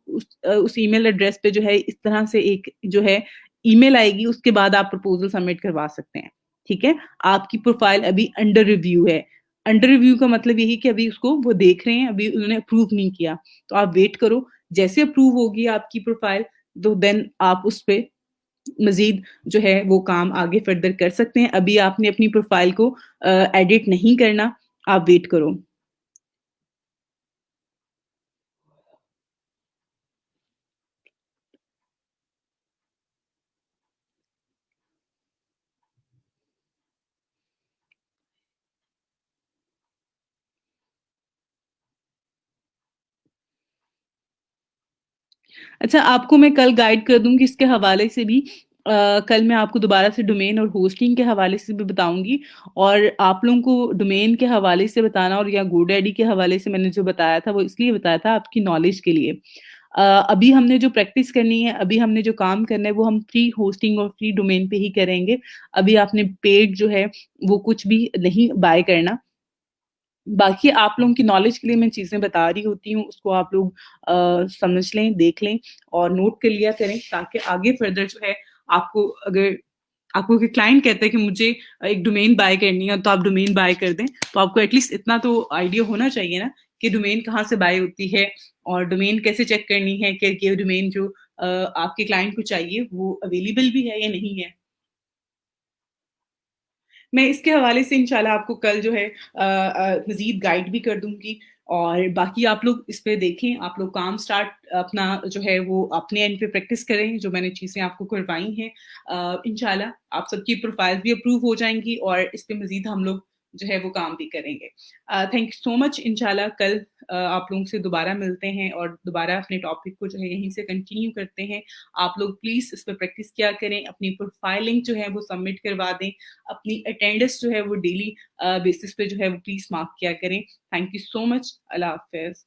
उस ईमेल एड्रेस पे जो है इस तरह से एक जो है ईमेल आएगी, उसके बाद आप प्रपोज़ल सबमिट करवा सकते हैं, ठीक है? आपकी प्रोफ़ाइल अभी अंडर रिव्यू है। अंडर रिव्यू का मतलब यही कि अभी उसको वो देख रहे हैं, अभी उन्होंने अप्रूव नहीं किया। तो आप वेट करो, जैसे अप्रूव होगी आपकी प्रोफ़ाइल, तो देन आप उस पे मज़ीद जो है वो काम आगे फर्दर कर सकते हैं। अभी आपने अपनी प्रोफ़ाइल को एडिट नहीं करना, आप वेट करो। अच्छा, आपको मैं कल गाइड कर दूँगी इसके हवाले से भी। कल मैं आपको दोबारा से डोमेन और होस्टिंग के हवाले से भी बताऊँगी और आप लोगों को डोमेन के हवाले से बताना और या गोडैडी के हवाले से मैंने जो बताया था, वो इसलिए बताया था आपकी नॉलेज के लिए। अभी हमने जो प्रैक्टिस करनी है, अभी हमने जो काम करना है, वो हम फ्री होस्टिंग और फ्री डोमेन पे ही करेंगे। अभी आपने पेड जो है, वो कुछ भी नहीं बाय करना। बाकी आप लोगों की नॉलेज के लिए मैं चीज़ें बता रही होती हूँ, उसको आप लोग समझ लें, देख लें और नोट कर लिया करें ताकि आगे फर्दर जो है आपको अगर आपको कोई क्लाइंट कहता है कि मुझे एक डोमेन बाय करनी है, तो आप डोमेन बाय कर दें। तो आपको एटलीस्ट इतना तो आइडिया होना चाहिए ना कि डोमेन कहाँ से बाय होती है और डोमेन कैसे चेक करनी है कि ये डोमेन जो आपके क्लाइंट को चाहिए, वो अवेलेबल भी है या नहीं है। मैं इसके हवाले से इंशाल्लाह आपको कल जो है मज़ीद गाइड भी कर दूँगी और बाकी आप लोग इस पे देखें, आप लोग काम स्टार्ट अपना जो है वो अपने एंड पे प्रैक्टिस करें, जो मैंने चीज़ें आपको करवाई हैं। इंशाल्लाह आप सबकी प्रोफाइल भी अप्रूव हो जाएँगी और इस पे मज़ीद हम लोग जो है वो काम भी करेंगे। थैंक यू सो मच इंशाल्लाह कल आप लोगों से दोबारा मिलते हैं और दोबारा अपने टॉपिक को जो है यहीं से कंटिन्यू करते हैं। आप लोग प्लीज़ इस पे प्रैक्टिस किया करें, अपनी प्रोफाइलिंग जो है वो सबमिट करवा दें। अपनी अटेंडेंस जो है वो डेली बेसिस पे जो है वो प्लीज़ मार्क किया करें। Thank you so much. अल्लाह हाफ़िज़।